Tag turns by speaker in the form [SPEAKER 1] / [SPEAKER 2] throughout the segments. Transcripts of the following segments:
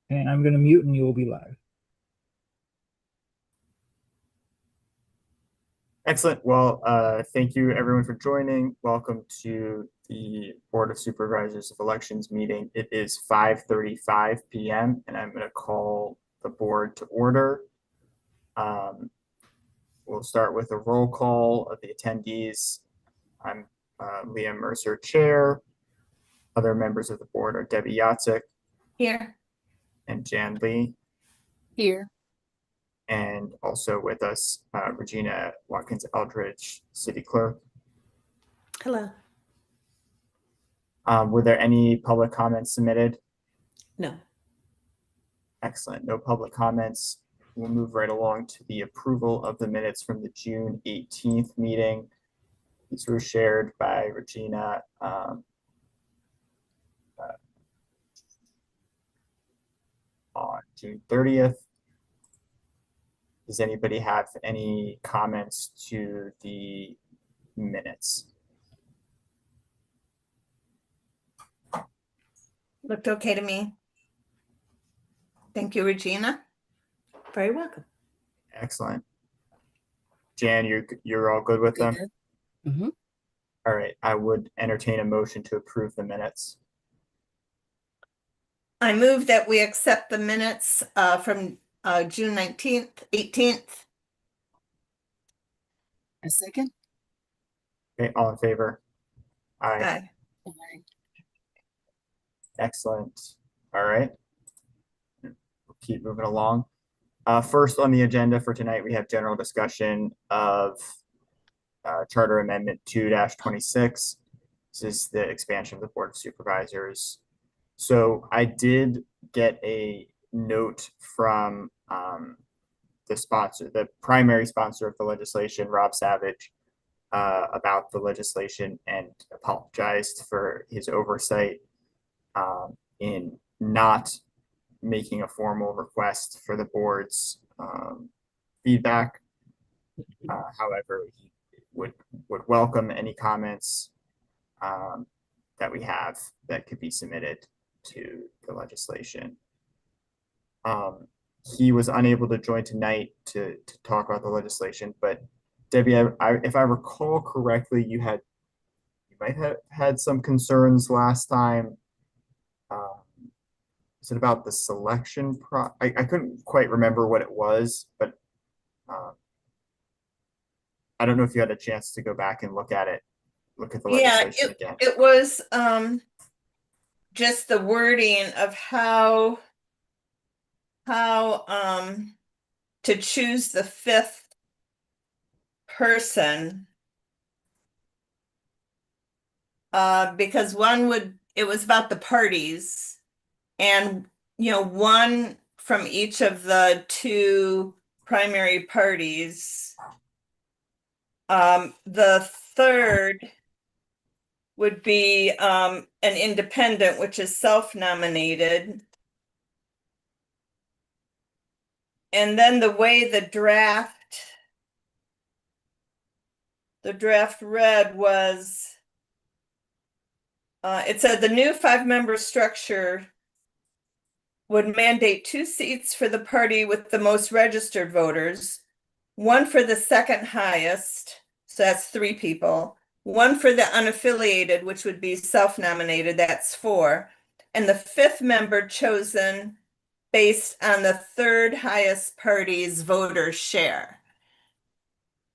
[SPEAKER 1] And I'm going to mute and you will be live.
[SPEAKER 2] Excellent. Well, thank you everyone for joining. Welcome to the Board of Supervisors of Elections meeting. It is 5:35 p.m. and I'm going to call the board to order. Um, we'll start with a roll call of the attendees. I'm Liam Mercer, Chair. Other members of the board are Debbie Yatsik
[SPEAKER 3] Here.
[SPEAKER 2] and Jan Lee.
[SPEAKER 3] Here.
[SPEAKER 2] And also with us, Regina Watkins Eldridge, City Clerk.
[SPEAKER 3] Hello.
[SPEAKER 2] Were there any public comments submitted?
[SPEAKER 3] No.
[SPEAKER 2] Excellent. No public comments. We'll move right along to the approval of the minutes from the June 18th meeting. These were shared by Regina on June 30th. Does anybody have any comments to the minutes?
[SPEAKER 3] Looked okay to me. Thank you, Regina. Very welcome.
[SPEAKER 2] Excellent. Jan, you're all good with them?
[SPEAKER 3] Mm-hmm.
[SPEAKER 2] All right, I would entertain a motion to approve the minutes.
[SPEAKER 3] I move that we accept the minutes from June 19th, 18th.
[SPEAKER 4] A second?
[SPEAKER 2] Okay, all in favor? Aye.
[SPEAKER 3] Aye.
[SPEAKER 2] Excellent. All right. We'll keep moving along. First on the agenda for tonight, we have general discussion of Charter Amendment 2-26. This is the expansion of the Board of Supervisors. So I did get a note from the sponsor, the primary sponsor of the legislation, Rob Savage, about the legislation and apologized for his oversight in not making a formal request for the board's feedback. However, he would welcome any comments that we have that could be submitted to the legislation. He was unable to join tonight to talk about the legislation, but Debbie, if I recall correctly, you might have had some concerns last time. Is it about the selection I couldn't quite remember what it was, but I don't know if you had a chance to go back and look at the legislation again.
[SPEAKER 3] It was just the wording of how to choose the fifth person. Because it was about the parties, and one from each of the two primary parties. The third would be an independent, which is self-nominated. And then the way the draft read was, it said the new 5-member structure would mandate 2 seats for the party with the most registered voters, 1 for the second highest, so that's 3 people, 1 for the unaffiliated, which would be self-nominated, that's 4, and the 5th member chosen based on the third highest party's voter share.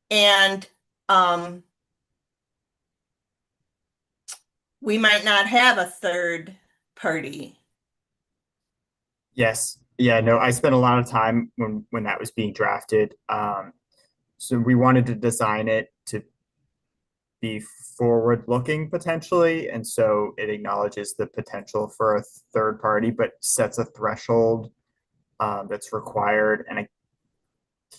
[SPEAKER 3] And we might not have a third party.
[SPEAKER 2] Yes. Yeah, no, I spent a lot of time when that was being drafted. So we wanted to design it to be forward looking potentially. And so it acknowledges the potential for a third party, but sets a threshold that's required. And I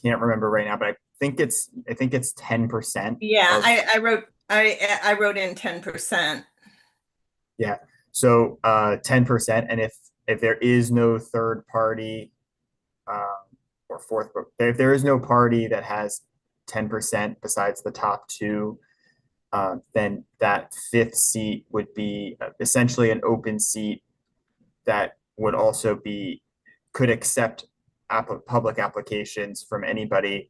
[SPEAKER 2] can't remember right now, but I think it's 10%.
[SPEAKER 3] Yeah, I wrote in 10%.
[SPEAKER 2] Yeah. So 10%. And if there is no third party or fourth, if there is no party that has 10% besides the top 2, then that 5th seat would be essentially an open seat that would also be could accept public applications from anybody,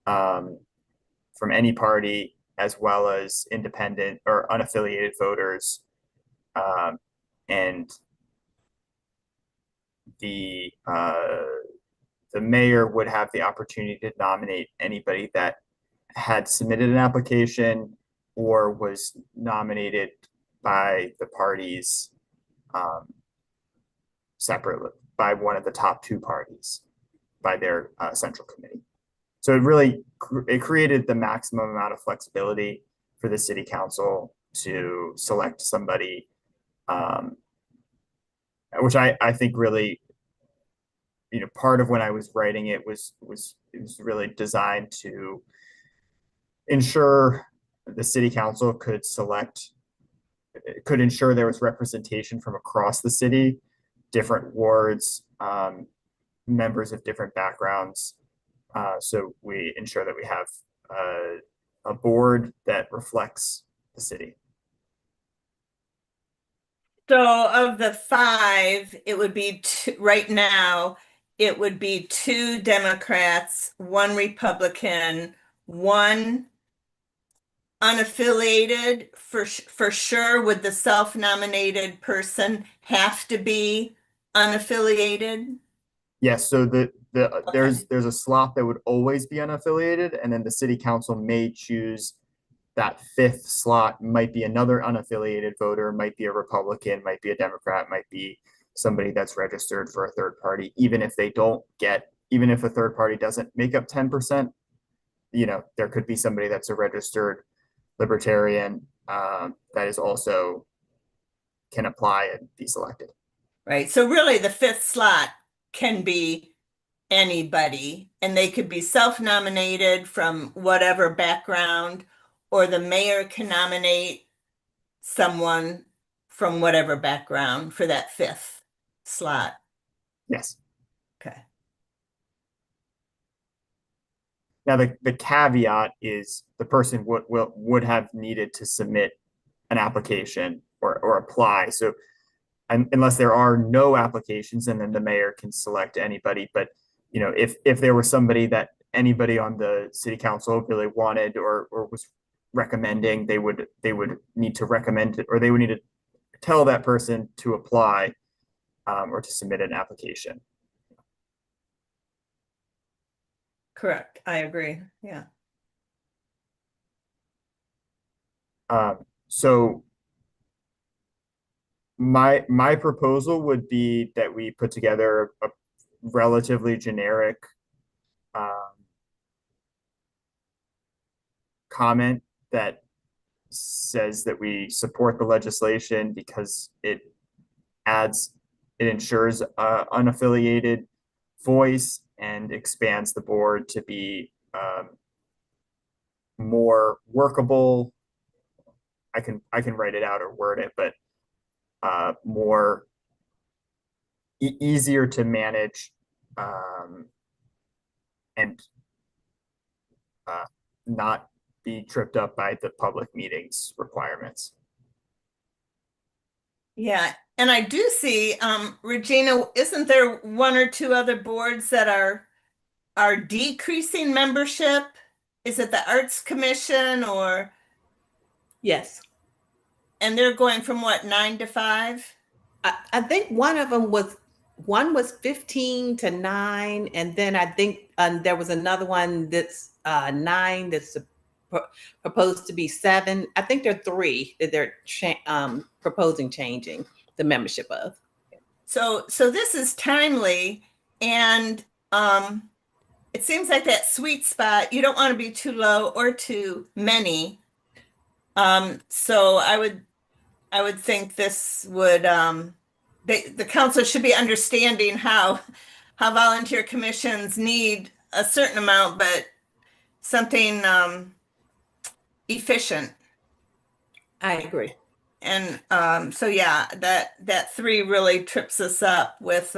[SPEAKER 2] from any party, as well as independent or unaffiliated voters. And the mayor would have the opportunity to nominate anybody that had submitted an application or was nominated by the parties separately, by one of the top two parties, by their central committee. So it created the maximum amount of flexibility for the city council to select somebody, which I think really, part of when I was writing it was really designed to ensure the city council could ensure there was representation from across the city, different wards, members of different backgrounds. So we ensure that we have a board that reflects the city.
[SPEAKER 3] So of the 5, it would be right now, it would be 2 Democrats, 1 Republican, 1 unaffiliated. For sure, would the self-nominated person have to be unaffiliated?
[SPEAKER 2] Yes, so there's a slot that would always be unaffiliated, and then the city council may choose that 5th slot. Might be another unaffiliated voter, might be a Republican, might be a Democrat, might be somebody that's registered for a third party. Even if a third party doesn't make up 10%, there could be somebody that's a registered libertarian that is also can apply and be selected.
[SPEAKER 3] Right. So really the 5th slot can be anybody, and they could be self-nominated from whatever background, or the mayor can nominate someone from whatever background for that 5th slot.
[SPEAKER 2] Yes.
[SPEAKER 3] Okay.
[SPEAKER 2] Now the caveat is the person would have needed to submit an application or apply. So unless there are no applications, and then the mayor can select anybody. But if there was somebody that anybody on the city council really wanted or was recommending, they would need to recommend it, or they would need to tell that person to apply or to submit an application.
[SPEAKER 3] Correct. I agree. Yeah.
[SPEAKER 2] So my proposal would be that we put together a relatively generic comment that says that we support the legislation because it ensures unaffiliated voice and expands the board to be more workable. I can write it out or word it, but more easier to manage, and not be tripped up by the public meetings requirements.
[SPEAKER 3] Yeah, and I do see, Regina, isn't there 1 or 2 other boards that are decreasing membership? Is it the Arts Commission or?
[SPEAKER 4] Yes.
[SPEAKER 3] And they're going from what, 9 to 5?
[SPEAKER 4] I think one of them was 15 to 9, and then I think there was another one that's 9 that's proposed to be 7. I think there are 3 that they're proposing changing the membership of.
[SPEAKER 3] So this is timely, and it seems like that sweet spot. You don't want to be too low or too many. So I would think this would the council should be understanding how volunteer commissions need a certain amount, but something efficient.
[SPEAKER 4] I agree.
[SPEAKER 3] And so yeah, that 3 really trips us up with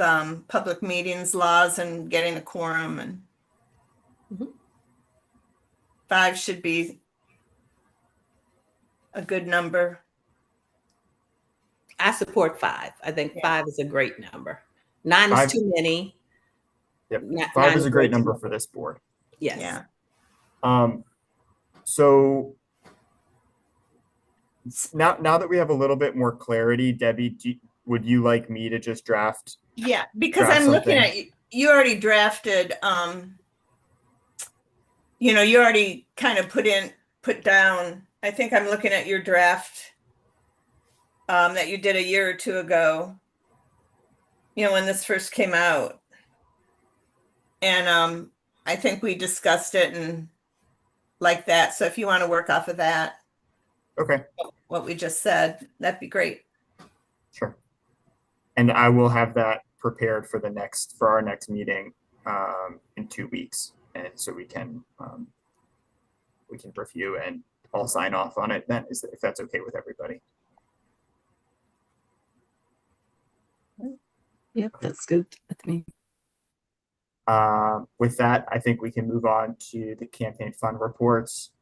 [SPEAKER 3] public meetings laws and getting a quorum, and 5 should be a good number.
[SPEAKER 4] I support 5. I think 5 is a great number. 9 is too many.
[SPEAKER 2] Yep.
[SPEAKER 4] Not-
[SPEAKER 2] 5
[SPEAKER 4] not
[SPEAKER 2] is a great
[SPEAKER 4] great to
[SPEAKER 2] number
[SPEAKER 4] know.
[SPEAKER 2] for this board.
[SPEAKER 4] Yes.
[SPEAKER 3] Yeah.
[SPEAKER 2] So now that we have a little bit more clarity, Debbie, would you like me to just draft?
[SPEAKER 3] Yeah, because
[SPEAKER 2] Draft
[SPEAKER 3] I'm looking
[SPEAKER 2] something.
[SPEAKER 3] at you already drafted, you already kind of put down, I think I'm looking at your draft that you did a year or two ago, when this first came out. And I think we discussed it and like that. So if you want to work off of that,
[SPEAKER 2] Okay,
[SPEAKER 3] what we just said, that'd be great.
[SPEAKER 2] sure. And I will have that prepared for our next meeting in 2 weeks, and so we can review and I'll sign off on it then, if that's okay with everybody.
[SPEAKER 5] Yep, that's good with me.
[SPEAKER 2] With that, I think we can move on to the campaign fund reports.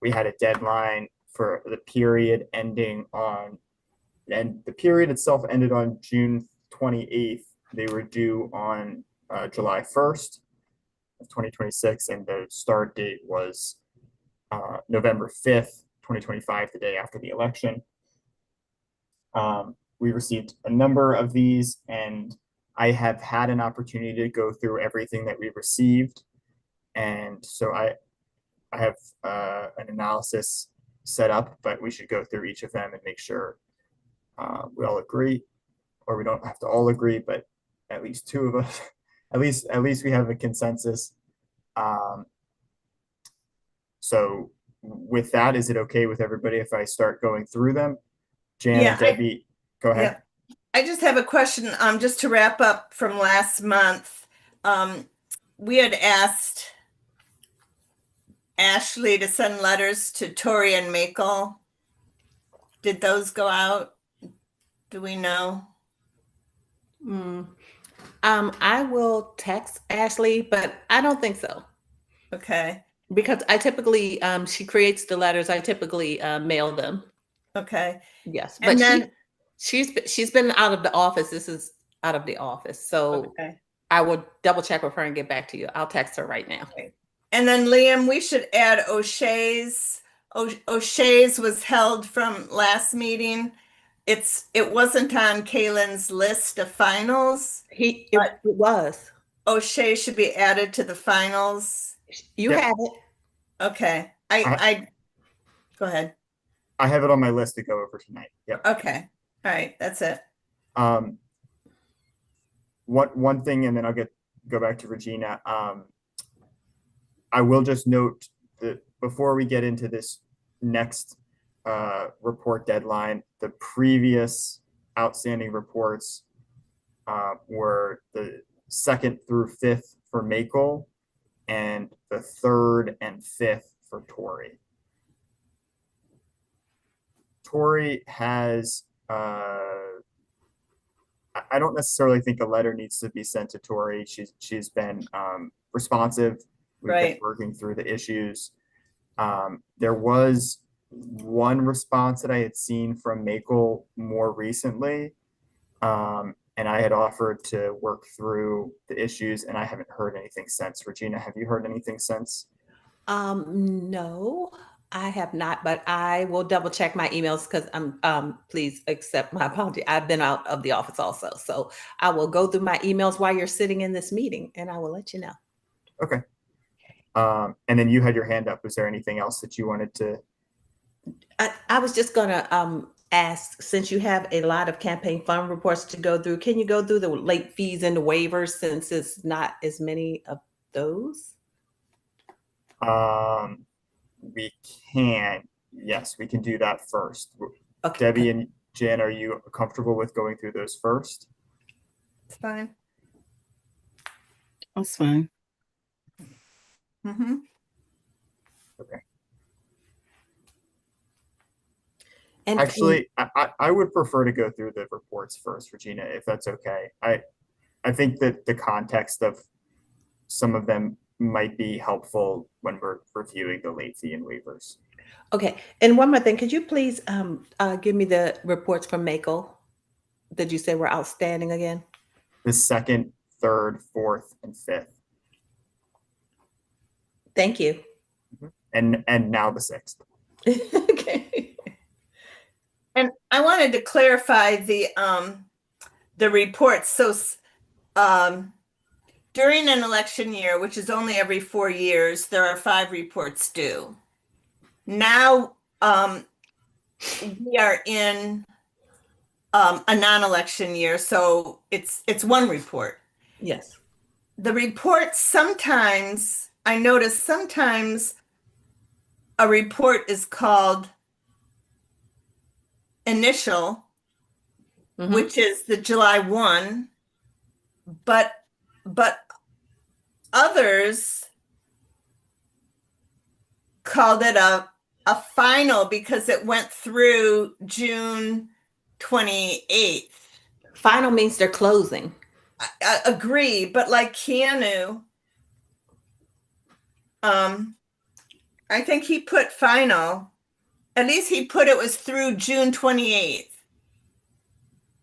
[SPEAKER 2] We had a deadline for the period ending on, and the period itself ended on June 28th. They were due on July 1st of 2026, and the start date was November 5th, 2025, the day after the election. We received a number of these, and I have had an opportunity to go through everything that we received. And so I have an analysis set up, but we should go through each of them and make sure we all agree, or we don't have to all agree, but at least 2 of us, at least we have a consensus. So with that, is it okay with everybody if I start going through them? Jan
[SPEAKER 3] Yeah,
[SPEAKER 2] and Debbie, go ahead.
[SPEAKER 3] I just have a question, just to wrap up from last month. We had asked Ashley to send letters to Tori and Makel. Did those go out? Do we know?
[SPEAKER 4] I will text Ashley, but I don't think so.
[SPEAKER 3] Okay.
[SPEAKER 4] Because I typically, she creates the letters. I typically mail them.
[SPEAKER 3] Okay.
[SPEAKER 4] Yes,
[SPEAKER 3] And
[SPEAKER 4] but
[SPEAKER 3] then
[SPEAKER 4] she's been out of the office. This is out of the office, so
[SPEAKER 3] okay.
[SPEAKER 4] I will double check with her and get back to you. I'll text her right now.
[SPEAKER 3] And then Liam, we should add O'Shea's. O'Shea's was held from last meeting. It wasn't on Kaylin's list of finals.
[SPEAKER 4] It was.
[SPEAKER 3] O'Shea should be added to the finals.
[SPEAKER 4] You
[SPEAKER 2] Yep.
[SPEAKER 4] have it.
[SPEAKER 3] Okay. I go ahead.
[SPEAKER 2] I have it on my list to go over tonight. Yep.
[SPEAKER 3] Okay. All right. That's it.
[SPEAKER 2] One thing, and then I'll go back to Regina. I will just note that before we get into this next report deadline, the previous outstanding reports were the 2nd through 5th for Makel and the 3rd and 5th for Tori. Tori has I don't necessarily think a letter needs to be sent to Tori. She's been responsive. We've been working through the issues. There was one response that I had seen from Makel more recently, and I had offered to work through the issues, and I haven't heard anything since. Regina, have you heard anything since?
[SPEAKER 4] No, I have not, but I will double check my emails because please accept my apology. I've been out of the office also. So I will go through my emails while you're sitting in this meeting and I will let you know.
[SPEAKER 2] Okay. And then you had your hand up. Was there anything else that you wanted to?
[SPEAKER 4] I was just gonna ask, since you have a lot of campaign fund reports to go through, can you go through the late fees and the waivers since it's not as many of those?
[SPEAKER 2] We can. Yes, we can do that first.
[SPEAKER 4] Okay.
[SPEAKER 2] Debbie and Jan, are you comfortable with going through those first?
[SPEAKER 3] It's fine.
[SPEAKER 5] That's fine.
[SPEAKER 3] Mm-hmm.
[SPEAKER 2] Okay.
[SPEAKER 4] And
[SPEAKER 2] actually, I would prefer to go through the reports first, Regina, if that's okay. I think that the context of some of them might be helpful when we're reviewing the late fee and waivers.
[SPEAKER 4] Okay. And one more thing, could you please give me the reports from Makel that you said were outstanding again?
[SPEAKER 2] The 2nd, 3rd, 4th, and 5th,
[SPEAKER 4] Thank you.
[SPEAKER 2] and now the 6th.
[SPEAKER 4] Okay.
[SPEAKER 3] And I wanted to clarify the reports. So during an election year, which is only every 4 years, there are 5 reports due. Now we are in a non-election year, so it's 1 report.
[SPEAKER 4] Yes.
[SPEAKER 3] The report sometimes, I notice sometimes a report is called initial,
[SPEAKER 4] Mhm.
[SPEAKER 3] which is the July 1, but others called it a final because it went through June 28th.
[SPEAKER 4] Final means they're closing.
[SPEAKER 3] I agree, but like Keanu, I think he put final. At least he put it was through June 28th.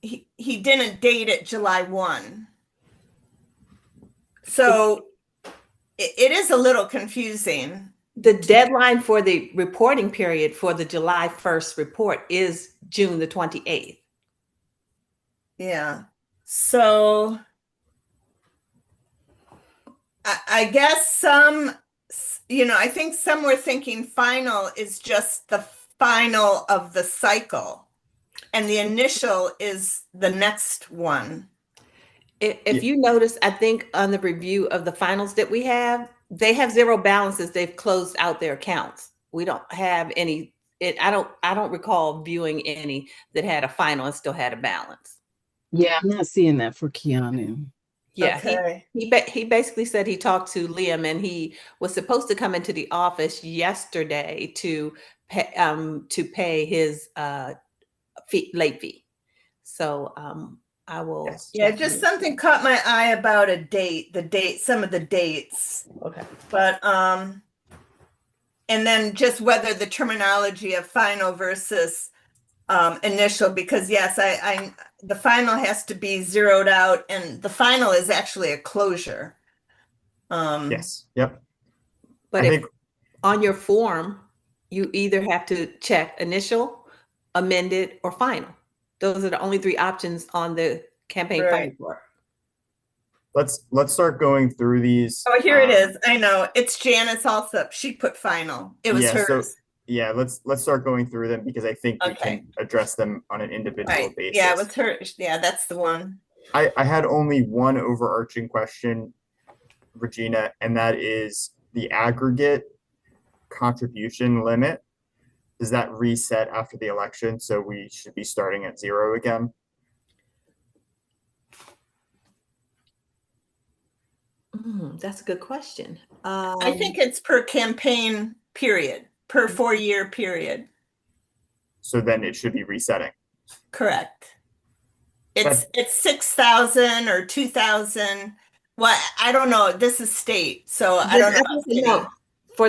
[SPEAKER 3] He didn't date it July 1. So it is a little confusing.
[SPEAKER 4] The deadline for the reporting period for the July 1st report is June the 28th.
[SPEAKER 3] Yeah. So I guess some, I think some were thinking final is just the final of the cycle, and the initial is the next one.
[SPEAKER 4] If you notice, I think on the review of the finals that we have, they have 0 balances. They've closed out their accounts. We don't have any. I don't recall viewing any that had a final and still had a balance.
[SPEAKER 5] Yeah, I'm not seeing that for Keanu.
[SPEAKER 4] Yeah,
[SPEAKER 3] Okay.
[SPEAKER 4] he basically said he talked to Liam and he was supposed to come into the office yesterday to pay his late fee. So I will.
[SPEAKER 2] Yes.
[SPEAKER 3] Yeah,
[SPEAKER 4] check
[SPEAKER 3] just
[SPEAKER 4] in.
[SPEAKER 3] something caught my eye about some of the dates.
[SPEAKER 4] Okay.
[SPEAKER 3] But and then just whether the terminology of final versus initial, because yes, I the final has to be zeroed out, and the final is actually a closure.
[SPEAKER 2] Yes. Yep.
[SPEAKER 4] But
[SPEAKER 2] I
[SPEAKER 4] if
[SPEAKER 2] think
[SPEAKER 4] on your form, you either have to check initial, amended, or final. Those are the only 3 options on the campaign
[SPEAKER 3] Right.
[SPEAKER 4] final report.
[SPEAKER 2] let's start going through these.
[SPEAKER 3] Oh, here it is. I know. It's Janice also. She put final. It was
[SPEAKER 2] Yeah, so
[SPEAKER 3] hers.
[SPEAKER 2] yeah, let's start going through them because I think we
[SPEAKER 3] Okay.
[SPEAKER 2] can address them on an individual
[SPEAKER 3] Right.
[SPEAKER 2] basis.
[SPEAKER 3] Yeah, it was hers. Yeah, that's the one.
[SPEAKER 2] I had only one overarching question, Regina, and that is the aggregate contribution limit. Does that reset after the election? So we should be starting at 0 again?
[SPEAKER 4] That's a good question.
[SPEAKER 3] I think it's per campaign period, per 4-year period.
[SPEAKER 2] So then it should be resetting.
[SPEAKER 3] Correct. It's 6,000 or 2,000. Well, I don't know. This is state, so I don't know. about city.
[SPEAKER 4] No, for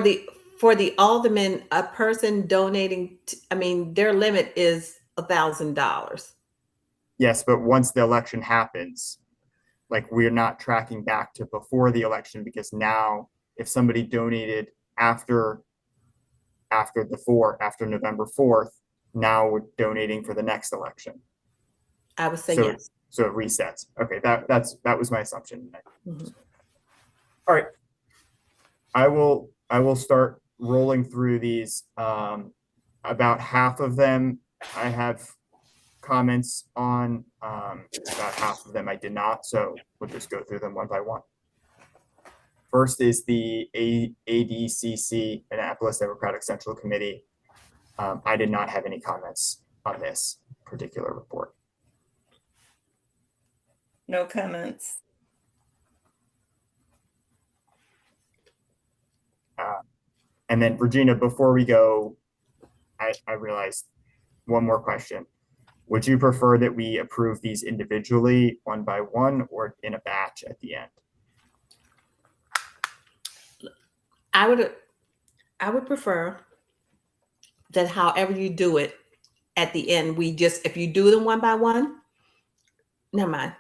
[SPEAKER 4] the alderman, a person donating, their limit is $1,000.
[SPEAKER 2] Yes, but once the election happens, like we're not tracking back to before the election because now if somebody donated after November 4th, now we're donating for the next election.
[SPEAKER 4] I would say
[SPEAKER 2] So
[SPEAKER 4] yes.
[SPEAKER 2] So it resets. Okay, that was my assumption.
[SPEAKER 4] Mhm.
[SPEAKER 2] All right. I will start rolling through these. About half of them I have comments on. About half of them I did not. So we'll just go through them one by one. First is the ADCC, Annapolis Democratic Central Committee. I did not have any comments on this particular report.
[SPEAKER 3] No comments.
[SPEAKER 2] And then Regina, before we go, I realized one more question. Would you prefer that we approve these individually, one by one, or in a batch at the end?
[SPEAKER 4] I would prefer that however you do it, at the end, if you do them one by one, never mind.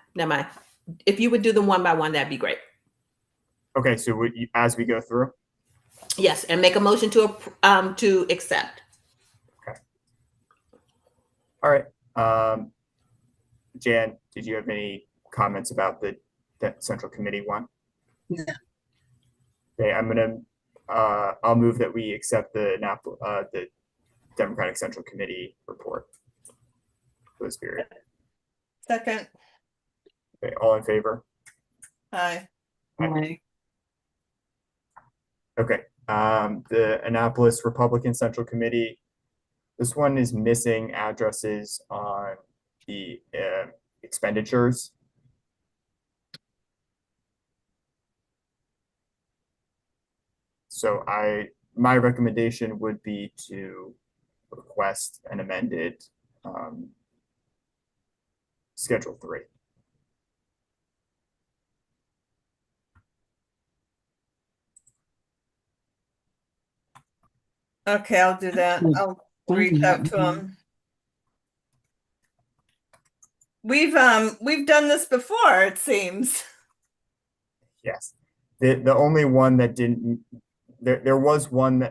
[SPEAKER 4] if you would do them one by one, that'd be great.
[SPEAKER 2] Okay, so as we go through,
[SPEAKER 4] Yes, and make a motion to accept.
[SPEAKER 2] all right. Jan, did you have any comments about that central committee one?
[SPEAKER 5] No.
[SPEAKER 2] Okay, I'll move that we accept the Democratic Central Committee report for this period.
[SPEAKER 3] Second,
[SPEAKER 2] Okay, all in favor?
[SPEAKER 3] aye.
[SPEAKER 5] Aye.
[SPEAKER 2] Okay, the Annapolis Republican Central Committee. This one is missing addresses on the expenditures. So my recommendation would be to request an amended Schedule 3.
[SPEAKER 3] Okay, I'll do that. I'll reach out to him. We've done this before, it seems.
[SPEAKER 2] Yes, the only one that didn't, there was one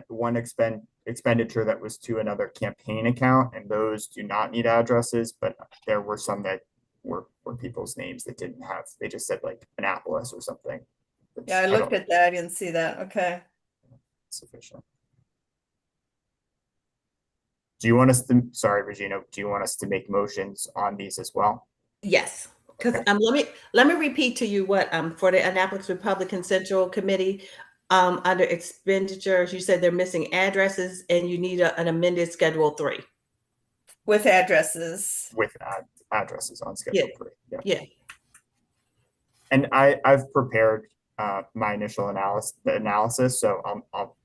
[SPEAKER 2] expenditure that was to another campaign account, and those do not need addresses, but there were some that were people's names that didn't have, they just said like Annapolis or something.
[SPEAKER 3] Yeah, I looked at that. I didn't see that. Okay.
[SPEAKER 2] Sufficient. Do you want us to, sorry, Regina, do you want us to make motions on these as well?
[SPEAKER 4] Yes, because
[SPEAKER 2] Okay.
[SPEAKER 4] let me repeat to you what for the Annapolis Republican Central Committee, under expenditures, you said they're missing addresses and you need an amended Schedule 3.
[SPEAKER 3] With addresses.
[SPEAKER 2] With addresses on Schedule 3. Yeah.
[SPEAKER 4] Yeah.
[SPEAKER 2] And I've prepared my initial analysis, so I'll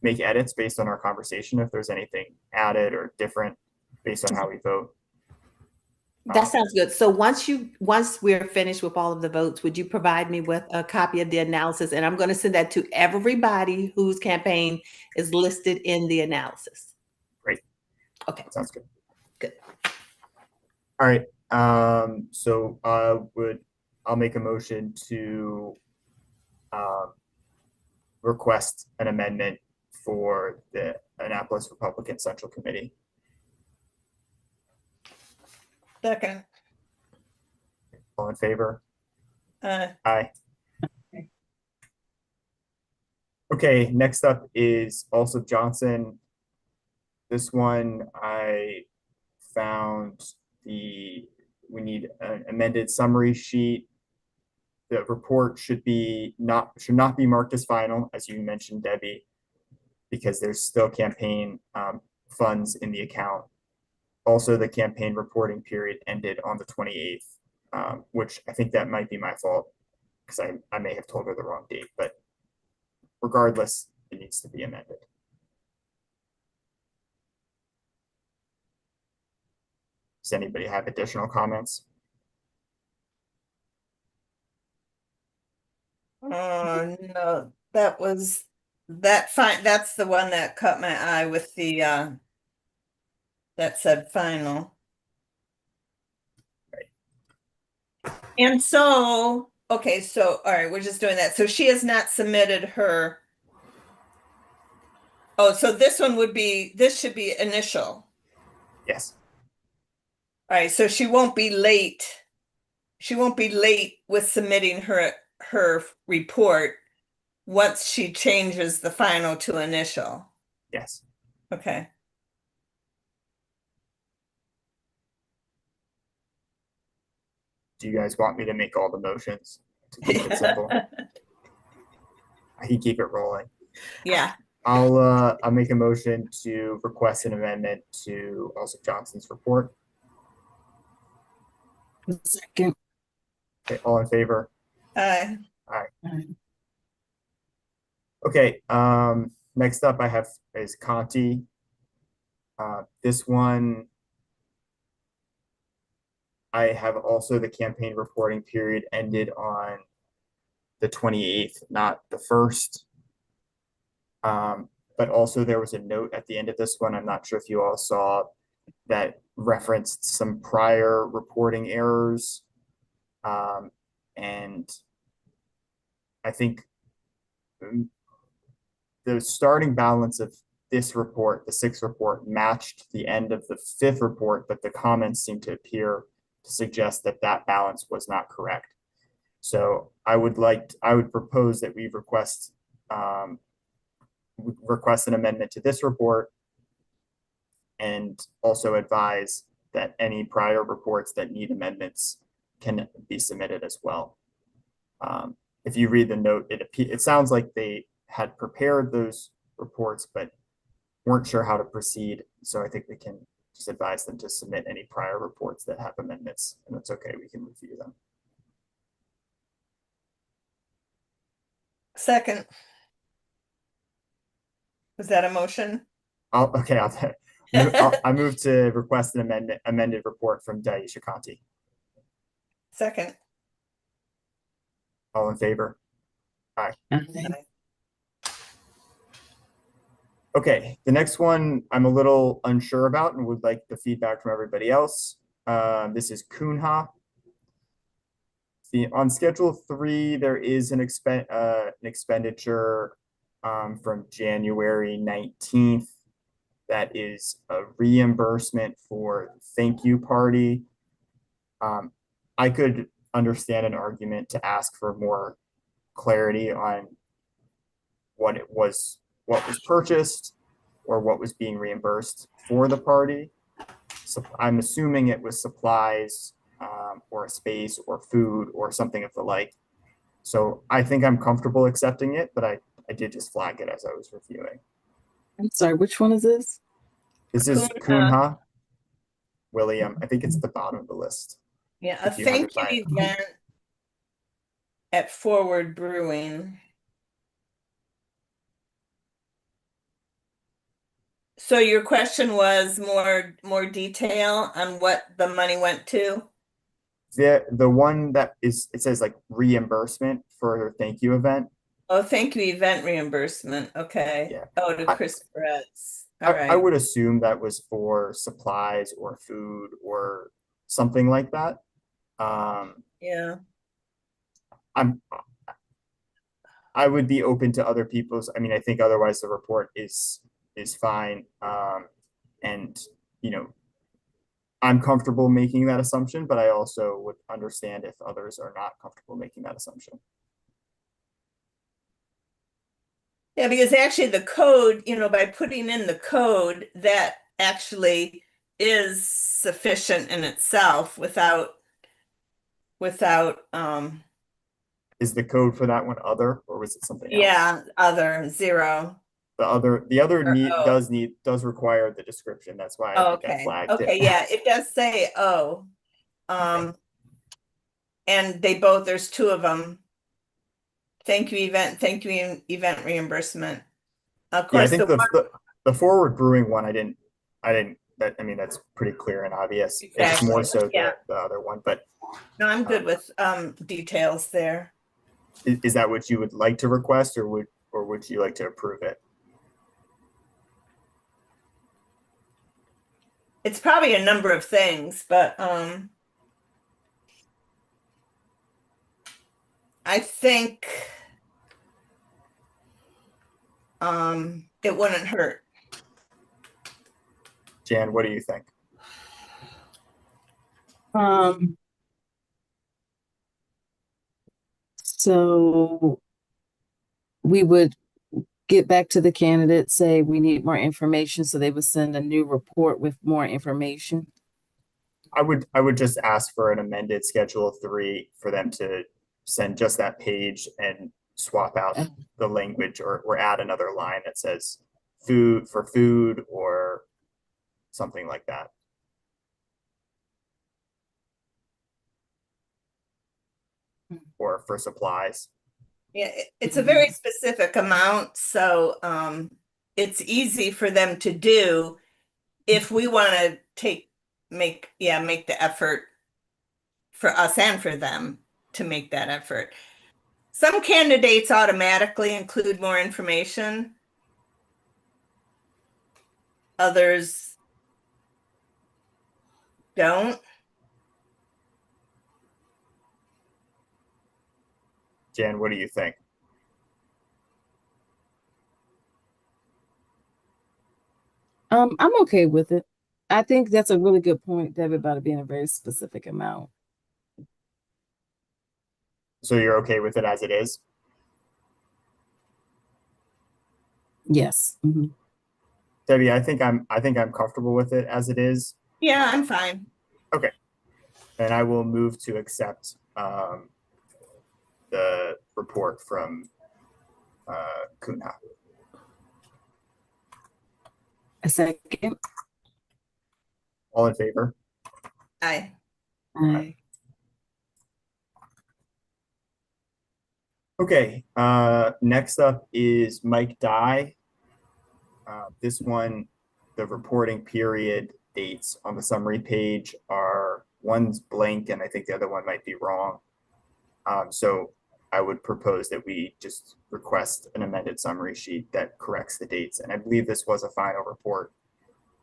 [SPEAKER 2] make edits based on our conversation if there's anything added or different based on how we vote.
[SPEAKER 4] That sounds good. So once we're finished with all of the votes, would you provide me with a copy of the analysis? And I'm going to send that to everybody whose campaign is listed in the analysis.
[SPEAKER 2] Great.
[SPEAKER 4] Okay.
[SPEAKER 2] Sounds good.
[SPEAKER 4] Good.
[SPEAKER 2] All right. So I'll make a motion to request an amendment for the Annapolis Republican Central Committee.
[SPEAKER 3] Second.
[SPEAKER 2] All in favor?
[SPEAKER 3] Aye.
[SPEAKER 2] Aye. Okay, next up is also Johnson. This one I found we need an amended summary sheet. The report should not be marked as final, as you mentioned, Debbie, because there's still campaign funds in the account. Also, the campaign reporting period ended on the 28th, which I think that might be my fault because I may have told her the wrong date, but regardless, it needs to be amended. Does anybody have additional comments?
[SPEAKER 3] Oh, no, that's the one that caught my eye with the that said final.
[SPEAKER 2] Right.
[SPEAKER 3] And so, okay, so all right, we're just doing that. So she has not submitted her. Oh, so this should be initial.
[SPEAKER 2] Yes.
[SPEAKER 3] All right, so she won't be late. She won't be late with submitting her report once she changes the final to initial.
[SPEAKER 2] Yes.
[SPEAKER 3] Okay.
[SPEAKER 2] Do you guys want me to make all the motions to keep it simple? I can keep it rolling.
[SPEAKER 3] Yeah.
[SPEAKER 2] I'll make a motion to request an amendment to also Johnson's report.
[SPEAKER 5] Second.
[SPEAKER 2] Okay, all in favor?
[SPEAKER 3] Aye.
[SPEAKER 5] Aye.
[SPEAKER 2] Okay, next up I have is Conti. This one, I have also the campaign reporting period ended on the 28th, not the 1st. But also there was a note at the end of this one, I'm not sure if you all saw, that referenced some prior reporting errors And I think the starting balance of this report, the sixth report, matched the end of the fifth report, but the comments seem to appear to suggest that that balance was not correct. So I would propose that we request an amendment to this report, and also advise that any prior reports that need amendments can be submitted as well. If you read the note, it sounds like they had prepared those reports, but weren't sure how to proceed. So I think we can just advise them to submit any prior reports that have amendments, and that's okay. We can review them.
[SPEAKER 3] Second. Was that a motion?
[SPEAKER 2] I move to request an amended report from Daisha Conti.
[SPEAKER 3] Second.
[SPEAKER 2] All in favor?
[SPEAKER 5] Aye.
[SPEAKER 2] Okay, the next one I'm a little unsure about and would like the feedback from everybody else. This is Kunha. On Schedule 3, there is an expenditure from January 19th that is a reimbursement for thank you party. I could understand an argument to ask for more clarity on what was purchased or what was being reimbursed for the party. So I'm assuming it was supplies, or a space or food or something of the like. So I think I'm comfortable accepting it, but I did just flag it as I was reviewing.
[SPEAKER 5] I'm sorry, which one is this?
[SPEAKER 2] This is
[SPEAKER 3] Kunha.
[SPEAKER 2] Kunha William. I think it's at the bottom of the list.
[SPEAKER 3] Yeah, a
[SPEAKER 2] If you have it
[SPEAKER 3] thank you
[SPEAKER 2] by-
[SPEAKER 3] event at Forward Brewing. So your question was more detail on what the money went to?
[SPEAKER 2] The one that is, it says like reimbursement for thank you event.
[SPEAKER 3] Oh, thank you, event reimbursement. Okay.
[SPEAKER 2] Yeah.
[SPEAKER 3] Oh, to
[SPEAKER 2] I-
[SPEAKER 3] Chris Perez. All
[SPEAKER 2] I
[SPEAKER 3] right.
[SPEAKER 2] would assume that was for supplies or food or something like that.
[SPEAKER 3] Yeah.
[SPEAKER 2] I would be open to other people's. I mean, I think otherwise the report is fine. And you know, I'm comfortable making that assumption, but I also would understand if others are not comfortable making that assumption.
[SPEAKER 3] Yeah, because actually the code, by putting in the code, that actually is sufficient in itself without
[SPEAKER 2] Is the code for that one other, or was it something else?
[SPEAKER 3] yeah, other zero.
[SPEAKER 2] The other
[SPEAKER 3] Or O.
[SPEAKER 2] does require the description. That's why I
[SPEAKER 3] Oh,
[SPEAKER 2] think I
[SPEAKER 3] okay.
[SPEAKER 2] flagged
[SPEAKER 3] Okay,
[SPEAKER 2] it.
[SPEAKER 3] yeah, it does say O. And there's two of them. Thank you event reimbursement. Of
[SPEAKER 2] Yeah, I
[SPEAKER 3] course,
[SPEAKER 2] think
[SPEAKER 3] the one,
[SPEAKER 2] the Forward Brewing one, I didn't that, I mean, that's pretty clear and obvious. It's more
[SPEAKER 3] Exactly,
[SPEAKER 2] so
[SPEAKER 3] yeah.
[SPEAKER 2] the other one, but
[SPEAKER 3] no, I'm good with details there.
[SPEAKER 2] is that what you would like to request, or would you like to approve it?
[SPEAKER 3] It's probably a number of things, but I think it wouldn't hurt.
[SPEAKER 2] Jan, what do you think?
[SPEAKER 5] So we would get back to the candidate, say we need more information, so they would send a new report with more information.
[SPEAKER 2] I would just ask for an amended Schedule 3 for them to send just that page and swap out the language, or add another line that says food or something like that. Or for supplies.
[SPEAKER 3] Yeah, it's a very specific amount, so it's easy for them to do if we want to make the effort for us and for them to make that effort. Some candidates automatically include more information. Others don't.
[SPEAKER 2] Jan, what do you think?
[SPEAKER 5] I'm okay with it. I think that's a really good point, Debbie, about it being a very specific amount.
[SPEAKER 2] So you're okay with it as it is?
[SPEAKER 5] Yes. Mhm.
[SPEAKER 2] Debbie, I think I'm comfortable with it as it is,
[SPEAKER 3] Yeah, I'm fine.
[SPEAKER 2] and I will move to accept the report from Kuna.
[SPEAKER 5] A second.
[SPEAKER 2] All in favor?
[SPEAKER 3] Aye.
[SPEAKER 5] Aye.
[SPEAKER 2] Okay, next up is Mike Dye. This one, the reporting period dates on the summary page are one's blank and I think the other one might be wrong. So I would propose that we just request an amended summary sheet that corrects the dates. And I believe this was a final report.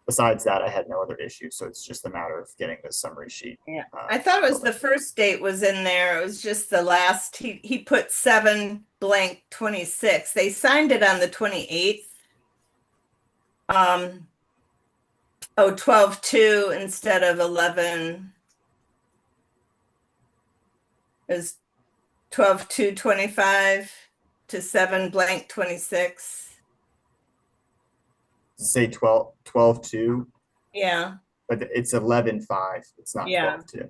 [SPEAKER 2] Besides that, I had no other issues. So it's just a matter of getting the summary sheet.
[SPEAKER 3] Yeah, I thought it was the first date was in there. It was just the last, he put 7/26. They signed it on the 28th. Oh, 12/2 instead of 11 is 12/2/25 to 7/26.
[SPEAKER 2] Say 12/2,
[SPEAKER 3] Yeah,
[SPEAKER 2] but it's 11/5. It's not
[SPEAKER 3] Yeah.
[SPEAKER 2] 12/2.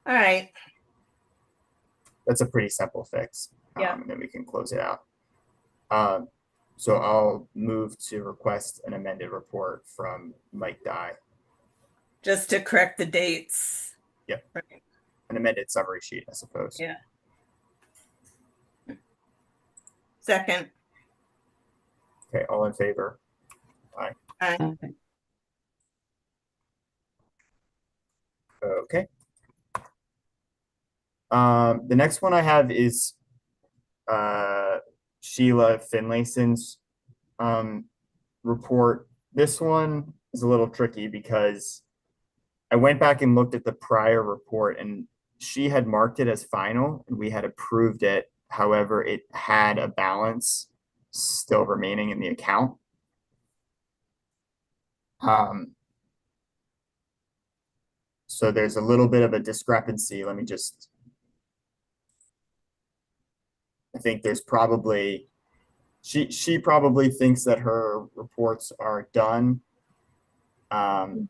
[SPEAKER 3] all right.
[SPEAKER 2] That's a pretty simple fix.
[SPEAKER 3] Yeah.
[SPEAKER 2] And then we can close it out. So I'll move to request an amended report from Mike Dye,
[SPEAKER 3] Just to correct the dates.
[SPEAKER 2] Yep.
[SPEAKER 3] Right.
[SPEAKER 2] an amended summary sheet, I suppose.
[SPEAKER 3] Yeah. Second.
[SPEAKER 2] Okay, all in favor?
[SPEAKER 3] Aye.
[SPEAKER 5] Okay.
[SPEAKER 2] Okay. The next one I have is Sheila Finlayson's report. This one is a little tricky because I went back and looked at the prior report and she had marked it as final and we had approved it. However, it had a balance still remaining in the account. So there's a little bit of a discrepancy. Let me just, I think there's probably, she probably thinks that her reports are done. And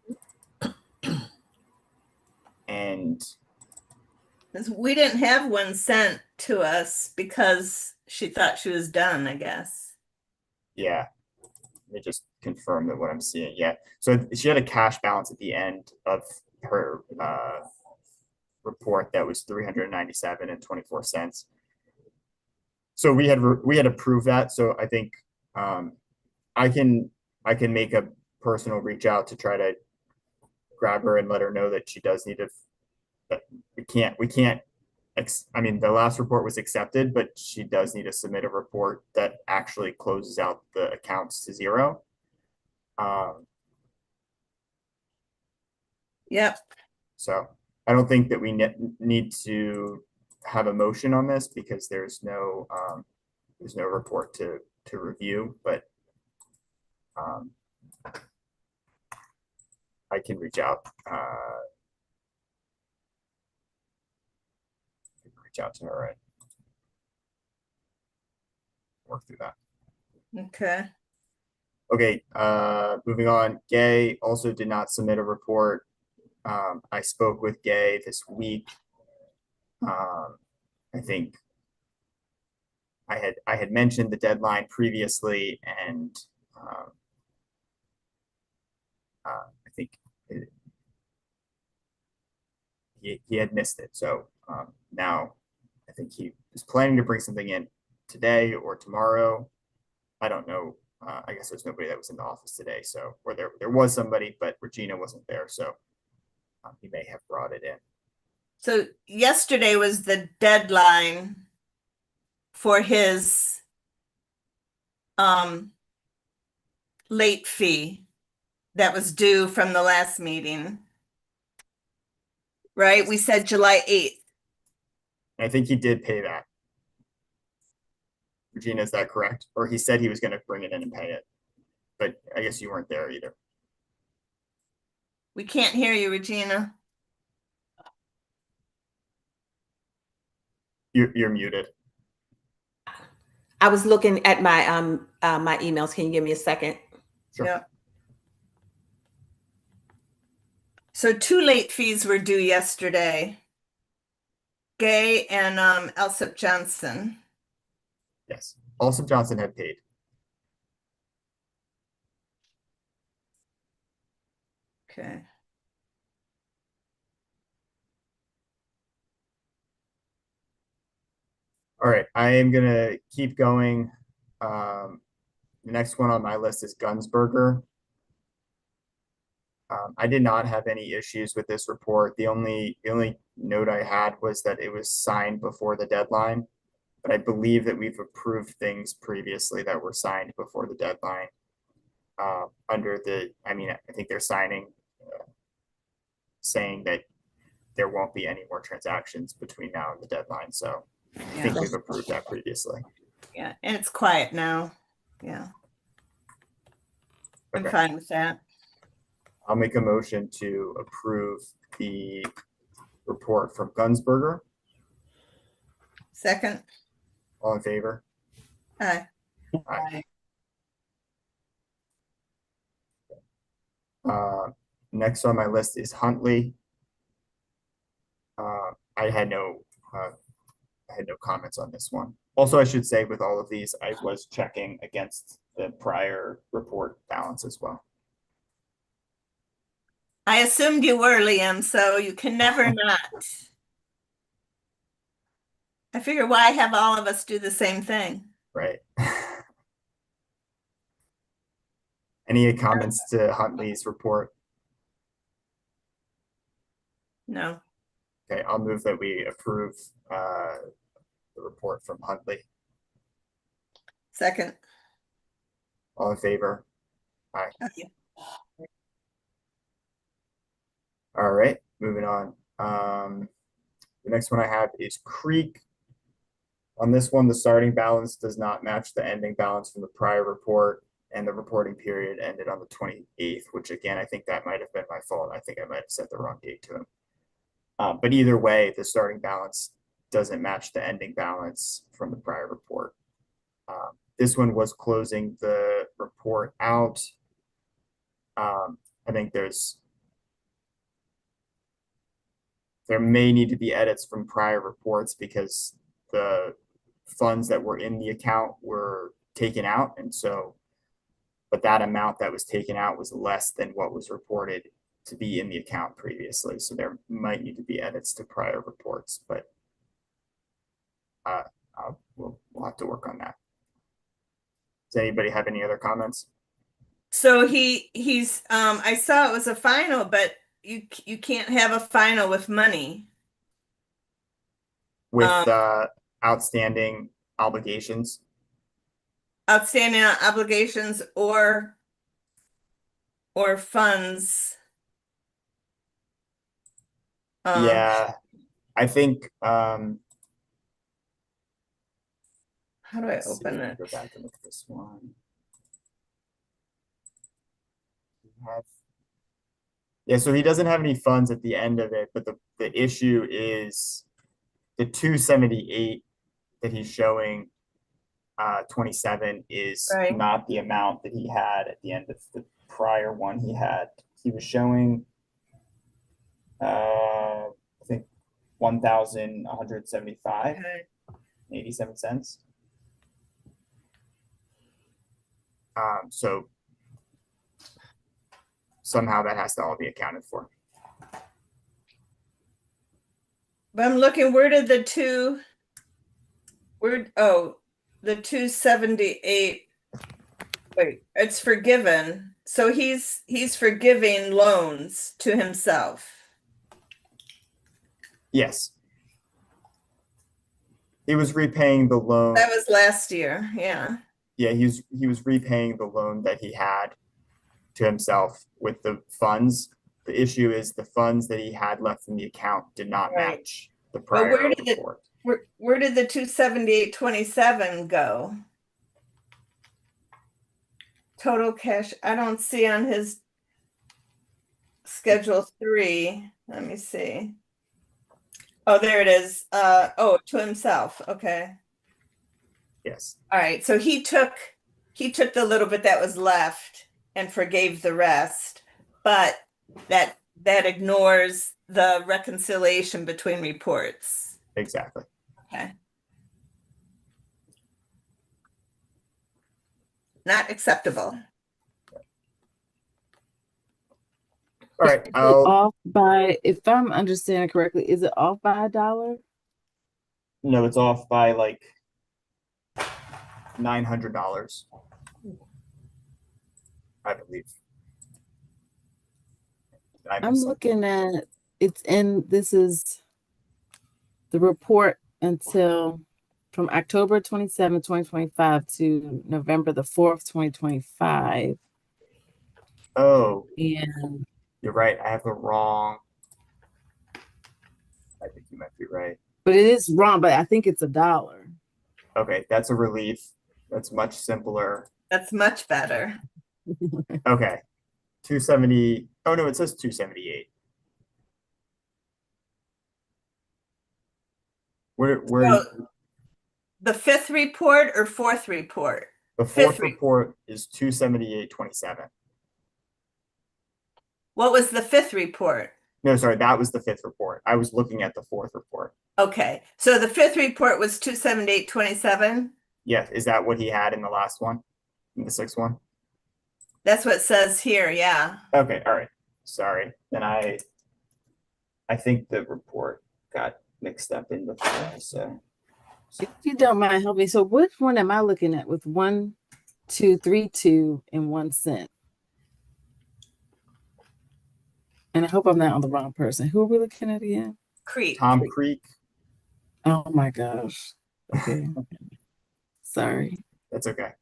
[SPEAKER 3] 'Cause we didn't have one sent to us because she thought she was done, I guess.
[SPEAKER 2] yeah, let me just confirm that what I'm seeing. Yeah, so she had a cash balance at the end of her report that was 397.24. So we had approved that. So I think I can make a personal reach out to try to grab her and let her know that she does need to. That we can't. I mean, the last report was accepted, but she does need to submit a report that actually closes out the accounts to zero.
[SPEAKER 3] Yep.
[SPEAKER 2] So I don't think that we need to have a motion on this because there's no report to review, but I can reach out. Reach out to her and work through that.
[SPEAKER 3] Okay.
[SPEAKER 2] Okay, moving on. Gay also did not submit a report. I spoke with Gay this week. I think I had mentioned the deadline previously, and I think he had missed it. So now I think he is planning to bring something in today or tomorrow. I don't know. I guess there's nobody that was in the office today, so or there was somebody, but Regina wasn't there, so he may have brought it in.
[SPEAKER 3] So yesterday was the deadline for his late fee that was due from the last meeting. Right? We said July 8th.
[SPEAKER 2] And I think he did pay that. Regina, is that correct? Or he said he was gonna bring it in and pay it, but I guess you weren't there either.
[SPEAKER 3] We can't hear you, Regina.
[SPEAKER 2] You're muted.
[SPEAKER 4] I was looking at my my emails. Can you give me a second?
[SPEAKER 2] Sure.
[SPEAKER 3] Yeah. So 2 late fees were due yesterday. Gay and Elsip Johnson.
[SPEAKER 2] Yes. Also Johnson had paid.
[SPEAKER 3] Okay.
[SPEAKER 2] All right, I am gonna keep going. The next one on my list is Gunsberger. I did not have any issues with this report. The only note I had was that it was signed before the deadline, but I believe that we've approved things previously that were signed before the deadline. Under the, I mean, I think they're signing, saying that there won't be any more transactions between now and the deadline. So I think
[SPEAKER 3] Yeah.
[SPEAKER 2] we've approved that previously.
[SPEAKER 3] Yeah, and it's quiet now. Yeah. I'm
[SPEAKER 2] Okay.
[SPEAKER 3] fine with that.
[SPEAKER 2] I'll make a motion to approve the report from Gunsberger.
[SPEAKER 3] Second.
[SPEAKER 2] All in favor?
[SPEAKER 3] Aye.
[SPEAKER 2] Aye. Next on my list is Huntley. I had no comments on this one. Also, I should say with all of these, I was checking against the prior report balance as well.
[SPEAKER 3] I assumed you were, Liam, so you can never not. I figure why have all of us do the same thing?
[SPEAKER 2] Right. Any comments to Huntley's report?
[SPEAKER 3] No.
[SPEAKER 2] Okay, I'll move that we approve the report from Huntley.
[SPEAKER 3] Second.
[SPEAKER 2] All in favor? Aye.
[SPEAKER 3] Aye.
[SPEAKER 2] All right, moving on. The next one I have is Creek. On this one, the starting balance does not match the ending balance from the prior report, and the reporting period ended on the 28th, which again, I think that might have been my fault. I think I might have set the wrong date to him. But either way, the starting balance doesn't match the ending balance from the prior report. This one was closing the report out. I think there may need to be edits from prior reports because the funds that were in the account were taken out. And so, but that amount that was taken out was less than what was reported to be in the account previously. So there might need to be edits to prior reports, but we'll have to work on that. Does anybody have any other comments?
[SPEAKER 3] So he's I saw it was a final, but you can't have a final with money.
[SPEAKER 2] With outstanding obligations.
[SPEAKER 3] Outstanding obligations or funds.
[SPEAKER 2] Yeah, I think
[SPEAKER 3] How do I
[SPEAKER 2] let's see,
[SPEAKER 3] open
[SPEAKER 2] let me
[SPEAKER 3] it?
[SPEAKER 2] go back and look at this one. Yeah, so he doesn't have any funds at the end of it, but the issue is the 278 that he's showing 27 is
[SPEAKER 3] Right.
[SPEAKER 2] not the amount that he had at the end of the prior one he had. He was showing I think 1,175
[SPEAKER 3] Okay.
[SPEAKER 2] 87 cents. So somehow that has to all be accounted for.
[SPEAKER 3] But I'm looking, where did the the 278, wait, it's forgiven. So he's forgiving loans to himself.
[SPEAKER 2] Yes. He was repaying the loan.
[SPEAKER 3] That was last year, yeah.
[SPEAKER 2] Yeah, he was repaying the loan that he had to himself with the funds. The issue is the funds that he had left in the account did not
[SPEAKER 3] Right.
[SPEAKER 2] match the
[SPEAKER 3] But
[SPEAKER 2] prior
[SPEAKER 3] where did
[SPEAKER 2] report.
[SPEAKER 3] Where did the 278.27 go? Total cash, I don't see on his Schedule 3. Let me see. Oh, there it is. Oh, to himself. Okay.
[SPEAKER 2] Yes,
[SPEAKER 3] All right. So he took the little bit that was left and forgave the rest, but that ignores the reconciliation between reports.
[SPEAKER 2] exactly.
[SPEAKER 3] Okay. Not acceptable.
[SPEAKER 2] All right,
[SPEAKER 5] Is it
[SPEAKER 2] I'll,
[SPEAKER 5] off by, if I'm understanding correctly, is it off by $1?
[SPEAKER 2] no, it's off by like $900, I believe. I
[SPEAKER 5] I'm
[SPEAKER 2] missed it.
[SPEAKER 5] looking at, this is the report until from October 27, 2025 to November the 4th, 2025.
[SPEAKER 2] Oh,
[SPEAKER 5] And
[SPEAKER 2] you're right. I have the wrong. I think you might be right.
[SPEAKER 5] but it is wrong, but I think it's $1.
[SPEAKER 2] Okay, that's a relief. That's much simpler.
[SPEAKER 3] That's much better.
[SPEAKER 2] Okay, 270. Oh no, it says 278. Where
[SPEAKER 3] So the fifth report or fourth report?
[SPEAKER 2] the
[SPEAKER 3] fifth
[SPEAKER 2] fourth report is 278.27.
[SPEAKER 3] What was the fifth report?
[SPEAKER 2] No, sorry, that was the fifth report. I was looking at the fourth report.
[SPEAKER 3] Okay. So the fifth report was 278.27.
[SPEAKER 2] Yes, is that what he had in the last one? In the sixth one?
[SPEAKER 3] That's what it says here. Yeah.
[SPEAKER 2] Okay, all right. Sorry. Then I think the report got mixed up in the file, so
[SPEAKER 5] if you don't mind helping me, so which one am I looking at with 1, 2, 3, 2 and 1 cent? And I hope I'm not on the wrong person. Who are we looking at again?
[SPEAKER 3] Creek.
[SPEAKER 2] Tom Creek.
[SPEAKER 5] Oh my gosh. Okay. Sorry.
[SPEAKER 2] That's okay.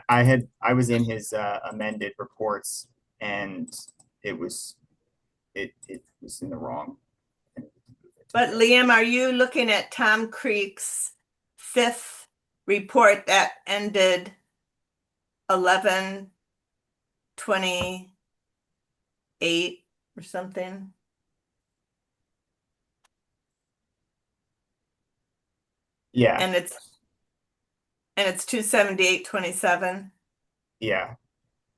[SPEAKER 2] I was in his amended reports and it was in the wrong.
[SPEAKER 3] But Liam, are you looking at Tom Creek's fifth report that ended 11/28 or something?
[SPEAKER 2] Yeah,
[SPEAKER 3] And it's 278.27.
[SPEAKER 2] yeah.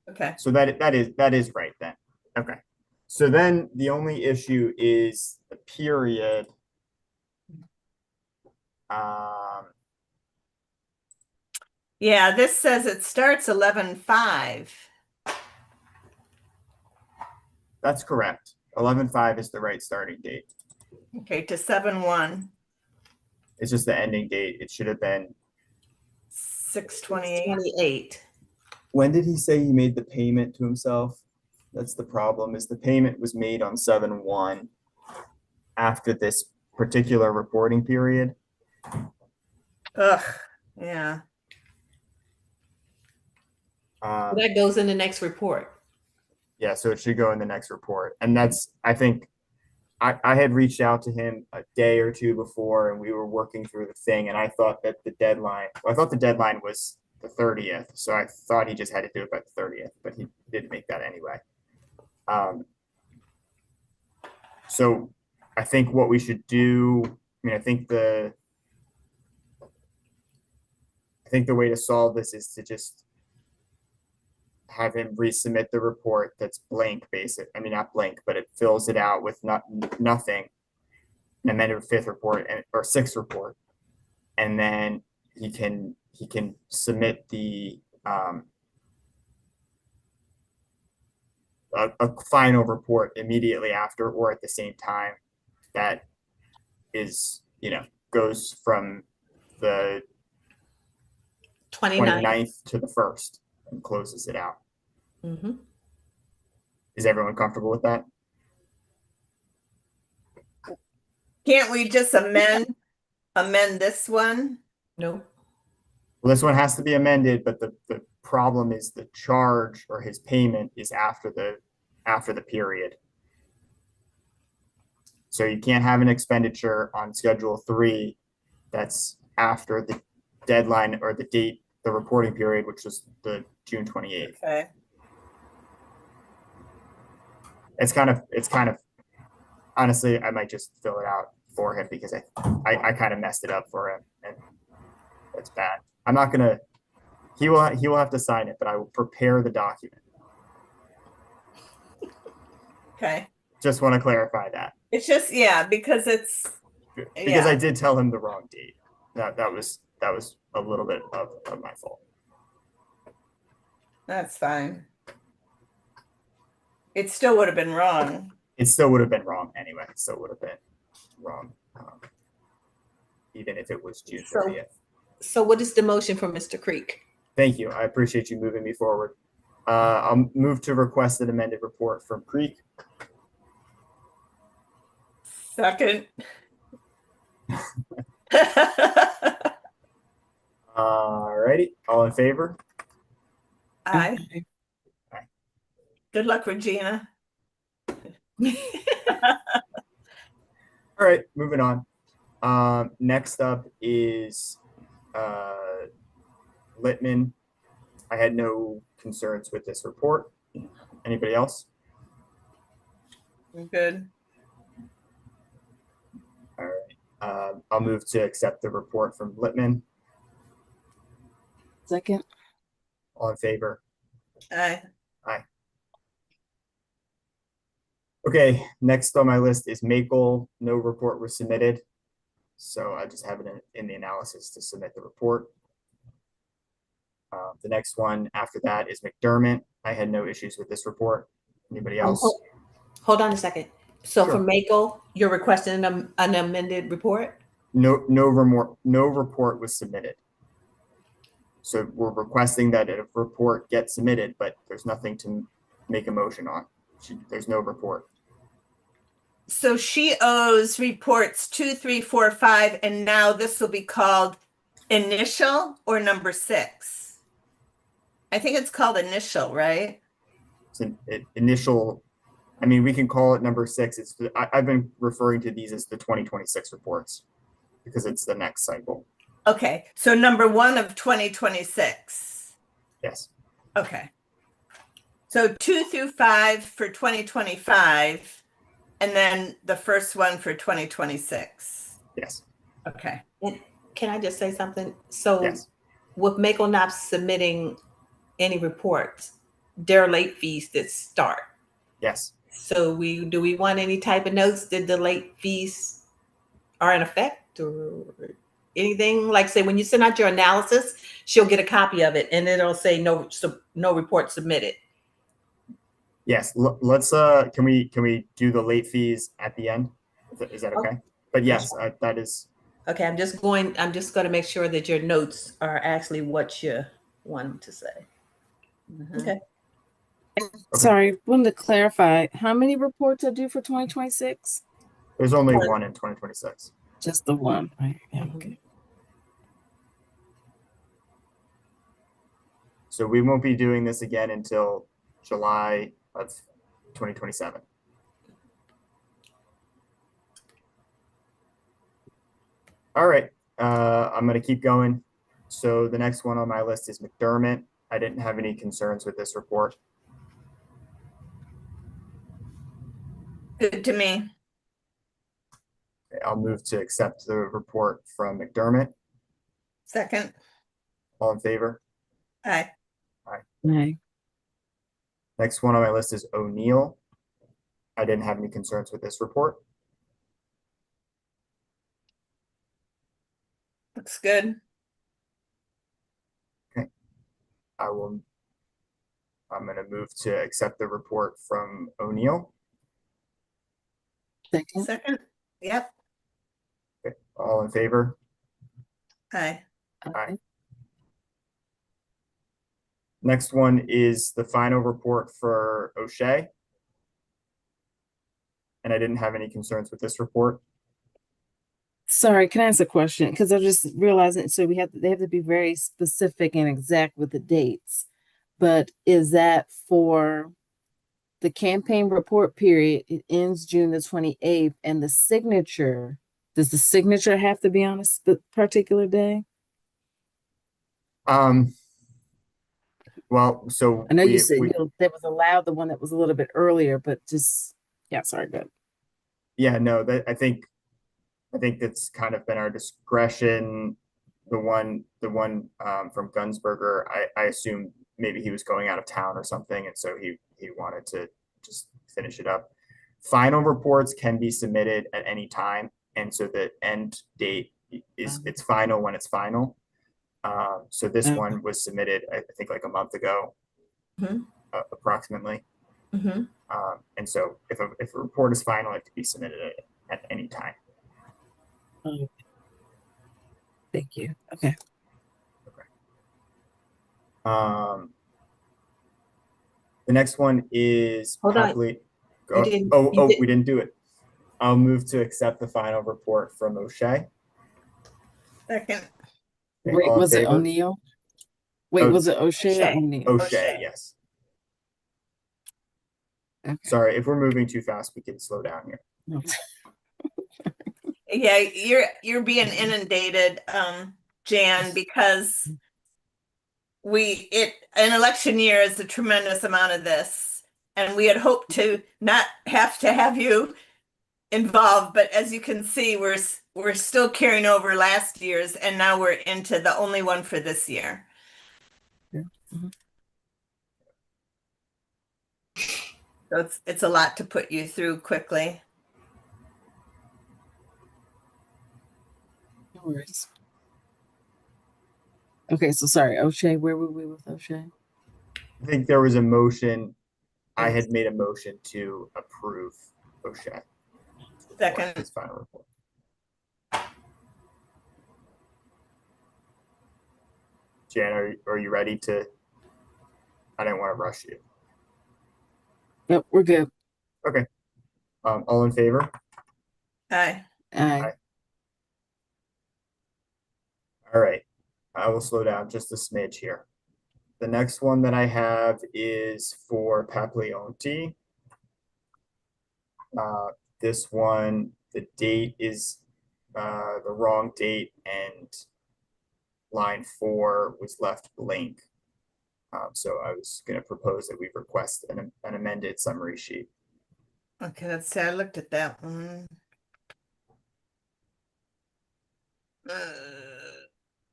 [SPEAKER 3] Okay.
[SPEAKER 2] So that is right then. Okay. So then the only issue is the period.
[SPEAKER 3] Yeah, this says it starts 11/5.
[SPEAKER 2] That's correct. 11/5 is the right starting date.
[SPEAKER 3] Okay, to 7/1,
[SPEAKER 2] It's just the ending date. It should have been.
[SPEAKER 3] 6/28.
[SPEAKER 4] 28.
[SPEAKER 2] When did he say he made the payment to himself? That's the problem, is the payment was made on 7/1 after this particular reporting period.
[SPEAKER 3] Ugh, yeah.
[SPEAKER 4] That goes in the next report.
[SPEAKER 2] Yeah, so it should go in the next report. And that's, I think, I had reached out to him a day or two before and we were working through the thing and I thought that the deadline was the 30th. So I thought he just had to do it by the 30th, but he didn't make that anyway. So I think what we should do, I mean, I think the way to solve this is to just have him resubmit the report that's blank, I mean, not blank, but it fills it out with nothing. And then a fifth report or sixth report. And then he can submit the a final report immediately after or at the same time that is, goes from the
[SPEAKER 4] 29.
[SPEAKER 2] 29th to the 1st and closes it out.
[SPEAKER 4] Mhm.
[SPEAKER 2] Is everyone comfortable with that?
[SPEAKER 3] Can't we just amend this one?
[SPEAKER 4] Nope.
[SPEAKER 2] Well, this one has to be amended, but the problem is the charge or his payment is after the period. So you can't have an expenditure on Schedule 3 that's after the deadline or the date, the reporting period, which was the June 28th.
[SPEAKER 3] Okay.
[SPEAKER 2] It's kind of honestly, I might just fill it out for him because I kind of messed it up for him, and it's bad. I'm not gonna. He will have to sign it, but I will prepare the document.
[SPEAKER 3] Okay.
[SPEAKER 2] Just want to clarify that
[SPEAKER 3] It's just, yeah, because it's,
[SPEAKER 2] because I
[SPEAKER 3] yeah.
[SPEAKER 2] did tell him the wrong date. That was a little bit of my fault.
[SPEAKER 3] That's fine. It still would have been wrong.
[SPEAKER 2] It still would have been wrong anyway. It still would have been wrong, even if it was June
[SPEAKER 4] So-
[SPEAKER 2] 30th.
[SPEAKER 4] So what is the motion for Mr. Creek?
[SPEAKER 2] Thank you. I appreciate you moving me forward. I'll move to request an amended report from Creek.
[SPEAKER 3] Second.
[SPEAKER 2] Alrighty, all in favor?
[SPEAKER 3] Aye.
[SPEAKER 5] Okay.
[SPEAKER 3] Good luck, Regina.
[SPEAKER 2] All right, moving on. Next up is Littman. I had no concerns with this report. Anybody else?
[SPEAKER 3] We're good.
[SPEAKER 2] All right. I'll move to accept the report from Littman.
[SPEAKER 5] Second.
[SPEAKER 2] All in favor?
[SPEAKER 3] Aye.
[SPEAKER 2] Okay, next on my list is Maple. No report was submitted. So I just have it in the analysis to submit the report. The next one after that is McDermott. I had no issues with this report. Anybody else?
[SPEAKER 4] Hold on a second. So
[SPEAKER 2] Sure.
[SPEAKER 4] for Mako, you're requesting an amended report?
[SPEAKER 2] No report was submitted. So we're requesting that a report get submitted, but there's nothing to make a motion on. There's no report.
[SPEAKER 3] So she owes reports 2, 3, 4, 5, and now this will be called initial or number 6. I think it's called initial, right?
[SPEAKER 2] It's an initial. I mean, we can call it number 6. I've been referring to these as the 2026 reports because it's the next cycle.
[SPEAKER 3] Okay, so number 1 of 2026.
[SPEAKER 2] Yes.
[SPEAKER 3] Okay. So 2 through 5 for 2025, and then the first one for 2026.
[SPEAKER 2] Yes.
[SPEAKER 3] Okay.
[SPEAKER 4] Can I just say something? So
[SPEAKER 2] Yes.
[SPEAKER 4] with Mako not submitting any reports, there are late fees that start.
[SPEAKER 2] Yes.
[SPEAKER 4] So do we want any type of notes that the late fees are in effect or anything? Like say when you send out your analysis, she'll get a copy of it and it'll say no report submitted.
[SPEAKER 2] Yes. Let's can we do the late fees at the end? Is that okay? But yes, that is.
[SPEAKER 4] Okay, I'm just going to make sure that your notes are actually what you want them to say.
[SPEAKER 3] Okay.
[SPEAKER 5] Sorry, wanted to clarify, how many reports are due for 2026?
[SPEAKER 2] There's only one in 2026.
[SPEAKER 5] Just the one, right? Yeah, okay.
[SPEAKER 2] So we won't be doing this again until July of 2027. All right, I'm going to keep going. So the next one on my list is McDermott. I didn't have any concerns with this report.
[SPEAKER 3] Good to me.
[SPEAKER 2] Okay, I'll move to accept the report from McDermott.
[SPEAKER 3] Second.
[SPEAKER 2] All in favor?
[SPEAKER 3] Aye.
[SPEAKER 5] Aye.
[SPEAKER 2] Next one on my list is O'Neill. I didn't have any concerns with this report.
[SPEAKER 3] Looks good.
[SPEAKER 2] I'm going to move to accept the report from O'Neill.
[SPEAKER 5] Second.
[SPEAKER 3] Second. Yep.
[SPEAKER 2] Okay, all in favor?
[SPEAKER 3] Aye.
[SPEAKER 2] Aye. Next one is the final report for O'Shea. And I didn't have any concerns with this report.
[SPEAKER 5] Sorry, can I ask a question? Because I just realizing, so they have to be very specific and exact with the dates. But is that for the campaign report period, it ends June the 28th, and the signature, does the signature have to be on a particular day?
[SPEAKER 2] Well, so
[SPEAKER 5] I know you
[SPEAKER 2] we,
[SPEAKER 5] said
[SPEAKER 2] we
[SPEAKER 5] that was allowed the one that was a little bit earlier, but just, yeah, sorry, good.
[SPEAKER 2] yeah, no, that I think that's kind of been our discretion. The one from Gunsberger, I assume maybe he was going out of town or something, and so he wanted to just finish it up. Final reports can be submitted at any time, and so the end date is it's final when it's final. So this
[SPEAKER 5] Okay.
[SPEAKER 2] one was submitted, I think, like a month ago,
[SPEAKER 4] Mhm.
[SPEAKER 2] approximately.
[SPEAKER 4] Mhm.
[SPEAKER 2] And so if a report is final, it can be submitted at any time.
[SPEAKER 5] Thank you. Okay.
[SPEAKER 2] The next one is
[SPEAKER 4] Hold on.
[SPEAKER 2] happily.
[SPEAKER 4] You didn't-
[SPEAKER 2] Oh,
[SPEAKER 4] you
[SPEAKER 2] we didn't do it. I'll move to accept the final report from O'Shea.
[SPEAKER 3] Second.
[SPEAKER 2] Okay,
[SPEAKER 5] Wait,
[SPEAKER 2] all in
[SPEAKER 5] was it
[SPEAKER 2] favor?
[SPEAKER 5] O'Neill? Wait,
[SPEAKER 2] Oh,
[SPEAKER 5] was it O'Shea or
[SPEAKER 3] O'Shea.
[SPEAKER 5] O'Neill?
[SPEAKER 2] O'Shea, yes.
[SPEAKER 5] Okay.
[SPEAKER 2] Sorry, if we're moving too fast, we can slow down here.
[SPEAKER 5] No.
[SPEAKER 3] Yeah, you're being inundated, Jan, because an election year is a tremendous amount of this. And we had hoped to not have to have you involved, but as you can see, we're still carrying over last year's, and now we're into the only one for this year.
[SPEAKER 5] Yeah. Mhm.
[SPEAKER 3] So it's a lot to put you through quickly.
[SPEAKER 5] No worries. Okay, so sorry, O'Shea, where were we with O'Shea?
[SPEAKER 2] I think there was a motion. I
[SPEAKER 5] Yes.
[SPEAKER 2] had made a motion to approve O'Shea.
[SPEAKER 3] Second.
[SPEAKER 2] His final report. Jan, are you ready to? I didn't want to rush you.
[SPEAKER 5] Yep, we're good.
[SPEAKER 2] Okay. All in favor?
[SPEAKER 3] Aye.
[SPEAKER 5] Aye.
[SPEAKER 2] All right. I will slow down just a smidge here. The next one that I have is for Paplione. This one, the date is the wrong date, and line 4 was left blank. So I was going to propose that we request an amended summary sheet.
[SPEAKER 3] Okay, let's see. I looked at that one.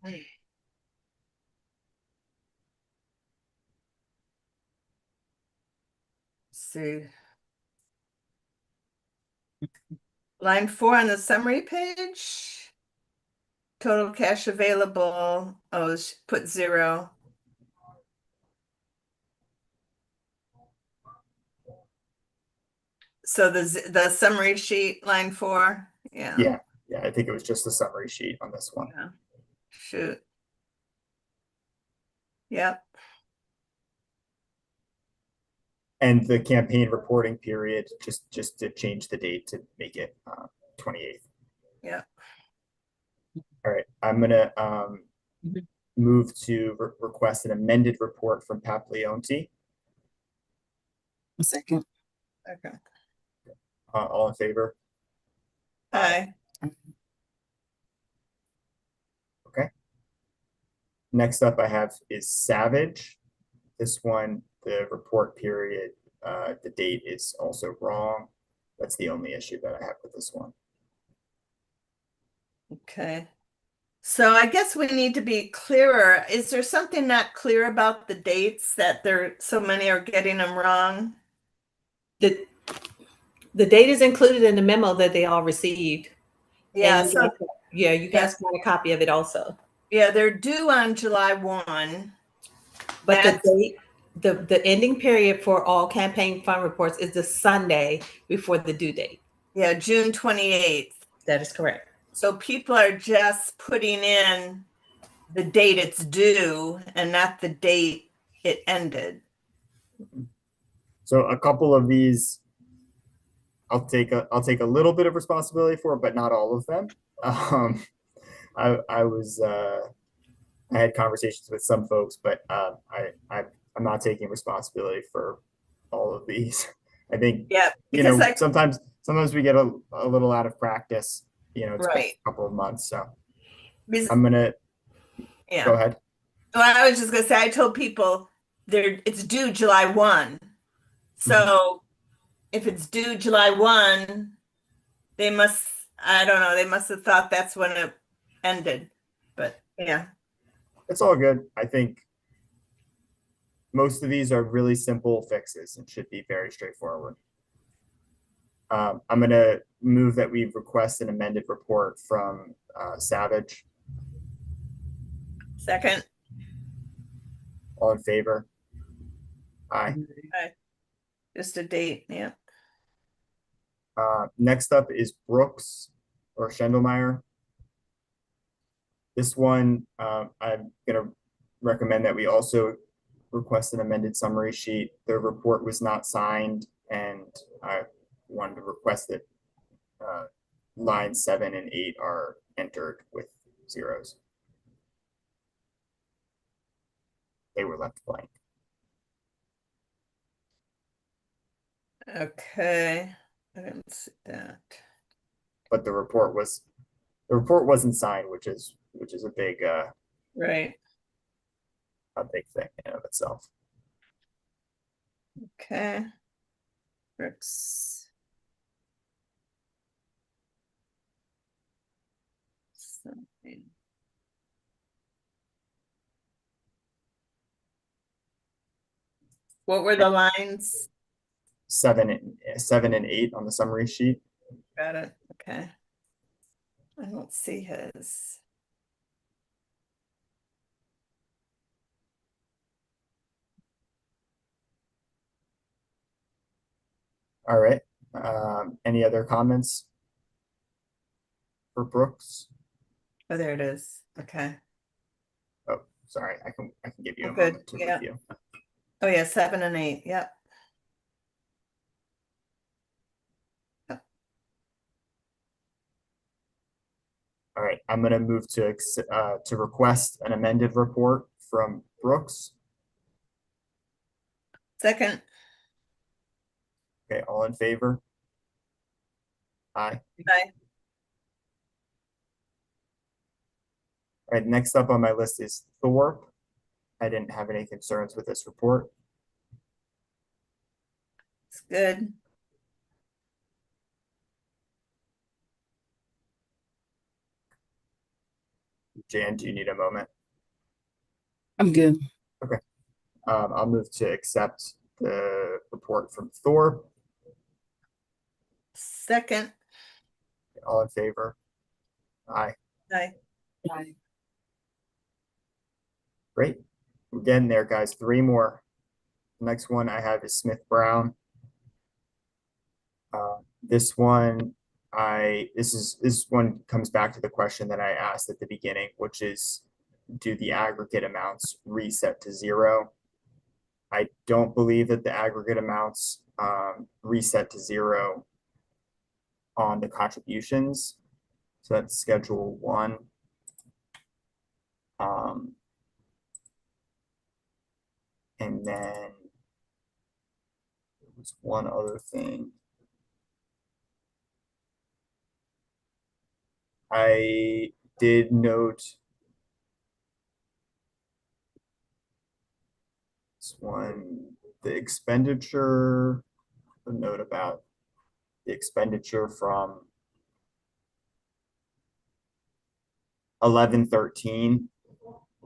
[SPEAKER 3] Let's see. Line 4 on the summary page. Total cash available. Oh, put 0. So the summary sheet, line 4. Yeah.
[SPEAKER 2] Yeah, I think it was just the summary sheet on this one.
[SPEAKER 3] Yeah. Shoot. Yep.
[SPEAKER 2] And the campaign reporting period, just to change the date to make it 28th.
[SPEAKER 3] Yeah.
[SPEAKER 2] All right, I'm gonna
[SPEAKER 5] Mhm.
[SPEAKER 2] move to request an amended report from Paplione.
[SPEAKER 5] A second.
[SPEAKER 3] Okay.
[SPEAKER 2] All in favor?
[SPEAKER 3] Aye.
[SPEAKER 2] Okay. Next up I have is Savage. This one, the report period, the date is also wrong. That's the only issue that I have with this one.
[SPEAKER 3] Okay. So I guess we need to be clearer. Is there something not clear about the dates that so many are getting them wrong?
[SPEAKER 4] The date is included in the memo that they all received.
[SPEAKER 3] Yeah,
[SPEAKER 4] And you guys want a copy of it also.
[SPEAKER 3] yeah, they're due on July 1.
[SPEAKER 4] But
[SPEAKER 3] That's-
[SPEAKER 4] the date, the ending period for all campaign fund reports is the Sunday before the due date.
[SPEAKER 3] Yeah, June 28th.
[SPEAKER 4] That is correct.
[SPEAKER 3] So people are just putting in the date it's due and not the date it ended.
[SPEAKER 2] So a couple of these, I'll take a little bit of responsibility for, but not all of them. I had conversations with some folks, but I'm not taking responsibility for all of these. I think,
[SPEAKER 3] Yeah,
[SPEAKER 2] you know,
[SPEAKER 3] because
[SPEAKER 2] sometimes we get a little out of practice, you know, it's been
[SPEAKER 3] Right.
[SPEAKER 2] a couple of months, so
[SPEAKER 3] because-
[SPEAKER 2] I'm gonna,
[SPEAKER 3] yeah.
[SPEAKER 2] go ahead.
[SPEAKER 3] Well, I was just gonna say, I told people it's due July 1. So if it's due July 1, they must, I don't know, they must have thought that's when it ended. But yeah,
[SPEAKER 2] It's all good. I think most of these are really simple fixes and should be very straightforward. I'm gonna move that we request an amended report from Savage.
[SPEAKER 3] second,
[SPEAKER 2] All in favor? Aye.
[SPEAKER 3] just a date, yeah.
[SPEAKER 2] Next up is Brooks or Schendelmeyer. This one, I'm gonna recommend that we also request an amended summary sheet. The report was not signed, and I wanted to request that lines 7 and 8 are entered with zeros. They were left blank.
[SPEAKER 3] Okay, I didn't see that.
[SPEAKER 2] But the report wasn't signed, which is a big
[SPEAKER 3] Right,
[SPEAKER 2] thing in and of itself.
[SPEAKER 3] okay. Brooks. Something. What were the lines?
[SPEAKER 2] 7 and 8 on the summary sheet.
[SPEAKER 3] Got it, okay. I don't see his.
[SPEAKER 2] All right. Any other comments for Brooks?
[SPEAKER 3] Oh, there it is, okay.
[SPEAKER 2] Oh, sorry. I can give you a
[SPEAKER 3] Good,
[SPEAKER 2] moment to
[SPEAKER 3] yeah.
[SPEAKER 2] review.
[SPEAKER 3] Oh, yeah, 7 and 8, yep.
[SPEAKER 2] All right. I'm going to move to request an amended report from Brooks.
[SPEAKER 3] Second,
[SPEAKER 2] Okay. All in favor? Aye.
[SPEAKER 3] aye.
[SPEAKER 2] All right. Next up on my list is Thorpe. I didn't have any concerns with this report.
[SPEAKER 3] It's good.
[SPEAKER 2] Jan, do you need a moment?
[SPEAKER 5] I'm good.
[SPEAKER 2] I'll move to accept the report from Thorpe.
[SPEAKER 3] Second,
[SPEAKER 2] All in favor? Aye.
[SPEAKER 3] aye.
[SPEAKER 2] Great. We're getting there, guys. 3 more. Next one I have is Smith Brown. This one, this one comes back to the question that I asked at the beginning, which is, do the aggregate amounts reset to 0? I don't believe that the aggregate amounts reset to 0 on the contributions. So that's Schedule 1. And then there was one other thing. I did note this one, the expenditure, a note about the expenditure from 1113.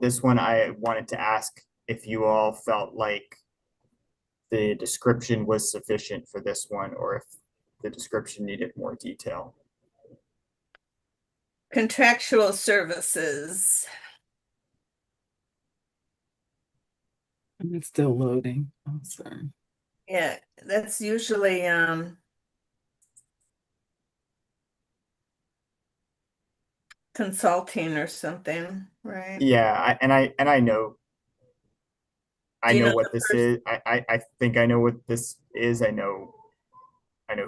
[SPEAKER 2] This one I wanted to ask if you all felt like the description was sufficient for this one, or if the description needed more detail.
[SPEAKER 3] Contractual services.
[SPEAKER 5] It's still loading. I'm sorry.
[SPEAKER 3] Yeah, that's usually consulting or something, right?
[SPEAKER 2] Yeah, I know. I
[SPEAKER 3] Do you
[SPEAKER 2] know
[SPEAKER 3] know
[SPEAKER 2] what
[SPEAKER 3] the
[SPEAKER 2] this
[SPEAKER 3] person?
[SPEAKER 2] is. I think I know what this is. I know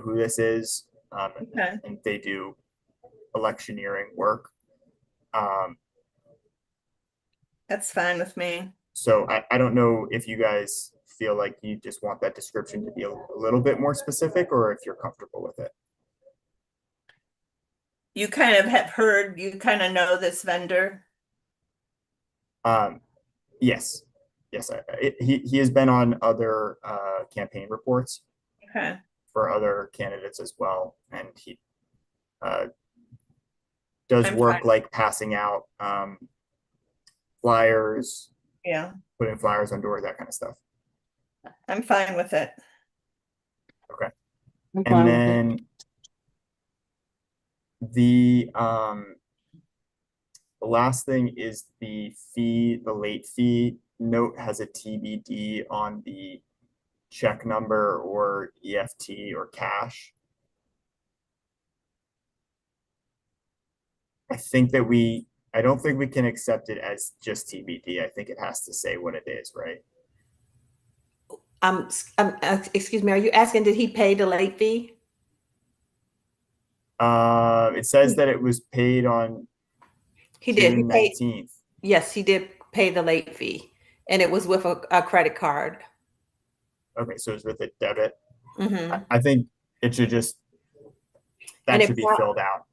[SPEAKER 2] who this is.
[SPEAKER 3] Okay.
[SPEAKER 2] And they do electioneering work.
[SPEAKER 3] That's fine with me.
[SPEAKER 2] So I don't know if you guys feel like you just want that description to be a little bit more specific, or if you're comfortable with it.
[SPEAKER 3] You kind of have heard, you kind of know this vendor.
[SPEAKER 2] Yes, yes, he has been on other campaign reports
[SPEAKER 3] Okay.
[SPEAKER 2] for other candidates as well, and he does
[SPEAKER 3] I'm
[SPEAKER 2] work
[SPEAKER 3] fine.
[SPEAKER 2] like passing out flyers,
[SPEAKER 3] Yeah,
[SPEAKER 2] putting flyers on doors, that kind of stuff.
[SPEAKER 3] I'm fine with it.
[SPEAKER 5] I'm
[SPEAKER 2] And
[SPEAKER 5] fine with it.
[SPEAKER 2] then the last thing is the fee, the late fee note has a TBD on the check number or EFT or cash. I don't think we can accept it as just TBD. I think it has to say what it is, right?
[SPEAKER 4] Excuse me, are you asking, did he pay the late fee?
[SPEAKER 2] It says that it was paid on
[SPEAKER 4] He did. He
[SPEAKER 2] June
[SPEAKER 4] paid.
[SPEAKER 2] 19th.
[SPEAKER 4] Yes, he did pay the late fee, and it was with a credit card.
[SPEAKER 2] Okay, so it's with a debit.
[SPEAKER 4] Mhm.
[SPEAKER 2] I think it should just,
[SPEAKER 4] And
[SPEAKER 2] that
[SPEAKER 4] it
[SPEAKER 2] should be
[SPEAKER 4] brought-
[SPEAKER 2] filled out.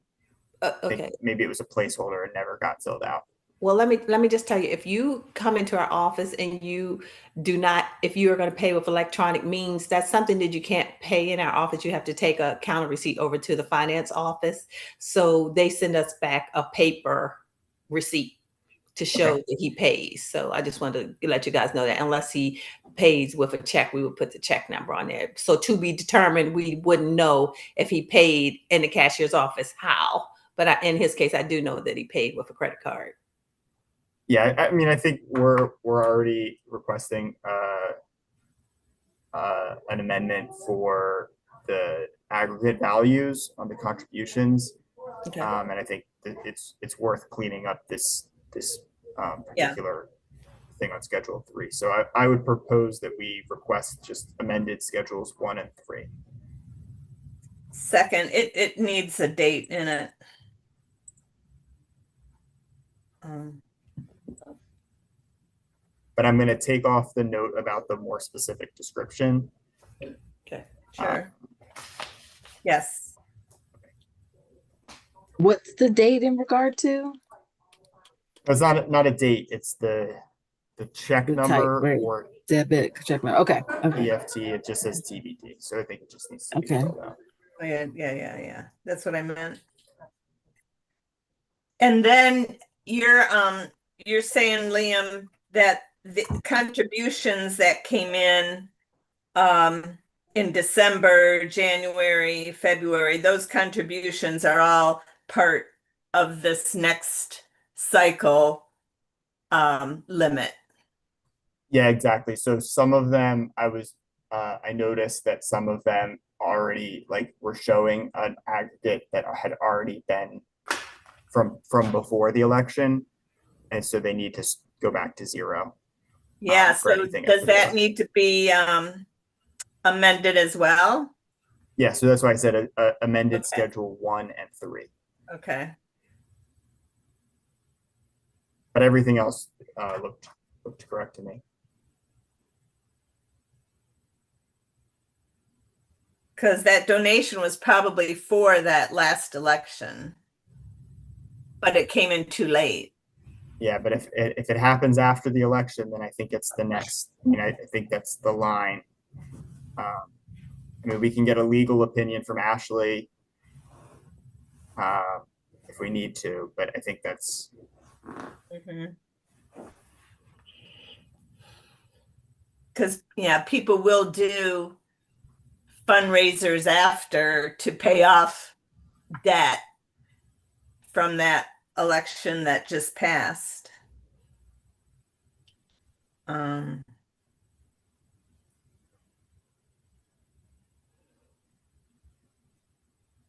[SPEAKER 2] I think
[SPEAKER 4] Okay.
[SPEAKER 2] maybe it was a placeholder and never got filled out.
[SPEAKER 4] Well, let me just tell you, if you come into our office and you do not, if you are going to pay with electronic means, that's something that you can't pay in our office. You have to take a counter receipt over to the finance office. So they send us back a paper receipt to show that he pays. So I just wanted to let you guys know that unless he pays with a check, we would put the check number on there. So to be determined, we wouldn't know if he paid in the cashier's office how. But in his case, I do know that he paid with a credit card.
[SPEAKER 2] Yeah, I mean, I think we're already requesting an amendment for the aggregate values on the contributions.
[SPEAKER 4] Okay.
[SPEAKER 2] And I think that it's worth cleaning up this particular thing on Schedule 3. So I would propose that we request just amended Schedules 1 and 3.
[SPEAKER 3] Second, it needs a date in it.
[SPEAKER 2] But I'm going to take off the note about the more specific description.
[SPEAKER 4] Okay.
[SPEAKER 3] Sure. Yes.
[SPEAKER 5] What's the date in regard to?
[SPEAKER 2] It's not a date. It's the check
[SPEAKER 5] The type,
[SPEAKER 2] number
[SPEAKER 5] right.
[SPEAKER 2] or
[SPEAKER 5] Debit check number. Okay. Okay.
[SPEAKER 2] EFT. It just says TBD. So I think it just needs to be
[SPEAKER 5] Okay.
[SPEAKER 2] filled out.
[SPEAKER 3] Oh, yeah. That's what I meant. And then you're saying, Liam, that the contributions that came in December, January, February, those contributions are all part of this next cycle limit.
[SPEAKER 2] Yeah, exactly. So some of them I noticed that some of them already like were showing an aggregate that had already been from before the election. And so they need to go back to zero.
[SPEAKER 3] Yeah,
[SPEAKER 2] for
[SPEAKER 3] so
[SPEAKER 2] anything
[SPEAKER 3] does
[SPEAKER 2] after the
[SPEAKER 3] that
[SPEAKER 2] election.
[SPEAKER 3] need to be amended as well?
[SPEAKER 2] Yeah, so that's why I said amended
[SPEAKER 3] Okay.
[SPEAKER 2] Schedule 1 and 3.
[SPEAKER 3] Okay.
[SPEAKER 2] But everything else looked correct to me.
[SPEAKER 3] Because that donation was probably for that last election, but it came in too late.
[SPEAKER 2] Yeah, but if it happens after the election, then I think it's the next. I think that's the line. I mean, we can get a legal opinion from Ashley if we need to, but I think that's.
[SPEAKER 3] Because people will do fundraisers after to pay off debt from that election that just passed.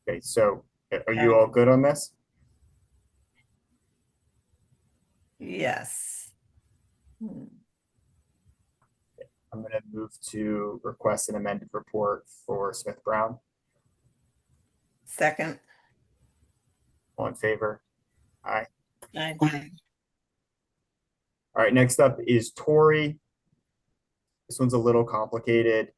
[SPEAKER 2] Okay, so are you all good on this?
[SPEAKER 3] Yes.
[SPEAKER 2] I'm going to move to request an amended report for Smith Brown.
[SPEAKER 3] Second.
[SPEAKER 2] All in favor? Aye.
[SPEAKER 5] Aye.
[SPEAKER 2] All right, next up is Tori. This one's a little complicated.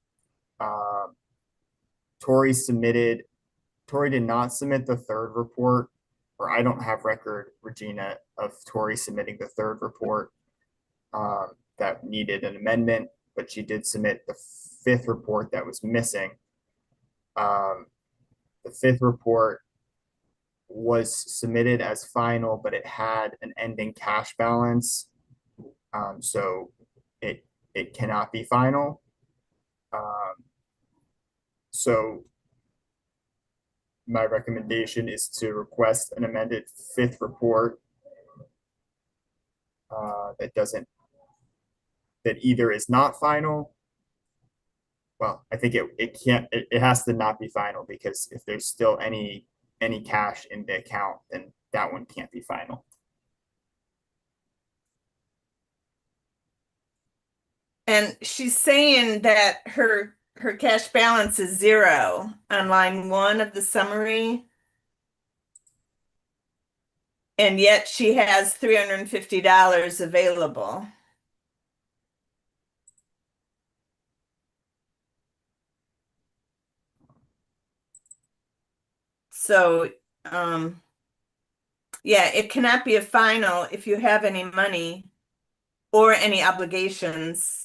[SPEAKER 2] Tori did not submit the third report, or I don't have record, Regina, of Tori submitting the third report that needed an amendment, but she did submit the fifth report that was missing. The fifth report was submitted as final, but it had an ending cash balance. So it cannot be final. So my recommendation is to request an amended fifth report that either is not final. Well, I think it has to not be final, because if there's still any cash in the account, then that one can't be final.
[SPEAKER 3] And she's saying that her cash balance is 0 on line 1 of the summary. And yet she has $350 available. So, yeah, it cannot be a final if you have any money or any obligations.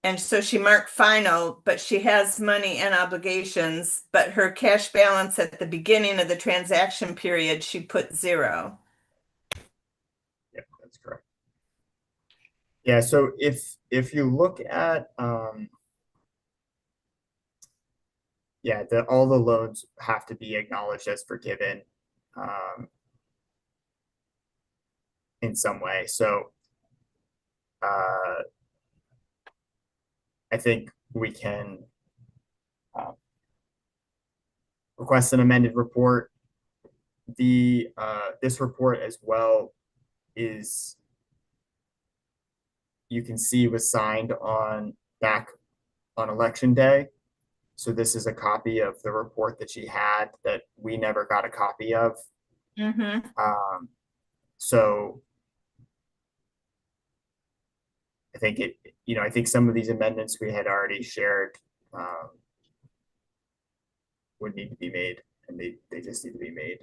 [SPEAKER 3] And so she marked final, but she has money and obligations, but her cash balance at the beginning of the transaction period, she put 0.
[SPEAKER 2] Yeah, that's correct. Yeah, so if you look at yeah, all the loans have to be acknowledged as forgiven in some way. So I think we can request an amended report. This report as well is, you can see, was signed back on election day. So this is a copy of the report that she had that we never got a copy of. So I think I think some of these amendments we had already shared would need to be made, and they just need to be made.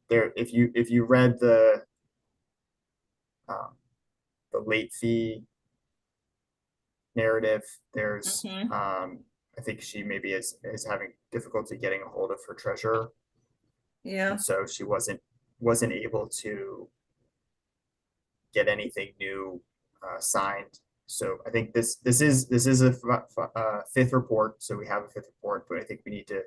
[SPEAKER 2] If you read the late fee narrative, there's I think she maybe is having difficulty getting a hold of her treasurer.
[SPEAKER 3] Yeah.
[SPEAKER 2] And so she wasn't able to get anything new signed. So I think this is a fifth report. So we have a fifth report, but I think we need to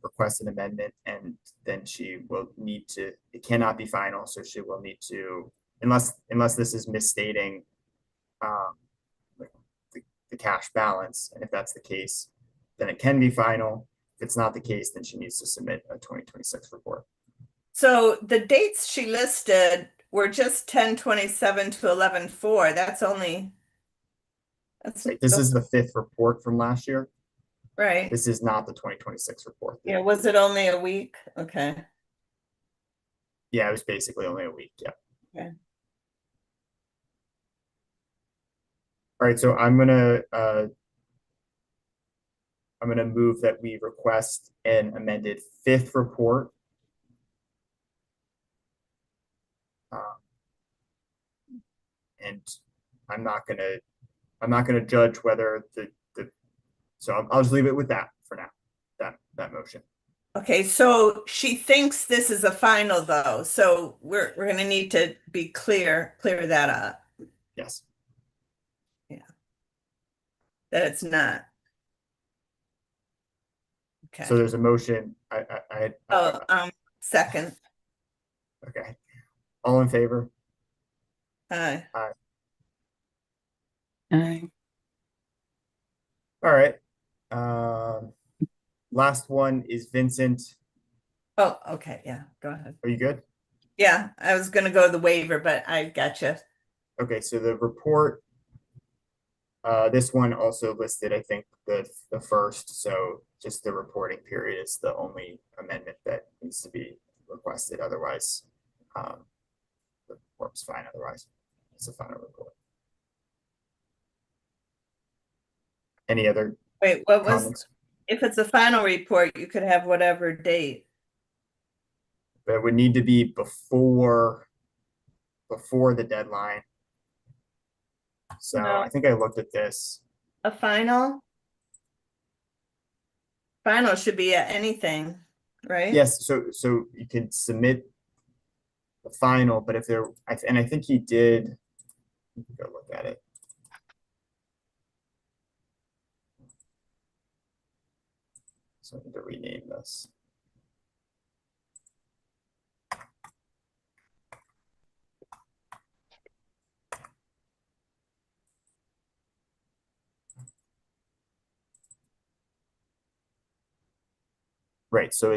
[SPEAKER 2] request an amendment, and then she will need to. It cannot be final, so she will need to, unless this is misstating the cash balance. And if that's the case, then it can be final. If it's not the case, then she needs to submit a 2026 report.
[SPEAKER 3] So the dates she listed were just 10/27 to 11/4. That's
[SPEAKER 2] This is the fifth report from last year.
[SPEAKER 3] right.
[SPEAKER 2] This is not the 2026 report.
[SPEAKER 3] Yeah, was it only a week? Okay.
[SPEAKER 2] Yeah, it was basically only a week. Yeah.
[SPEAKER 3] Okay.
[SPEAKER 2] All right, so I'm gonna move that we request an amended fifth report. And I'm not gonna judge whether so I'll just leave it with that for now. That motion.
[SPEAKER 3] Okay, so she thinks this is a final though, so we're gonna need to be clear that up,
[SPEAKER 2] Yes.
[SPEAKER 3] that it's not. Okay.
[SPEAKER 2] So there's a motion.
[SPEAKER 3] Second.
[SPEAKER 2] Okay. All in favor?
[SPEAKER 3] Aye.
[SPEAKER 5] Aye.
[SPEAKER 2] All right. Last one is Vincent.
[SPEAKER 3] Oh, okay, yeah, go ahead.
[SPEAKER 2] Are you good?
[SPEAKER 3] Yeah, I was gonna go the waiver, but I gotcha.
[SPEAKER 2] Okay, so the report, this one also listed, I think, the first, so just the reporting period is the only amendment that needs to be requested. Otherwise, the report's fine. Otherwise, it's a final report. Any other
[SPEAKER 3] Wait, what was,
[SPEAKER 2] comments?
[SPEAKER 3] if it's a final report, you could have whatever date.
[SPEAKER 2] But it would need to be before the deadline. So
[SPEAKER 3] No.
[SPEAKER 2] I think I looked at this.
[SPEAKER 3] A final? Final should be at anything, right?
[SPEAKER 2] Yes, so you can submit the final, but if there, and I think he did. Go look at it. So I need to rename this. Right, so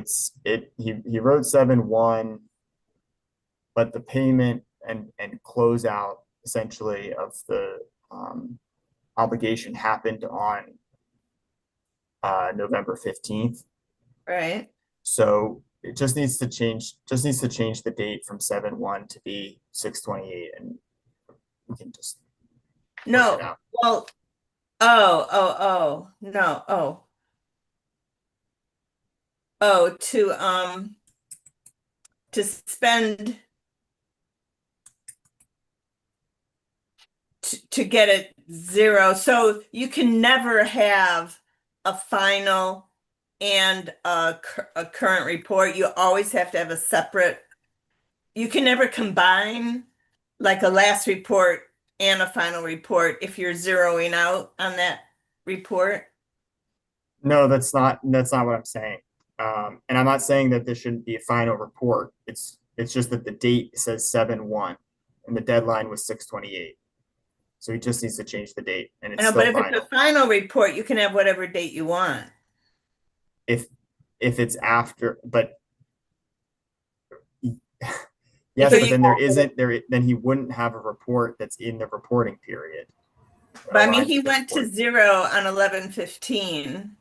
[SPEAKER 2] he wrote 7-1, but the payment and closeout essentially of the obligation happened on November 15th.
[SPEAKER 3] Right.
[SPEAKER 2] So it just needs to change the date from 7-1 to be 6/28, and we can just work
[SPEAKER 3] No,
[SPEAKER 2] it out.
[SPEAKER 3] well, no, to spend to get it 0. So you can never have a final and a current report. You always have to have a separate. You can never combine like a last report and a final report if you're zeroing out on that report.
[SPEAKER 2] No, that's not what I'm saying. And I'm not saying that this shouldn't be a final report. It's just that the date says 7-1 and the deadline was 6/28. So he just needs to change the date and it's
[SPEAKER 3] I know,
[SPEAKER 2] still
[SPEAKER 3] but if
[SPEAKER 2] final.
[SPEAKER 3] it's a final report, you can have whatever date you want.
[SPEAKER 2] If it's after, but yes,
[SPEAKER 3] So
[SPEAKER 2] but
[SPEAKER 3] you-
[SPEAKER 2] then then he wouldn't have a report that's in the reporting period.
[SPEAKER 3] But I mean,
[SPEAKER 2] aligned
[SPEAKER 3] he
[SPEAKER 2] with the
[SPEAKER 3] went to
[SPEAKER 2] report.
[SPEAKER 3] 0 on 11/15.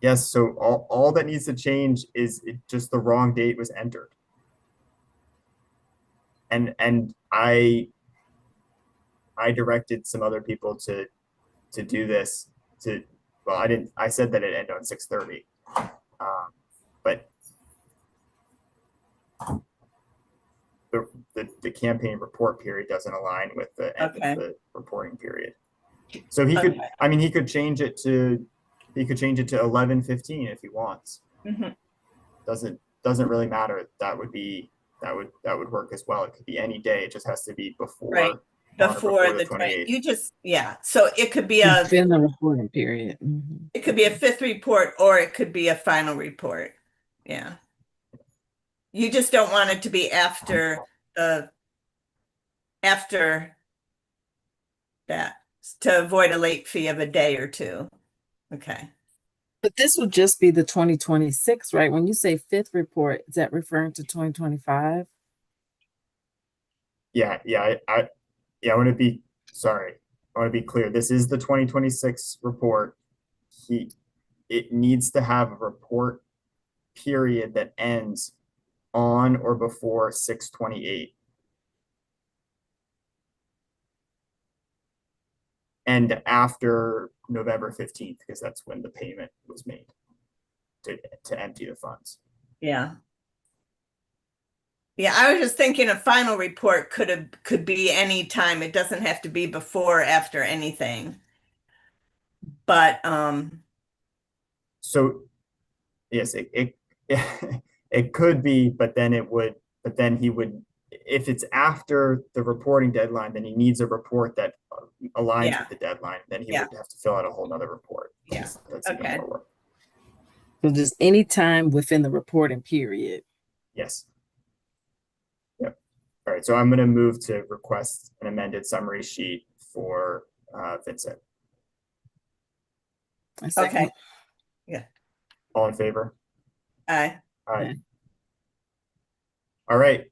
[SPEAKER 2] Yes, so all that needs to change is just the wrong date was entered. And I directed some other people to do this well, I said that it ended on 6/30. But the campaign report period doesn't align with the end
[SPEAKER 3] Okay.
[SPEAKER 2] of the reporting period. So he could,
[SPEAKER 3] Okay.
[SPEAKER 2] I mean, he could change it to 11/15 if he wants.
[SPEAKER 3] Mhm.
[SPEAKER 2] Doesn't really matter. That would work as well. It could be any day. It just has to be before
[SPEAKER 3] Right.
[SPEAKER 2] on or
[SPEAKER 3] Before the
[SPEAKER 2] 28th.
[SPEAKER 3] you just, yeah. So it could be a
[SPEAKER 5] Within the reporting period. Mhm.
[SPEAKER 3] it could be a 5th report or it could be a final report. Yeah. You just don't want it to be after that to avoid a late fee of a day or two. Okay.
[SPEAKER 5] But this would just be the 2026, right? When you say 5th report, is that referring to 2025?
[SPEAKER 2] Yeah, I want to be sorry. I want to be clear. This is the 2026 report. It needs to have a report period that ends on or before 6/28. And after November 15th, because that's when the payment was made to empty the funds.
[SPEAKER 3] Yeah. Yeah, I was just thinking a final report could be any time. It doesn't have to be before or after anything. But
[SPEAKER 2] So yes, it could be, but then he would, if it's after the reporting deadline, then he needs a report that aligns
[SPEAKER 3] Yeah.
[SPEAKER 2] with the deadline. Then he
[SPEAKER 3] Yeah.
[SPEAKER 2] would have to fill out a whole nother report.
[SPEAKER 3] Yeah.
[SPEAKER 2] That's even
[SPEAKER 3] Okay.
[SPEAKER 2] more work.
[SPEAKER 5] So just any time within the reporting period.
[SPEAKER 2] Yes. Yep. All right. So I'm going to move to request an amended summary sheet for Vincent.
[SPEAKER 5] I second.
[SPEAKER 3] Okay.
[SPEAKER 2] All in favor?
[SPEAKER 3] Aye.
[SPEAKER 2] All right.
[SPEAKER 5] Okay.
[SPEAKER 2] All right.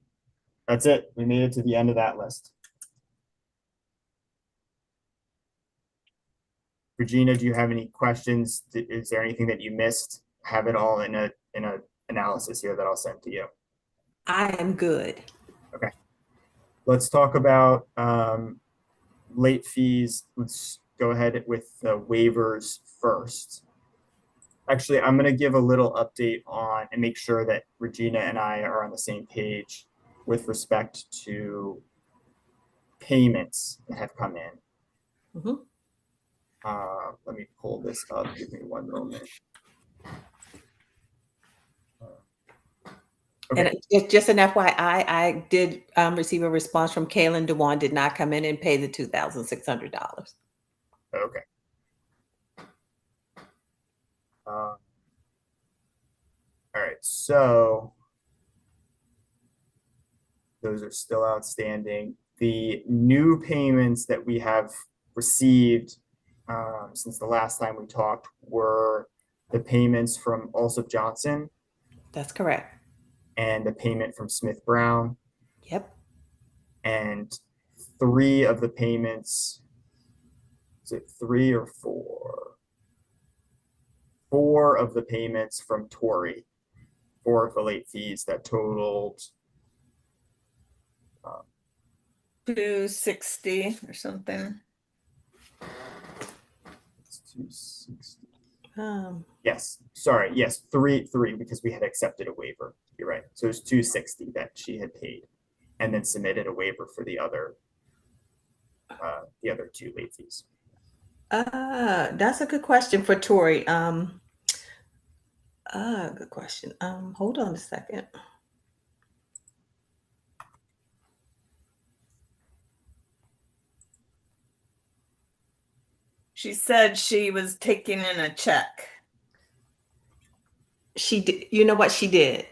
[SPEAKER 2] That's it. We made it to the end of that list. Regina, do you have any questions? Is there anything that you missed? Have it all in a analysis here that I'll send to you.
[SPEAKER 4] I am good.
[SPEAKER 2] Let's talk about late fees. Let's go ahead with the waivers first. Actually, I'm going to give a little update on and make sure that Regina and I are on the same page with respect to payments that have come in.
[SPEAKER 4] Mhm.
[SPEAKER 2] Let me pull this up. Give me one moment.
[SPEAKER 4] And
[SPEAKER 2] Okay.
[SPEAKER 4] just an FYI, I did receive a response from Kaylin Dewan, did not come in and pay the $2,600.
[SPEAKER 2] Okay. All right, so those are still outstanding. The new payments that we have received since the last time we talked were the payments from Alsop Johnson
[SPEAKER 4] That's correct.
[SPEAKER 2] and the payment from Smith Brown,
[SPEAKER 4] Yep.
[SPEAKER 2] and 3 of the payments, is it 3 or 4? 4 of the payments from Tory, 4 of the late fees that totaled
[SPEAKER 3] 260 or something.
[SPEAKER 2] 260.
[SPEAKER 4] Yes.
[SPEAKER 2] Yes, three, because we had accepted a waiver. You're right. So it's 260 that she had paid, and then submitted a waiver for the other 2 late fees.
[SPEAKER 4] That's a good question for Tori. Good question. Hold on a second.
[SPEAKER 3] She said she was taking in a check.
[SPEAKER 4] She did. You know what she did?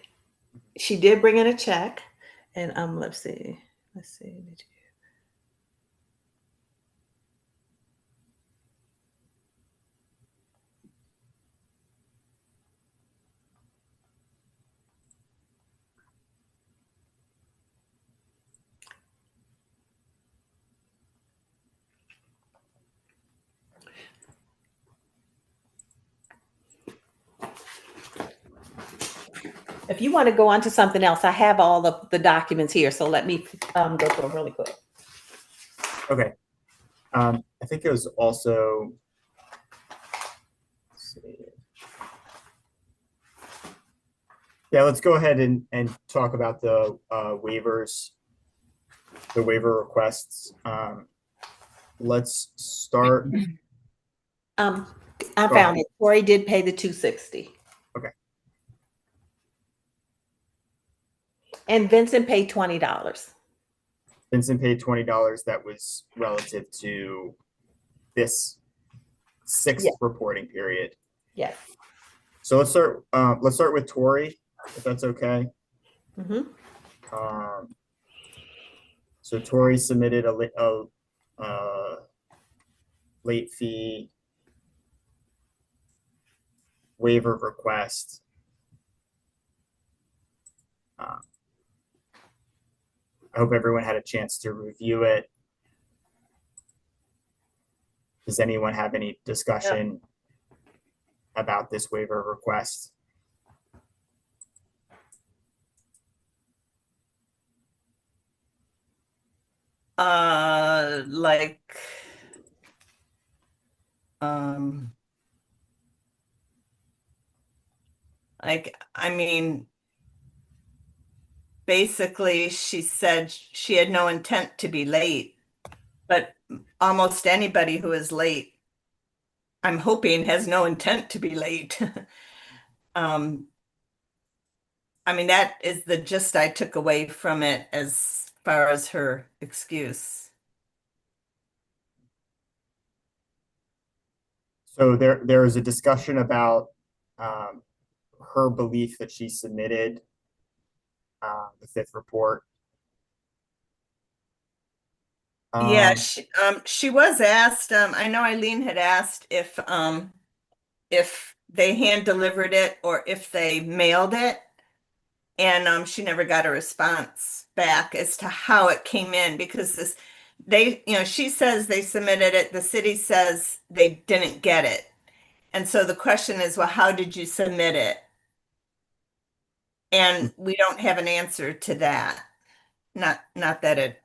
[SPEAKER 4] She did bring in a check, and let's see. Did you? If you want to go on to something else, I have all of the documents here, so let me go through them really quick.
[SPEAKER 2] Okay. I think it was also. Let's see. Yeah, let's go ahead and talk about the waivers, the waiver requests. Let's start.
[SPEAKER 4] I
[SPEAKER 2] Go
[SPEAKER 4] found
[SPEAKER 2] ahead.
[SPEAKER 4] it. Tori did pay the $260.
[SPEAKER 2] Okay.
[SPEAKER 4] And Vincent paid $20.
[SPEAKER 2] Vincent paid $20. That was relative to this 6th
[SPEAKER 4] Yeah.
[SPEAKER 2] reporting period.
[SPEAKER 4] Yes.
[SPEAKER 2] So let's start with Tori, if that's okay.
[SPEAKER 4] Mm-hmm.
[SPEAKER 2] So Tori submitted a late fee waiver request. I hope everyone had a chance to review it. Does anyone have any discussion about this waiver request?
[SPEAKER 3] Like, I mean, basically she said she had no intent to be late, but almost anybody who is late, I'm hoping, has no intent to be late. I mean, that is the gist I took away from it as far as her excuse.
[SPEAKER 2] So there is a discussion about her belief that she submitted the 5th report.
[SPEAKER 3] Yeah, she was asked, I know Eileen had asked if they hand delivered it or if they mailed it. And she never got a response back as to how it came in, because she says they submitted it, the city says they didn't get it. And so the question is, well, how did you submit it? And we don't have an answer to that. Not that it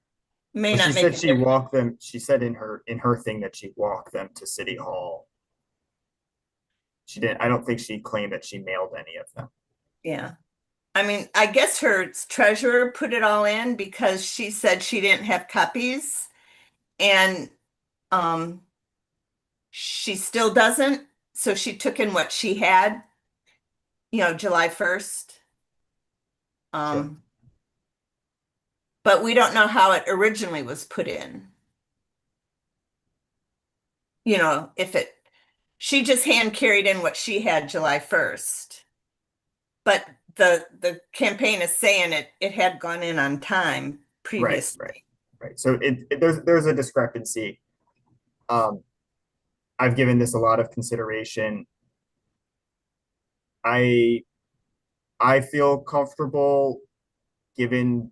[SPEAKER 3] May
[SPEAKER 2] Well,
[SPEAKER 3] not
[SPEAKER 2] she
[SPEAKER 3] make
[SPEAKER 2] said
[SPEAKER 3] a
[SPEAKER 2] she
[SPEAKER 3] difference.
[SPEAKER 2] walked them. She said in her thing that she walked them to City Hall. She didn't. I don't think she claimed that she mailed any of them.
[SPEAKER 3] Yeah. I mean, I guess her treasurer put it all in because she said she didn't have copies and um she still doesn't. So she took in what she had, July 1st.
[SPEAKER 2] Sure.
[SPEAKER 3] But we don't know how it originally was put in. If she just hand carried in what she had July 1st. But the campaign is saying it had gone in on time previously.
[SPEAKER 2] Right. So there's a discrepancy. I've given this a lot of consideration. I feel comfortable given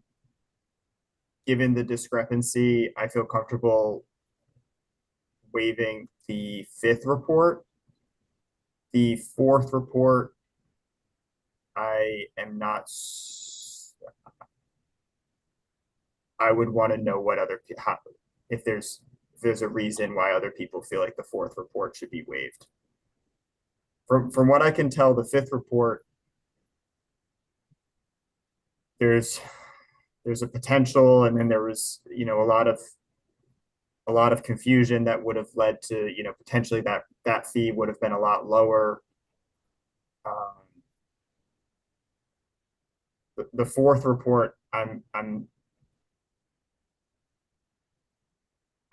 [SPEAKER 2] the discrepancy. I feel comfortable waiving the 5th report. The 4th report, I am not. I would want to know what if there's a reason why other people feel like the 4th report should be waived. From what I can tell, the 5th report, there's a potential, and then there was a lot of confusion that would have led to potentially that fee would have been a lot lower. The 4th report, I'm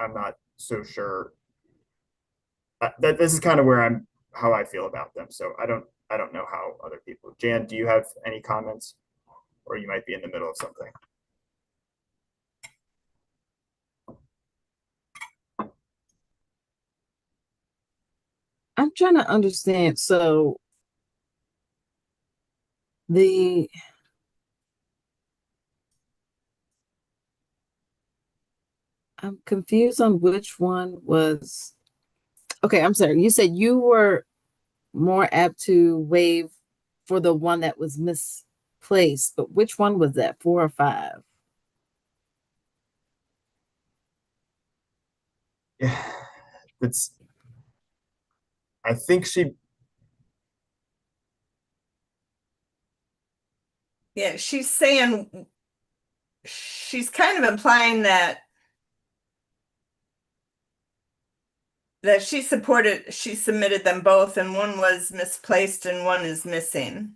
[SPEAKER 2] not so sure. That this is kind of where how I feel about them. So I don't know how other people. Jan, do you have any comments, or you might be in the middle of something?
[SPEAKER 5] I'm trying to understand. So I'm confused on which one was. Okay, I'm sorry. You said you were more apt to waive for the one that was misplaced, but which one was that, 4 or 5?
[SPEAKER 2] Yeah, it's. I think
[SPEAKER 3] Yeah, she's kind of implying that she submitted them both, and one was misplaced and one is missing.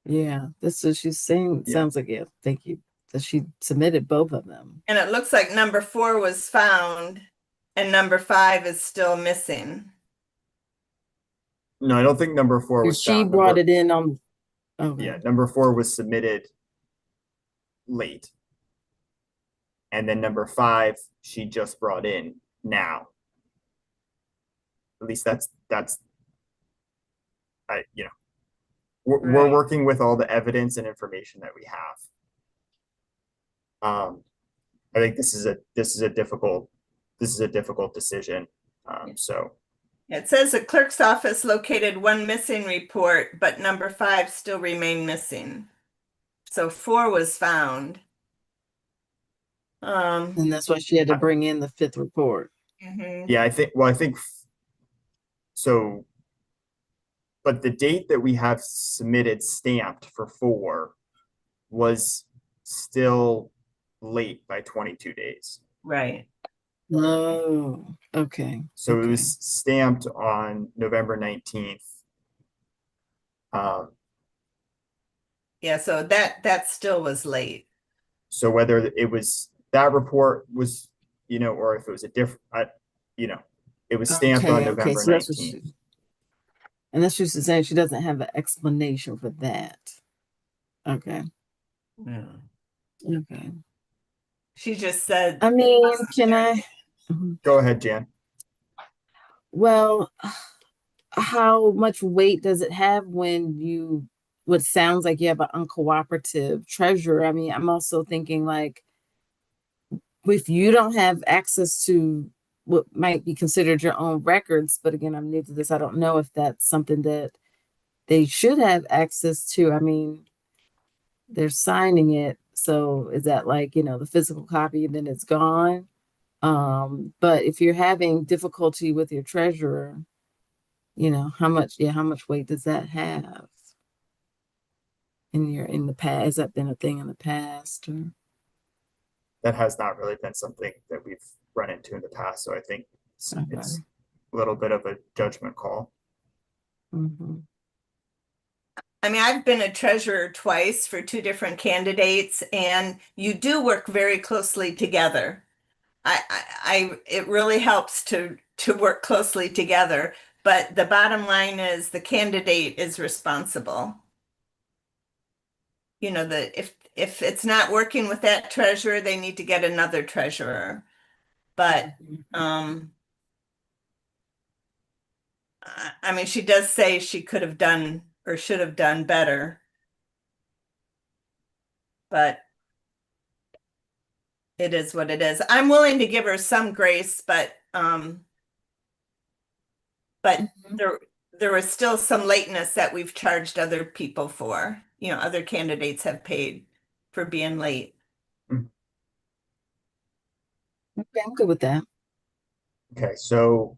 [SPEAKER 5] Yeah, this is she's saying.
[SPEAKER 2] Yeah.
[SPEAKER 5] Sounds like, yeah, thank you. That she submitted both of them.
[SPEAKER 3] And it looks like number 4 was found and number 5 is still missing.
[SPEAKER 2] No, I don't think number 4 was
[SPEAKER 5] She
[SPEAKER 2] found.
[SPEAKER 5] brought it in on. Okay.
[SPEAKER 2] Yeah, number 4 was submitted late, and then number 5 she just brought in now. At least that's we're working with all the evidence and information that we have. I think this is a difficult decision. So
[SPEAKER 3] It says the clerk's office located one missing report, but number 5 still remained missing. So 4 was found.
[SPEAKER 5] And that's why she had to bring in the 5th report.
[SPEAKER 2] Yeah, I think so. But the date that we have submitted stamped for 4 was still late by 22 days.
[SPEAKER 3] Right.
[SPEAKER 5] Oh, okay.
[SPEAKER 2] So
[SPEAKER 5] okay.
[SPEAKER 2] It was stamped on November 19th.
[SPEAKER 3] Yeah, so that still was late.
[SPEAKER 2] So whether it was that report was, or if it was a different, it was stamped on November
[SPEAKER 5] So
[SPEAKER 2] 19th.
[SPEAKER 5] And that's just saying she doesn't have an explanation for that. Okay.
[SPEAKER 3] Yeah.
[SPEAKER 5] Okay.
[SPEAKER 3] She just said.
[SPEAKER 5] I mean, can I?
[SPEAKER 2] Go ahead, Jan.
[SPEAKER 5] Well, how much weight does it have when what sounds like you have an uncooperative treasurer? I mean, I'm also thinking like, if you don't have access to what might be considered your own records, but again, I'm new to this. I don't know if that's something that they should have access to. I mean, they're signing it. So is that like, the physical copy and then it's gone? But if you're having difficulty with your treasurer, how much weight does that have in the past? Has that been a thing in the past? Or?
[SPEAKER 2] That has not really been something that we've run into in the past. So I think it's a little bit of a judgment call.
[SPEAKER 5] Mm-hmm.
[SPEAKER 3] I mean, I've been a treasurer twice for two different candidates, and you do work very closely together. It really helps to work closely together, but the bottom line is the candidate is responsible. If it's not working with that treasurer, they need to get another treasurer. But I mean, she does say she could have done or should have done better, but it is what it is. I'm willing to give her some grace, but there was still some lateness that we've charged other people for. Other candidates have paid for being late.
[SPEAKER 5] Okay, I'm good with that.
[SPEAKER 2] Okay, so,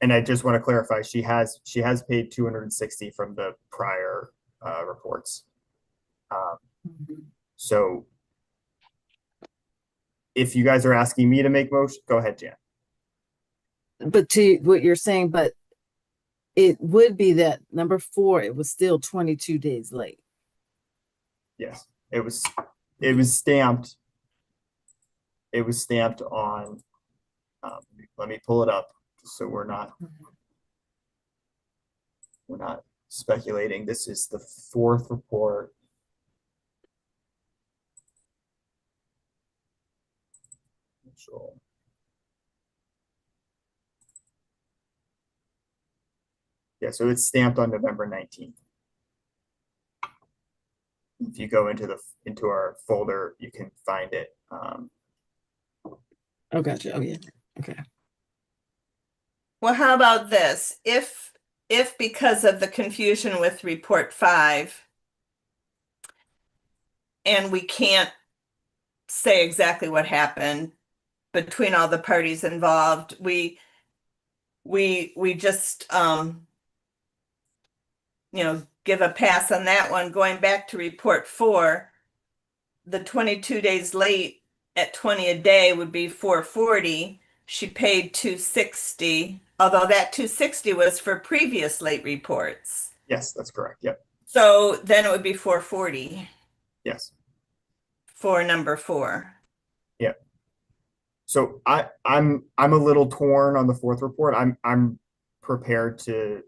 [SPEAKER 2] and I just want to clarify, she has paid 260 from the prior reports. So if you guys are asking me to make motion, go ahead, Jan.
[SPEAKER 5] But to what you're saying, but it would be that number 4, it was still 22 days late.
[SPEAKER 2] Yes, it was stamped. It was stamped on, let me pull it up so we're not speculating. This is the 4th report. Sure. Yeah, so it's stamped on November 19th. If you go into our folder, you can find it.
[SPEAKER 5] Oh, gotcha. Oh, yeah. Okay.
[SPEAKER 3] Well, how about this? If because of the confusion with report 5, and we can't say exactly what happened between all the parties involved, we just give a pass on that one. Going back to report 4, the 22 days late at 20 a day would be 440. She paid 260, although that 260 was for previous late reports.
[SPEAKER 2] Yes, that's correct. Yep.
[SPEAKER 3] So then it would be 440
[SPEAKER 2] Yes.
[SPEAKER 3] for number 4.
[SPEAKER 2] Yeah. So I'm a little torn on the 4th report. I'm prepared to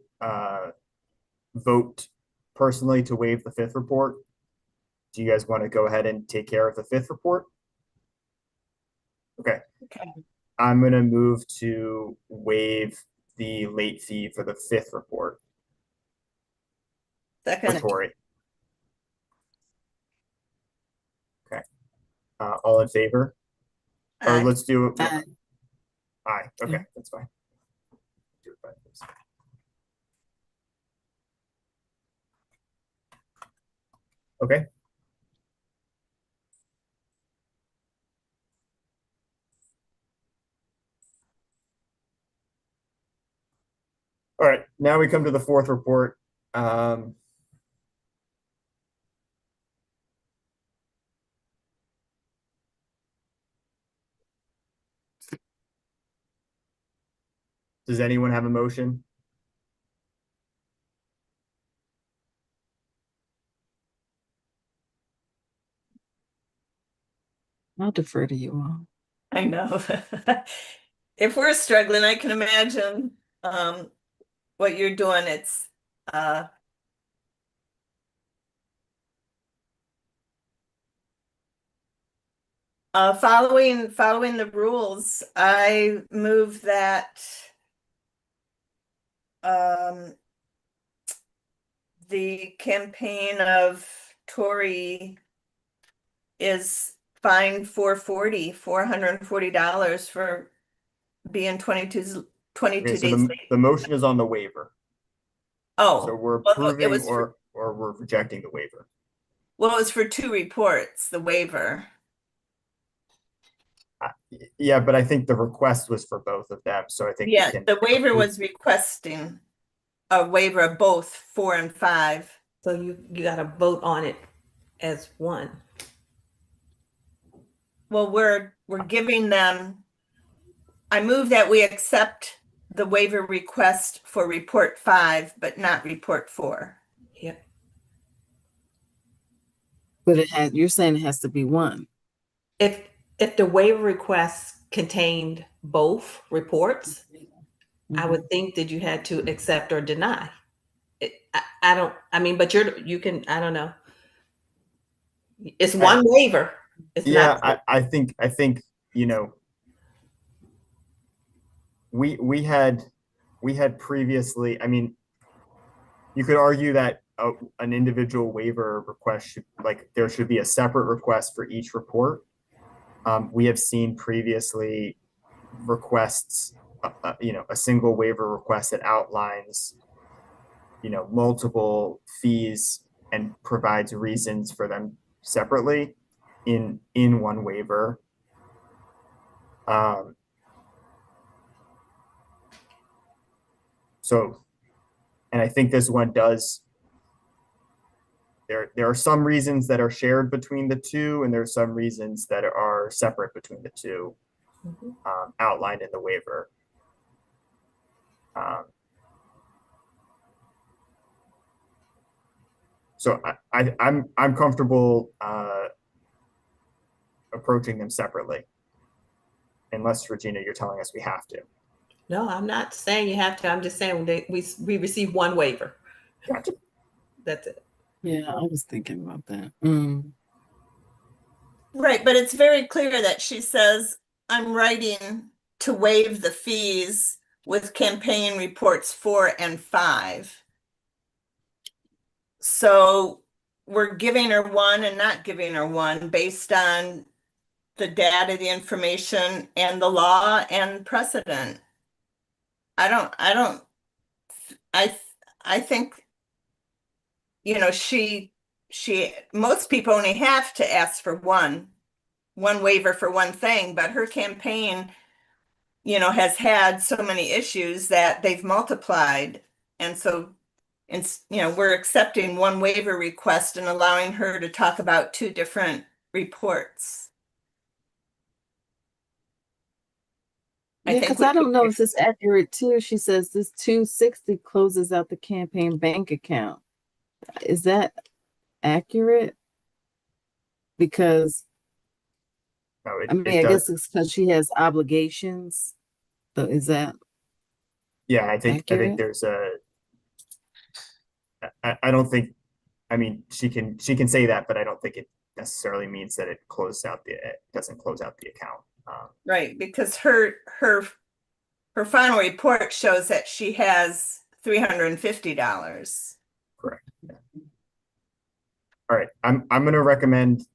[SPEAKER 2] vote personally to waive the 5th report. Do you guys want to go ahead and take care of the 5th report? Okay. I'm going to move to waive the late fee for the 5th report.
[SPEAKER 3] Second.
[SPEAKER 2] Tori. Okay. All in favor? Or
[SPEAKER 3] Aye.
[SPEAKER 2] let's do it.
[SPEAKER 5] Aye.
[SPEAKER 2] Aye. Okay, that's fine. Do it by this. Okay. All right, now we come to the 4th report. Does anyone have a motion?
[SPEAKER 5] I'll defer to you all.
[SPEAKER 3] I know. If we're struggling, I can imagine what you're doing. It's following the rules. I move that the campaign of Tory is fined $440 for being 22
[SPEAKER 2] Okay,
[SPEAKER 3] days
[SPEAKER 2] so
[SPEAKER 3] late.
[SPEAKER 2] the motion is on the waiver.
[SPEAKER 3] Oh,
[SPEAKER 2] So we're
[SPEAKER 3] well,
[SPEAKER 2] approving
[SPEAKER 3] it was
[SPEAKER 2] or we're rejecting the waiver.
[SPEAKER 3] Well, it was for 2 reports, the waiver.
[SPEAKER 2] Yeah, but I think the request was for both of them, so I think we
[SPEAKER 3] Yeah,
[SPEAKER 2] can
[SPEAKER 3] the waiver
[SPEAKER 2] approve-
[SPEAKER 3] was requesting a waiver of both 4 and 5.
[SPEAKER 4] So you gotta vote on it as one.
[SPEAKER 3] Well, we're giving them, I move that we accept the waiver request for report 5, but not report 4.
[SPEAKER 4] Yep.
[SPEAKER 5] But you're saying it has to be one.
[SPEAKER 4] If the waiver request contained both reports, I would think that you had to accept or deny. I don't, I mean, but you can, I don't know. It's one waiver. It's
[SPEAKER 2] Yeah,
[SPEAKER 4] not.
[SPEAKER 2] I think, you know, we had previously, I mean, you could argue that an individual waiver request should, like, there should be a separate request for each report. We have seen previously requests, you know, a single waiver request that outlines, you know, multiple fees and provides reasons for them separately in one waiver. So, and I think this one does. There are some reasons that are shared between the two, and there are some reasons that are separate between the two, outlined in the waiver. So I'm comfortable approaching them separately, unless Regina, you're telling us we have to.
[SPEAKER 4] No, I'm not saying you have to. I'm just saying we received one waiver.
[SPEAKER 2] Gotcha.
[SPEAKER 4] That's it.
[SPEAKER 5] Yeah, I was thinking about that.
[SPEAKER 3] Right, but it's very clear that she says, I'm writing to waive the fees with campaign reports 4 and 5. So we're giving her 1 and not giving her 1 based on the data, the information, and the law and precedent. I think, you know, most people only have to ask for one waiver for one thing, but her campaign, you know, has had so many issues that they've multiplied. And so, it's, you know, we're accepting one waiver request and allowing her to talk about 2 different reports.
[SPEAKER 5] Yeah, because I don't know if this is accurate too. She says this 260 closes out the campaign bank account. Is that accurate? Because
[SPEAKER 2] No,
[SPEAKER 5] I mean, I guess it's because she has obligations. So is that
[SPEAKER 2] yeah, I think
[SPEAKER 5] accurate?
[SPEAKER 2] there's I don't think, I mean, she can say that, but I don't think it necessarily means that it doesn't close out the account.
[SPEAKER 3] Right, because her final report shows that she has $350.
[SPEAKER 2] Correct. Yeah. All right, I'm going to recommend,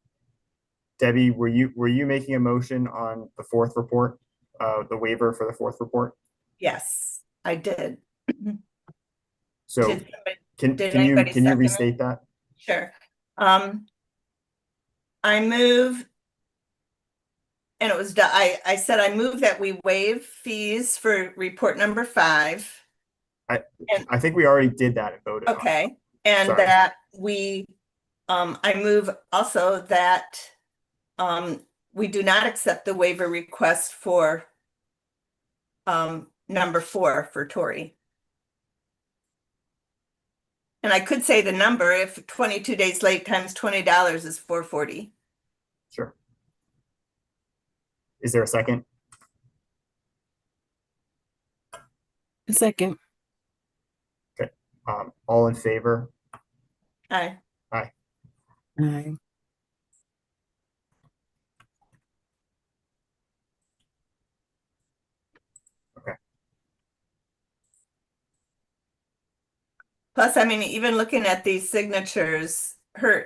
[SPEAKER 2] Debbie, were you making a motion on the 4th report, the waiver for the 4th report?
[SPEAKER 3] Yes, I did.
[SPEAKER 2] So
[SPEAKER 3] Did
[SPEAKER 2] can you
[SPEAKER 3] anybody
[SPEAKER 2] restate that?
[SPEAKER 3] Sure. I move, and it was, I said I move that we waive fees for report number 5.
[SPEAKER 2] I think we already did that and voted on it.
[SPEAKER 3] Okay, and
[SPEAKER 2] Sorry.
[SPEAKER 3] that we, I move also that we do not accept the waiver request for number 4 for Tori. And I could say the number, if 22 days late times $20 is $440.
[SPEAKER 2] Sure. Is there a second?
[SPEAKER 5] A second.
[SPEAKER 2] Okay. All in favor?
[SPEAKER 3] Aye.
[SPEAKER 2] Aye.
[SPEAKER 5] Aye.
[SPEAKER 2] Okay.
[SPEAKER 3] Plus, I mean, even looking at these signatures,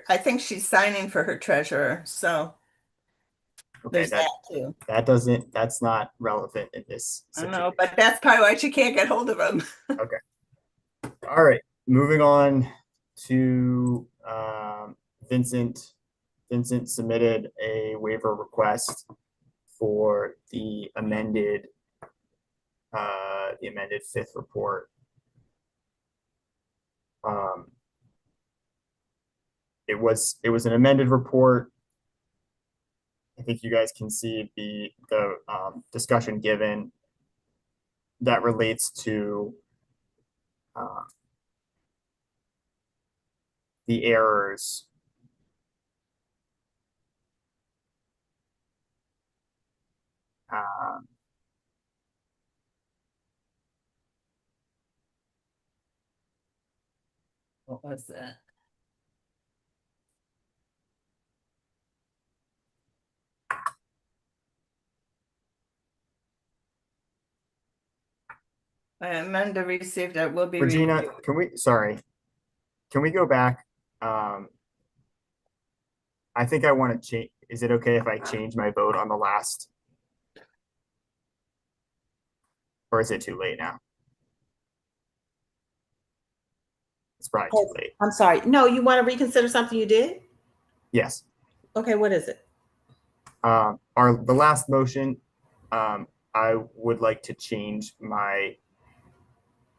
[SPEAKER 3] I think she's signing for her treasurer, so
[SPEAKER 2] Okay,
[SPEAKER 3] there's that too.
[SPEAKER 2] That's not relevant in this
[SPEAKER 3] I
[SPEAKER 2] situation.
[SPEAKER 3] know, but that's probably why she can't get hold of him.
[SPEAKER 2] Okay. All right, moving on to Vincent submitted a waiver request for the amended fifth report. It was an amended report. I think you guys can see the discussion given that relates to the errors.
[SPEAKER 3] What was that? I amend to receive that will be
[SPEAKER 2] Regina,
[SPEAKER 3] reviewed.
[SPEAKER 2] can we go back? I think I want to change. Is it okay if I change my vote on the last? Or is it too late now? It's probably too late.
[SPEAKER 4] I'm sorry. No, you want to reconsider something you did?
[SPEAKER 2] Yes.
[SPEAKER 4] Okay, what is it?
[SPEAKER 2] The last motion, I would like to change my,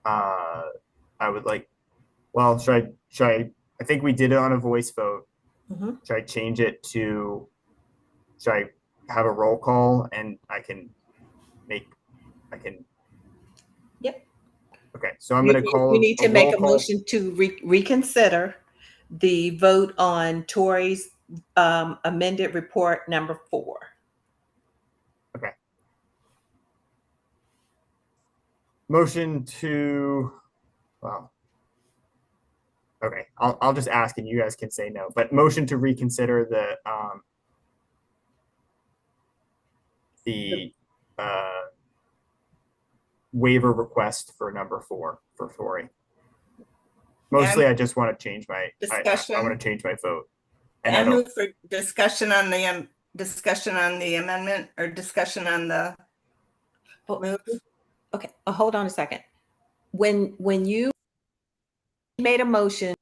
[SPEAKER 2] I think we did it on a voice vote.
[SPEAKER 4] Mhm.
[SPEAKER 2] Should I change it to, should I have a roll call and I can.
[SPEAKER 4] Yep.
[SPEAKER 2] Okay, so I'm going to call.
[SPEAKER 4] You need to make a
[SPEAKER 2] roll call.
[SPEAKER 4] motion to reconsider the vote on Tori's amended report number 4.
[SPEAKER 2] Okay. Motion to, well, okay, I'll just ask and you guys can say no, but motion to reconsider the waiver request for number 4 for Tori. Mostly, I just want to change my, I want to change my vote. And
[SPEAKER 3] I move for discussion on the amendment or discussion on the move.
[SPEAKER 4] Okay, hold on a second. When you made a motion,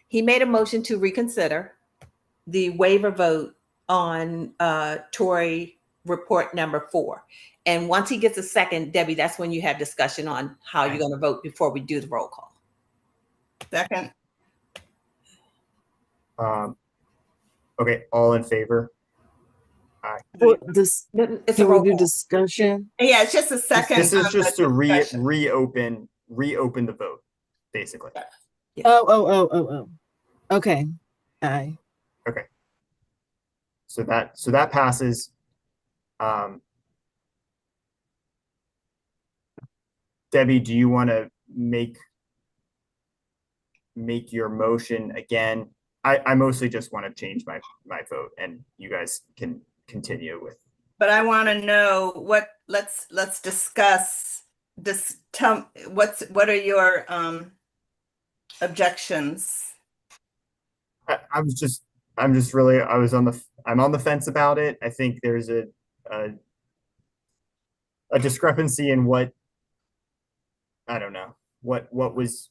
[SPEAKER 4] he made a motion to reconsider the waiver vote on Tory report number 4. And once he gets a second, Debbie, that's when you have discussion on how you're going to vote before we do the roll call.
[SPEAKER 3] Second.
[SPEAKER 2] Okay, all in favor?
[SPEAKER 5] For this,
[SPEAKER 4] It's a
[SPEAKER 5] can
[SPEAKER 4] roll
[SPEAKER 5] we do
[SPEAKER 4] call.
[SPEAKER 3] Yeah,
[SPEAKER 5] discussion?
[SPEAKER 3] it's just a second.
[SPEAKER 2] This is
[SPEAKER 3] on
[SPEAKER 2] just
[SPEAKER 3] the
[SPEAKER 2] to
[SPEAKER 3] discussion.
[SPEAKER 2] reopen the vote, basically.
[SPEAKER 4] Yeah.
[SPEAKER 5] Oh. Okay. Aye.
[SPEAKER 2] Okay. So that passes. Debbie, do you want to make your motion again? I mostly just want to change my vote, and you guys can continue with.
[SPEAKER 3] But I want to know what. Let's discuss this. What are your objections?
[SPEAKER 2] I'm on the fence about it. I think there's a discrepancy in what, I don't know, what was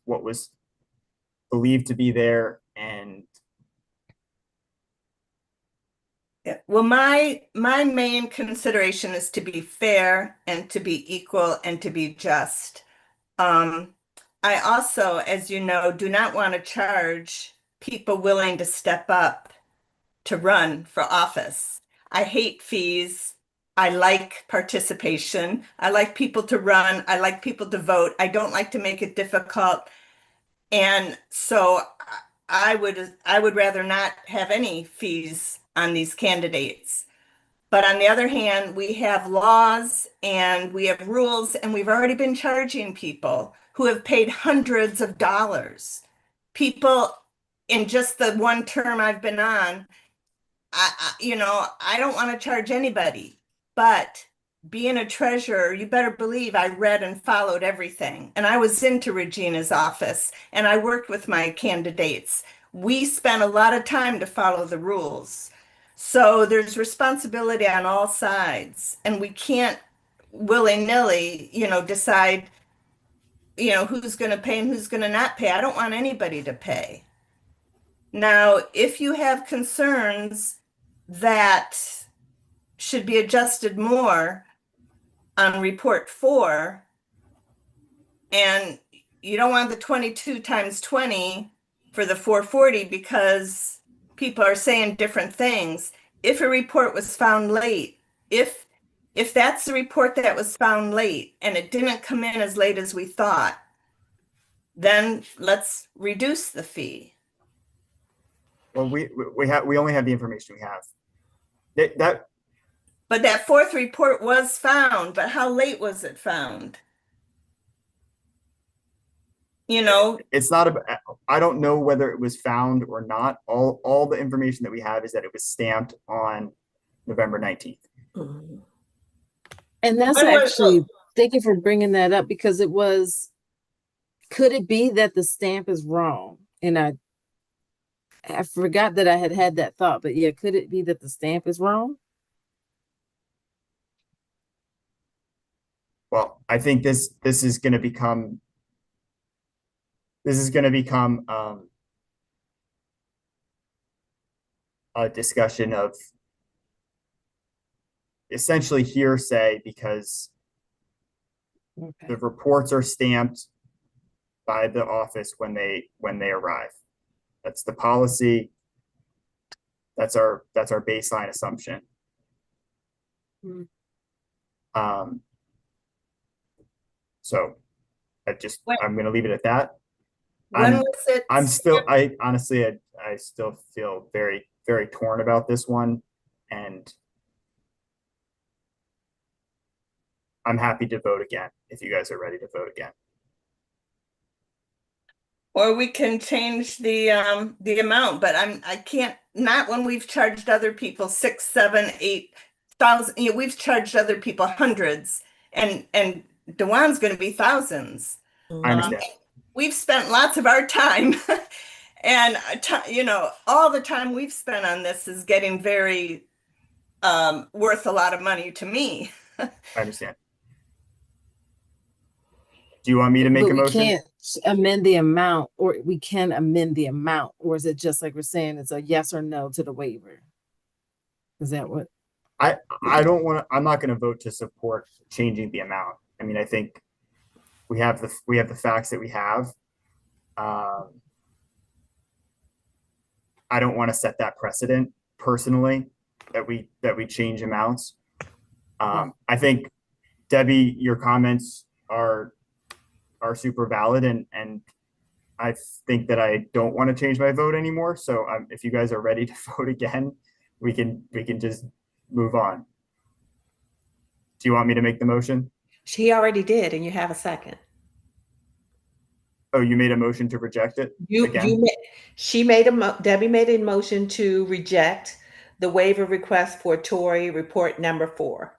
[SPEAKER 2] believed to be there, and
[SPEAKER 3] Yeah. Well, my main consideration is to be fair and to be equal and to be just. I also, as you know, do not want to charge people willing to step up to run for office. I hate fees. I like participation. I like people to run. I like people to vote. I don't like to make it difficult. And so I would rather not have any fees on these candidates. But on the other hand, we have laws and we have rules, and we've already been charging people who have paid hundreds of dollars. People in just the one term I've been on, I don't want to charge anybody, but being a treasurer, you better believe I read and followed everything. And I was into Regina's office and I worked with my candidates. We spent a lot of time to follow the rules. So there's responsibility on all sides, and we can't willy-nilly, decide, who's going to pay and who's going to not pay. I don't want anybody to pay. Now, if you have concerns that should be adjusted more on report 4, and you don't want the 22 times 20 for the 440 because people are saying different things. If a report was found late, if that's the report that was found late and it didn't come in as late as we thought, then let's reduce the fee.
[SPEAKER 2] Well, we only have the information we have. That
[SPEAKER 3] But that 4th report was found, but how late was it found? You know,
[SPEAKER 2] it's not a, I don't know whether it was found or not. All the information that we have is that it was stamped on November 19th.
[SPEAKER 4] Mhm.
[SPEAKER 5] And that's
[SPEAKER 3] When was
[SPEAKER 5] actually, thank you for bringing that up, because it was, could it be that the stamp is wrong? And I forgot that I had that thought, but yeah, could it be that the stamp is wrong?
[SPEAKER 2] Well, I think this is going to become a discussion of essentially hearsay, because
[SPEAKER 5] Okay.
[SPEAKER 2] the reports are stamped by the office when they arrive. That's the policy. That's our baseline assumption.
[SPEAKER 5] Hmm.
[SPEAKER 2] So I'm going to leave it at that.
[SPEAKER 3] when was it?
[SPEAKER 2] I honestly, I still feel very, very torn about this one, and I'm happy to vote again if you guys are ready to vote again.
[SPEAKER 3] Or we can change the amount, but I can't, not when we've charged other people 6, 7, 8,000. You know, we've charged other people hundreds, and Dewan's going to be thousands.
[SPEAKER 2] I understand.
[SPEAKER 3] We've spent lots of our time, and you know, all the time we've spent on this is getting very worth a lot of money to me.
[SPEAKER 2] I understand. Do you want me to make
[SPEAKER 5] But
[SPEAKER 2] a
[SPEAKER 5] we
[SPEAKER 2] motion?
[SPEAKER 5] can't amend the amount, or we can amend the amount, or is it just like we're saying, it's a yes or no to the waiver? Is that what?
[SPEAKER 2] I don't want to, I'm not going to vote to support changing the amount. I mean, I think we have the facts that we have. I don't want to set that precedent personally, that we change amounts. I think, Debbie, your comments are super valid, and I think that I don't want to change my vote anymore. So if you guys are ready to vote again, we can just move on. Do you want me to make the motion?
[SPEAKER 4] She already did, and you have a second.
[SPEAKER 2] Oh, you made a motion to reject it? Again?
[SPEAKER 4] Debbie made a motion to reject the waiver request for Tory report number 4.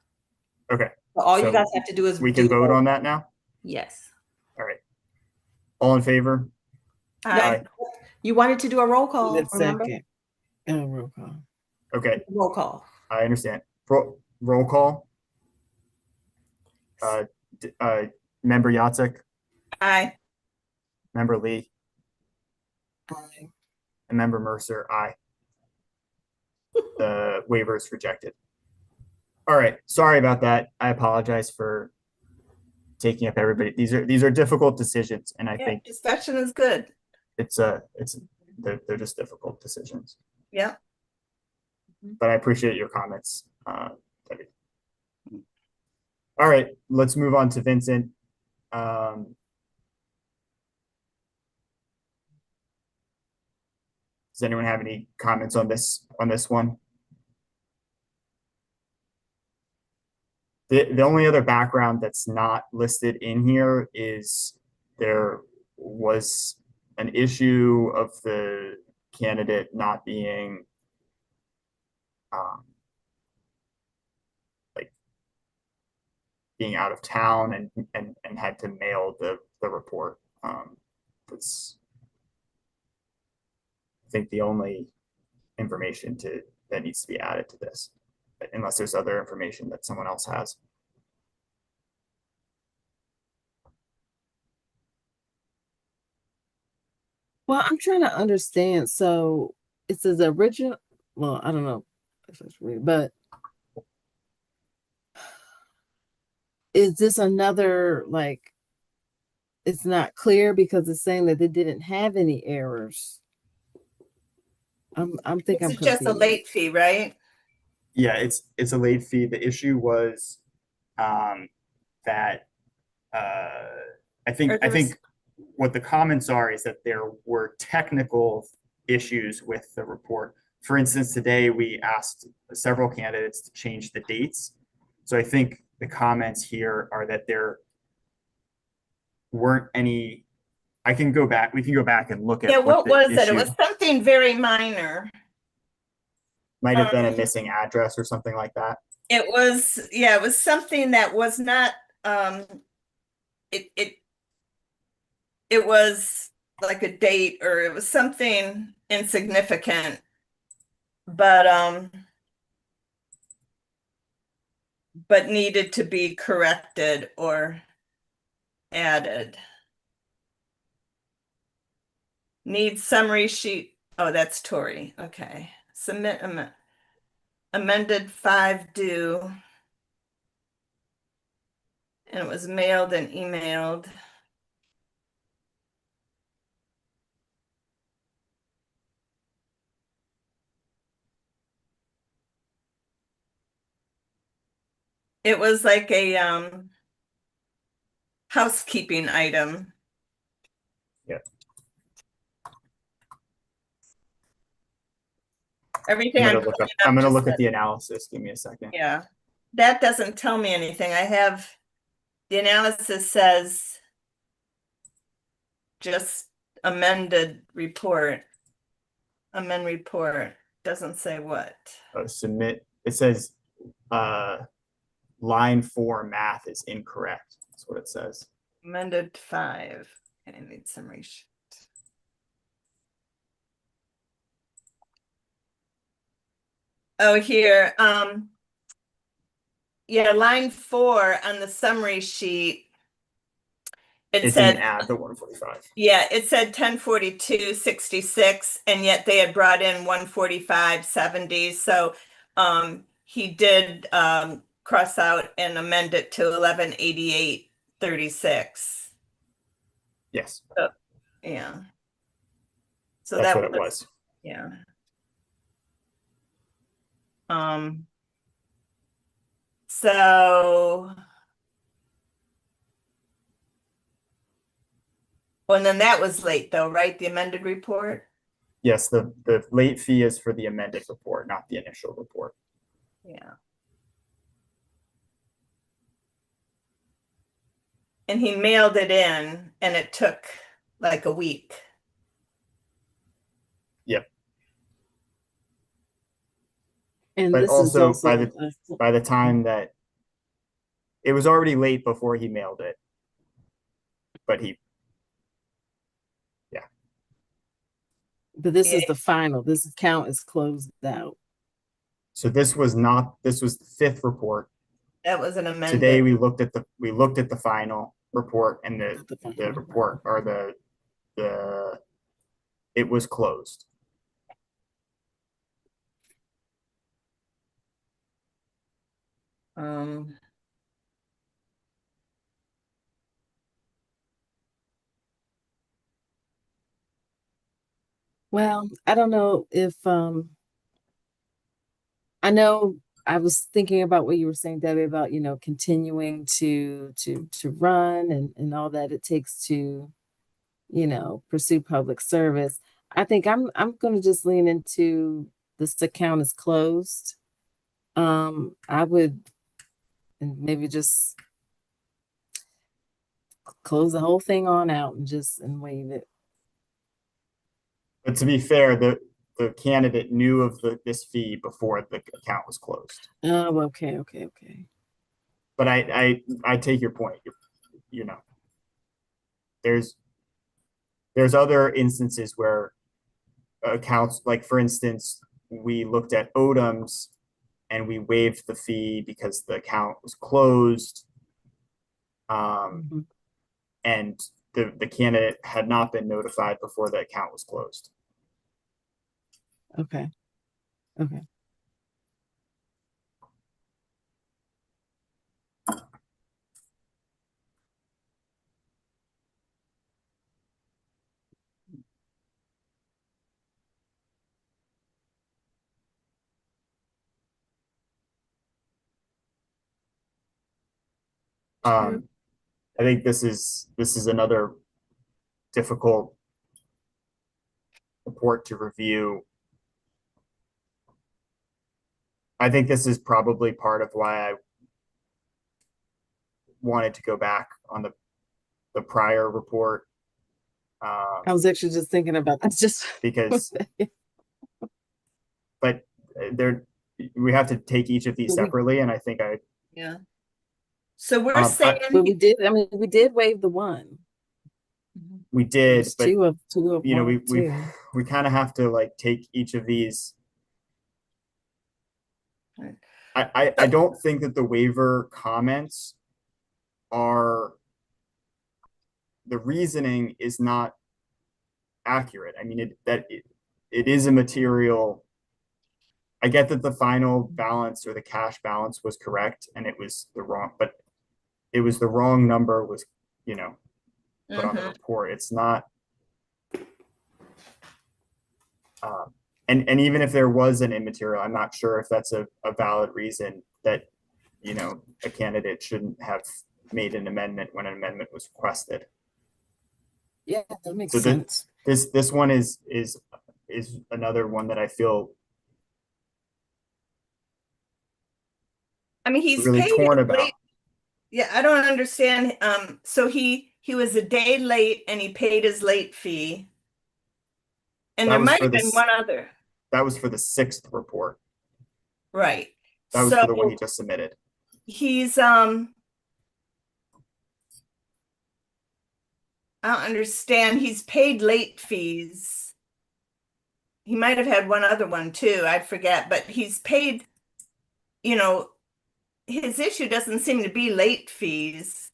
[SPEAKER 2] Okay.
[SPEAKER 4] So all you
[SPEAKER 2] So
[SPEAKER 4] guys have to do is
[SPEAKER 2] we can vote on that now?
[SPEAKER 4] Yes.
[SPEAKER 2] All right. All in favor?
[SPEAKER 3] Aye.
[SPEAKER 4] You wanted to do a roll call,
[SPEAKER 5] The
[SPEAKER 4] remember?
[SPEAKER 5] second. Oh, roll call.
[SPEAKER 2] Okay,
[SPEAKER 4] Roll call.
[SPEAKER 2] I understand. Roll call. Member Yatsik,
[SPEAKER 3] Aye.
[SPEAKER 2] Member Lee,
[SPEAKER 5] Aye.
[SPEAKER 2] and Member Mercer, aye. The waiver is rejected. All right, sorry about that. I apologize for taking up everybody. These are difficult decisions, and I
[SPEAKER 3] Yeah,
[SPEAKER 2] think
[SPEAKER 3] discussion is good.
[SPEAKER 2] they're just difficult decisions.
[SPEAKER 3] Yeah.
[SPEAKER 2] But I appreciate your comments, Debbie. All right, let's move on to Vincent. Does anyone have any comments on this one? The only other background that's not listed in here is there was an issue of the candidate not being like being out of town and had to mail the report. That's I think the only information that needs to be added to this, unless there's other information that someone else has.
[SPEAKER 5] Well, I'm trying to understand. So it says original. Well, I don't know if it's real, but is this another like it's not clear because it's saying that they didn't have any errors. I'm think
[SPEAKER 3] This
[SPEAKER 5] I'm
[SPEAKER 3] is just a
[SPEAKER 5] confused.
[SPEAKER 3] late fee, right?
[SPEAKER 2] Yeah, it's a late fee. The issue was that I
[SPEAKER 3] Or
[SPEAKER 2] think
[SPEAKER 3] there was-
[SPEAKER 2] what the comments are is that there were technical issues with the report. For instance, today we asked several candidates to change the dates. So I think the comments here are that there weren't any. I can go back. We can go back and look at
[SPEAKER 3] Yeah, what
[SPEAKER 2] the
[SPEAKER 3] was it? It
[SPEAKER 2] issue.
[SPEAKER 3] was something very minor.
[SPEAKER 2] Might have been a missing address or something like that.
[SPEAKER 3] It was, yeah, it was something that was not, it, it, it was like a date or it was something insignificant. But needed to be corrected or added. Need summary sheet. Oh, that's Tori. Okay. Submit amended 5 due. And it was mailed and emailed. It was like a housekeeping item.
[SPEAKER 2] Yeah.
[SPEAKER 3] Everything
[SPEAKER 2] I'm
[SPEAKER 3] I'm
[SPEAKER 2] gonna look up.
[SPEAKER 3] pulling up
[SPEAKER 2] I'm gonna
[SPEAKER 3] just
[SPEAKER 2] look at
[SPEAKER 3] said-
[SPEAKER 2] the analysis. Give me a second.
[SPEAKER 3] Yeah, that doesn't tell me anything. I have, the analysis says just amended report. Amend report, doesn't say what.
[SPEAKER 2] Submit. It says line 4 math is incorrect. That's what it says.
[SPEAKER 3] Amended 5. I need summary sheet. Oh, here, yeah, line 4 on the summary sheet. It
[SPEAKER 2] It
[SPEAKER 3] said,
[SPEAKER 2] didn't add the 145.
[SPEAKER 3] yeah, it said 1042.66, and yet they had brought in 145.70. So he did cross out and amend it to 1188.36.
[SPEAKER 2] Yes,
[SPEAKER 3] Yeah. So
[SPEAKER 2] that's
[SPEAKER 3] that
[SPEAKER 2] what it was.
[SPEAKER 3] yeah. So, well, and then that was late though, right? The amended report?
[SPEAKER 2] Yes, the late fee is for the amended report, not the initial report.
[SPEAKER 3] Yeah. And he mailed it in and it took like a week.
[SPEAKER 2] Yep.
[SPEAKER 5] And
[SPEAKER 2] But
[SPEAKER 5] this is
[SPEAKER 2] also
[SPEAKER 5] also
[SPEAKER 2] by the time that it was already late before he mailed it, but
[SPEAKER 5] but this is
[SPEAKER 3] Yeah.
[SPEAKER 5] the final. This account is closed out.
[SPEAKER 2] so this was the fifth report.
[SPEAKER 3] That was an amended.
[SPEAKER 2] Today we looked at the final report and the
[SPEAKER 5] final
[SPEAKER 2] report or the it was closed.
[SPEAKER 5] Well, I don't know if I know I was thinking about what you were saying, Debbie, about continuing to run and all that it takes to pursue public service. I think I'm going to just lean into this account is closed. I would and maybe just close the whole thing on out and waive it.
[SPEAKER 2] But to be fair, the candidate knew of this fee before the account was closed.
[SPEAKER 5] Oh, okay.
[SPEAKER 2] But I take your point. There's other instances where accounts, like for instance, we looked at Odoms and we waived the fee because the account was closed.
[SPEAKER 5] Mhm.
[SPEAKER 2] And the candidate had not been notified before the account was closed.
[SPEAKER 5] Okay. Okay.
[SPEAKER 2] I think this is another difficult report to review. I think this is probably part of why I wanted to go back on the prior report.
[SPEAKER 5] I was actually just thinking about that. Just
[SPEAKER 2] Because, but we have to take each of these
[SPEAKER 5] But we-
[SPEAKER 2] separately, and I think
[SPEAKER 3] Yeah. So we're
[SPEAKER 2] I-
[SPEAKER 3] saying,
[SPEAKER 5] but we did. I mean, we did waive the one.
[SPEAKER 2] we did,
[SPEAKER 5] There's
[SPEAKER 2] but
[SPEAKER 5] two of
[SPEAKER 2] you know,
[SPEAKER 5] one,
[SPEAKER 2] we
[SPEAKER 5] two.
[SPEAKER 2] kind of have to like take each of these.
[SPEAKER 3] Right.
[SPEAKER 2] I don't think that the waiver comments are, the reasoning is not accurate. I mean, it is a material. I get that the final balance or the cash balance was correct and it was the wrong, but it was the wrong number was, you know, put on the report. It's not. And even if there was an immaterial, I'm not sure if that's a valid reason that, you know, a candidate shouldn't have made an amendment when an amendment was requested.
[SPEAKER 5] Yeah, that makes
[SPEAKER 2] So
[SPEAKER 5] sense.
[SPEAKER 2] this one is another one that I feel
[SPEAKER 3] I mean, he's
[SPEAKER 2] really
[SPEAKER 3] paid
[SPEAKER 2] torn about.
[SPEAKER 3] late. Yeah, I don't understand. So he was a day late and he paid his late fee. And
[SPEAKER 2] That
[SPEAKER 3] there
[SPEAKER 2] was
[SPEAKER 3] might
[SPEAKER 2] for
[SPEAKER 3] have been
[SPEAKER 2] this-
[SPEAKER 3] one other,
[SPEAKER 2] That was for the 6th report.
[SPEAKER 3] right?
[SPEAKER 2] That was for the one
[SPEAKER 3] So
[SPEAKER 2] he just submitted.
[SPEAKER 3] he's I don't understand. He's paid late fees. He might have had one other one too. I forget, but he's paid, you know, his issue doesn't seem to be late fees.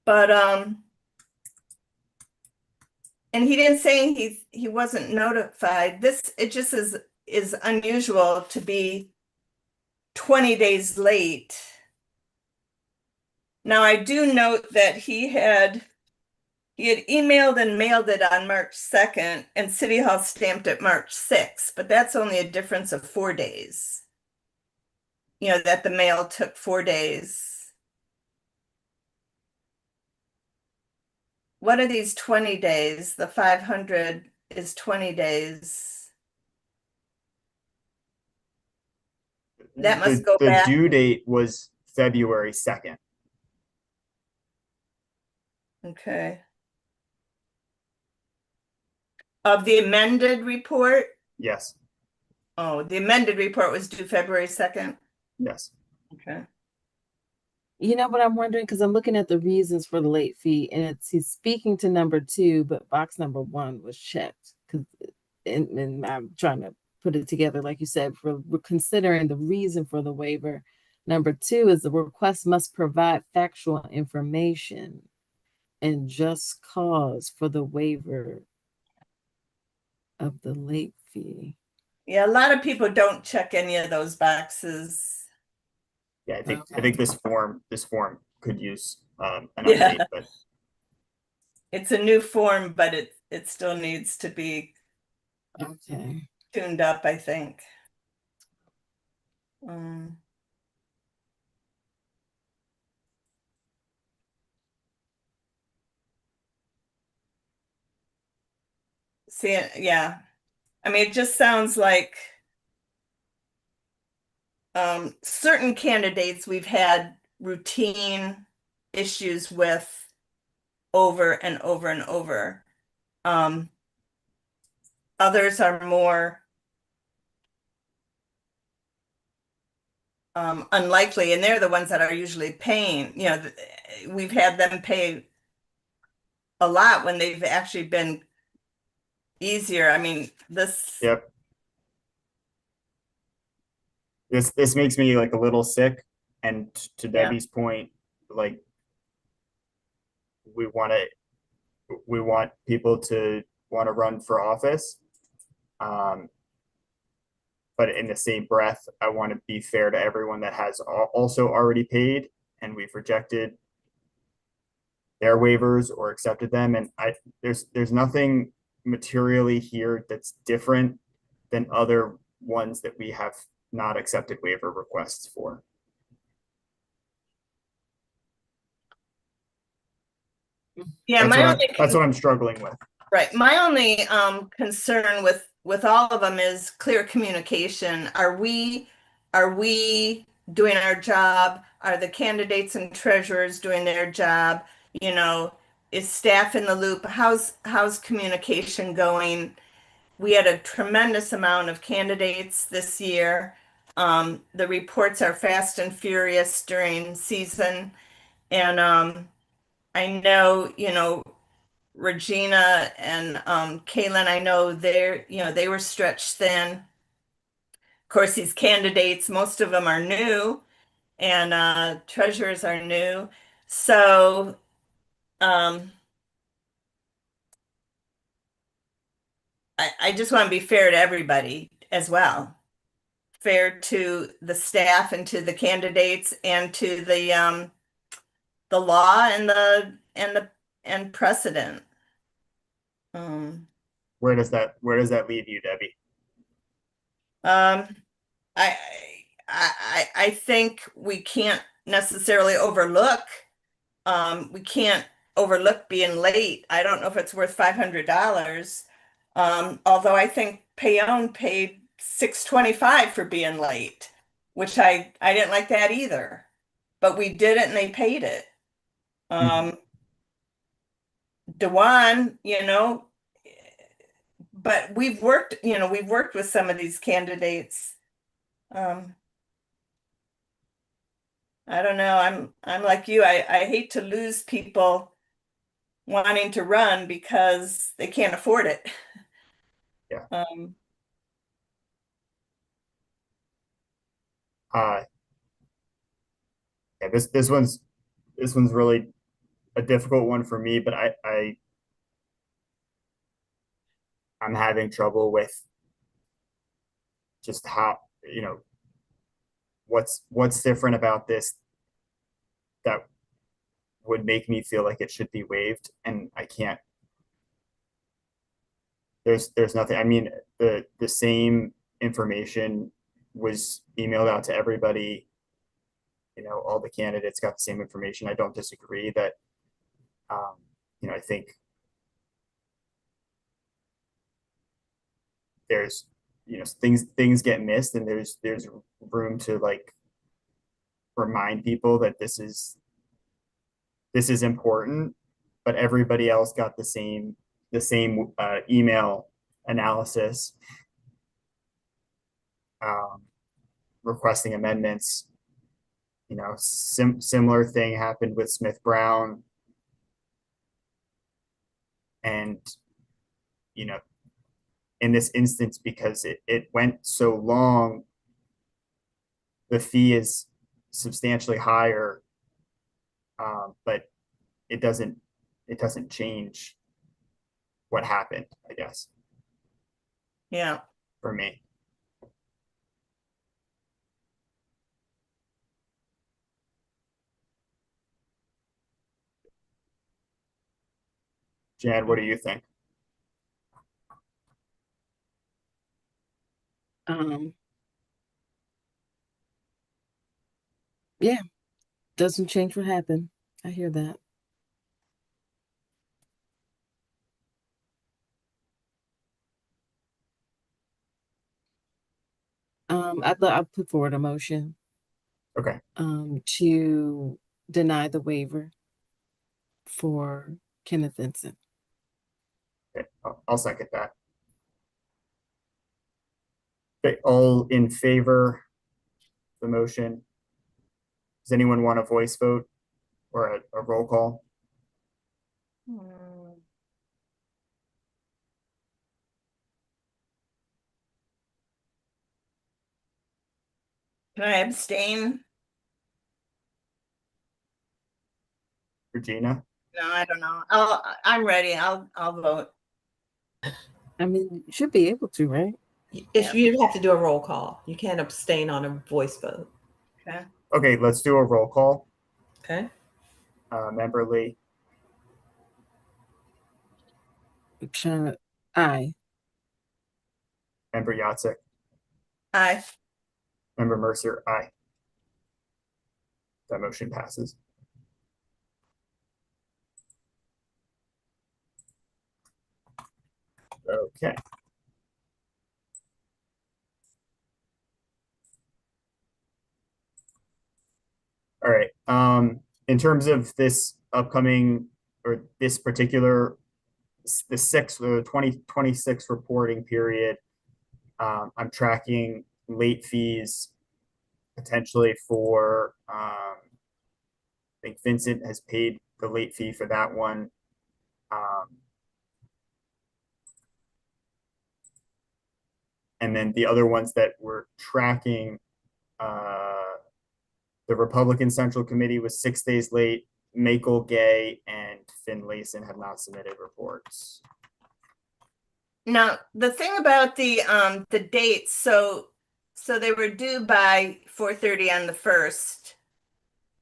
[SPEAKER 3] But and he didn't say he wasn't notified. This, it just is unusual to be 20 days late. Now I do note that he had emailed and mailed it on March 2nd and City Hall stamped it March 6th, but that's only a difference of 4 days. You know, that the mail took 4 days. What are these 20 days? The 500 is 20 days. That must go
[SPEAKER 2] The
[SPEAKER 3] back.
[SPEAKER 2] due date was February 2nd.
[SPEAKER 3] Okay. Of the amended report?
[SPEAKER 2] Yes,
[SPEAKER 3] Oh, the amended report was due February 2nd?
[SPEAKER 2] yes.
[SPEAKER 3] Okay.
[SPEAKER 5] You know what I'm wondering? Because I'm looking at the reasons for the late fee, and he's speaking to number 2, but box number 1 was checked. Because, and I'm trying to put it together, like you said, we're considering the reason for the waiver. Number 2 is the request must provide factual information and just cause for the waiver of the late fee.
[SPEAKER 3] Yeah, a lot of people don't check any of those boxes.
[SPEAKER 2] Yeah, I think
[SPEAKER 5] Okay.
[SPEAKER 2] this form could use an
[SPEAKER 3] Yeah.
[SPEAKER 2] update, but
[SPEAKER 3] It's a new form, but it still needs to be
[SPEAKER 5] Okay.
[SPEAKER 3] tuned up, I think. See, yeah. I mean, it just sounds like certain candidates we've had routine issues with over and over and over. Others are more unlikely, and they're the ones that are usually paying. You know, we've had them pay a lot when they've actually been easier. I mean, this.
[SPEAKER 2] yep. This makes me like a little sick, and to
[SPEAKER 3] Yeah.
[SPEAKER 2] Debbie's point, like we want we want people to want to run for office. But in the same breath, I want to be fair to everyone that has also already paid and we've rejected their waivers or accepted them. And there's nothing materially here that's different than other ones that we have not accepted waiver requests for.
[SPEAKER 3] Yeah,
[SPEAKER 2] That's what I'm struggling with.
[SPEAKER 3] right. My only concern with all of them is clear communication. Are we doing our job? Are the candidates and treasurers doing their job? You know, is staff in the loop? How's communication going? We had a tremendous amount of candidates this year. The reports are fast and furious during season, and I know, Regina and Kaylin, I know they were stretched thin. Of course, these candidates, most of them are new, and treasurers are new. So I just want to be fair to everybody as well. Fair to the staff and to the candidates and to the law and and precedent.
[SPEAKER 2] Where does that leave you, Debbie?
[SPEAKER 3] Um, I, I think we can't necessarily overlook. We can't overlook being late. I don't know if it's worth $500. Although I think Payon paid $625 for being late, which I didn't like that either. But we did it and they paid it. Dewan, but we've worked with some of these candidates. I don't know. I'm like you. I hate to lose people wanting to run because they can't afford it.
[SPEAKER 2] Yeah.
[SPEAKER 3] Um,
[SPEAKER 2] Yeah, this one's really a difficult one for me, but I'm having trouble with just how, what's different about this that would make me feel like it should be waived, and I can't. There's nothing. I mean, the same information was emailed out to everybody. All the candidates got the same information. I don't disagree that, I think there's, things get missed, and there's room to like remind people that this is important, but everybody else got the same email analysis requesting amendments. Similar thing happened with Smith Brown, and in this instance, because it went so long, the fee is substantially higher, but it doesn't change what happened, I guess,
[SPEAKER 3] yeah.
[SPEAKER 2] for me. Jan, what do you think?
[SPEAKER 5] Yeah, doesn't change what happened. I hear that. I'll put forward a motion
[SPEAKER 2] Okay.
[SPEAKER 5] to deny the waiver for Kenneth Vincent.
[SPEAKER 2] Okay, I'll second that. Okay, all in favor of the motion? Does anyone want a voice vote or a roll call?
[SPEAKER 3] Can I abstain?
[SPEAKER 2] Regina?
[SPEAKER 3] No, I don't know. I'm ready. I'll vote.
[SPEAKER 5] I mean, you should be able to, right?
[SPEAKER 4] If you have to do a roll call, you can't abstain on a voice vote.
[SPEAKER 3] Okay.
[SPEAKER 2] Okay, let's do a roll call.
[SPEAKER 4] Okay.
[SPEAKER 2] Member Lee,
[SPEAKER 5] Aye.
[SPEAKER 2] Member Yatsik,
[SPEAKER 3] Aye.
[SPEAKER 2] Member Mercer, aye. That motion passes. Okay. All right. In terms of this upcoming or this particular the 2026 reporting period, I'm tracking late fees potentially for I think Vincent has paid the late fee for that one. And then the other ones that we're tracking, the Republican Central Committee was 6 days late. Makel, Gay, and Finlayson have not submitted reports.
[SPEAKER 3] Now, the thing about the dates, so they were due by 4:30 on the 1st.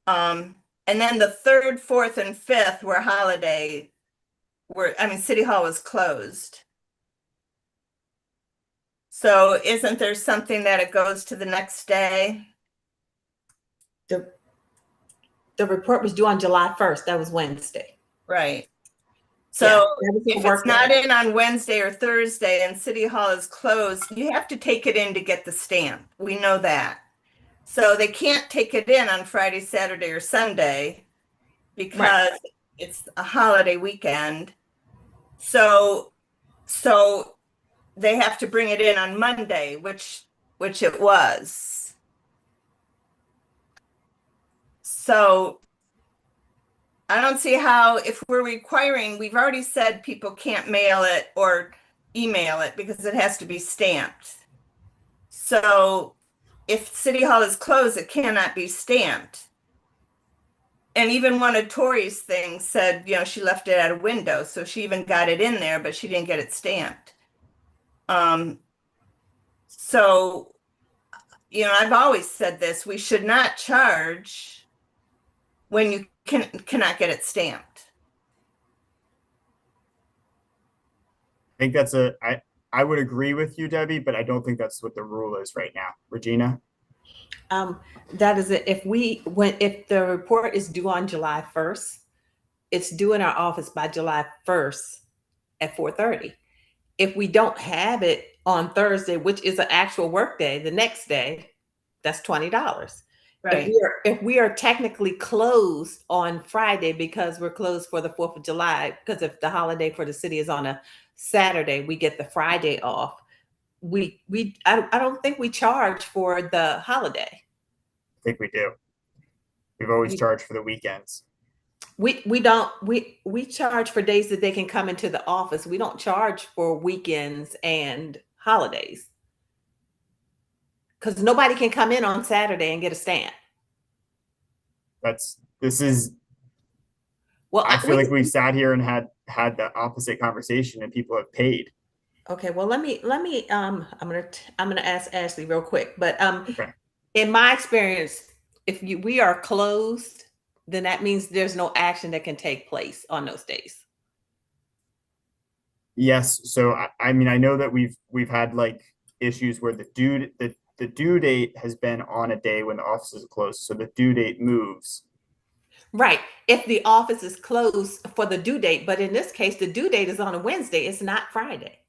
[SPEAKER 3] And then the 3rd, 4th, and 5th were holiday, City Hall was closed. So isn't there something that it goes to the next day?
[SPEAKER 4] The report was due on July 1st. That was Wednesday.
[SPEAKER 3] Right.
[SPEAKER 4] Yeah,
[SPEAKER 3] So
[SPEAKER 4] that was a
[SPEAKER 3] if
[SPEAKER 4] work
[SPEAKER 3] it's not
[SPEAKER 4] day.
[SPEAKER 3] in on Wednesday or Thursday and City Hall is closed, you have to take it in to get the stamp. We know that. So they can't take it in on Friday, Saturday, or Sunday because it's a holiday weekend. So they have to bring it in on Monday, which it was. So I don't see how, if we're requiring, we've already said people can't mail it or email it because it has to be stamped. So if City Hall is closed, it cannot be stamped. And even one of Tori's things said, she left it at a window. So she even got it in there, but she didn't get it stamped. So, I've always said this, we should not charge when you cannot get it stamped.
[SPEAKER 2] I think I would agree with you, Debbie, but I don't think that's what the rule is right now. Regina?
[SPEAKER 4] That is it. If the report is due on July 1st, it's due in our office by July 1st at 4:30. If we don't have it on Thursday, which is an actual work day, the next day, that's $20.
[SPEAKER 3] Right.
[SPEAKER 4] If we are technically closed on Friday because we're closed for the 4th of July, because if the holiday for the city is on a Saturday, we get the Friday off. I don't think we charge for the holiday.
[SPEAKER 2] I think we do. We've always charged for the weekends.
[SPEAKER 4] We charge for days that they can come into the office. We don't charge for weekends and holidays. Because nobody can come in on Saturday and get a stamp. Well,
[SPEAKER 2] I feel like we've sat here and had the opposite conversation and people have paid.
[SPEAKER 4] Okay, well, let me I'm gonna ask Ashley real quick, but
[SPEAKER 2] Okay.
[SPEAKER 4] in my experience, if we are closed, then that means there's no action that can take place on those days.
[SPEAKER 2] Yes, so I mean I know that we've had like issues where the due date has been on a day when the office is closed, so the due date moves.
[SPEAKER 4] Right. If the office is closed for the due date, but in this case, the due date is on a Wednesday, it's not Friday.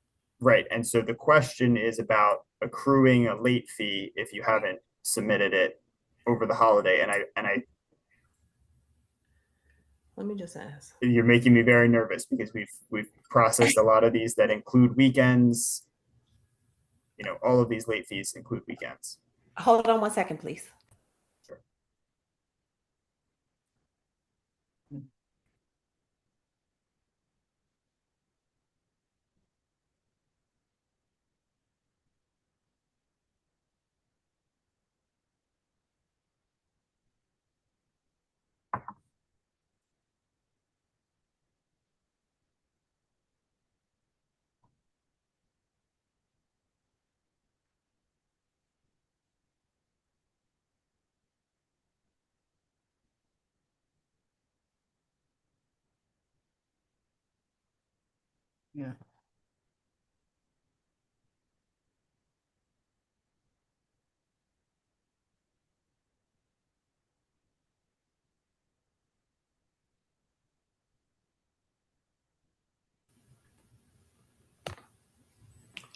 [SPEAKER 2] Right, and so the question is about accruing a late fee if you haven't submitted it over the holiday, and I
[SPEAKER 4] Let me just ask.
[SPEAKER 2] you're making me very nervous because we've processed a lot of these that include weekends. All of these late fees include weekends.
[SPEAKER 4] Hold on 1 second, please.
[SPEAKER 2] Sure.
[SPEAKER 3] Yeah.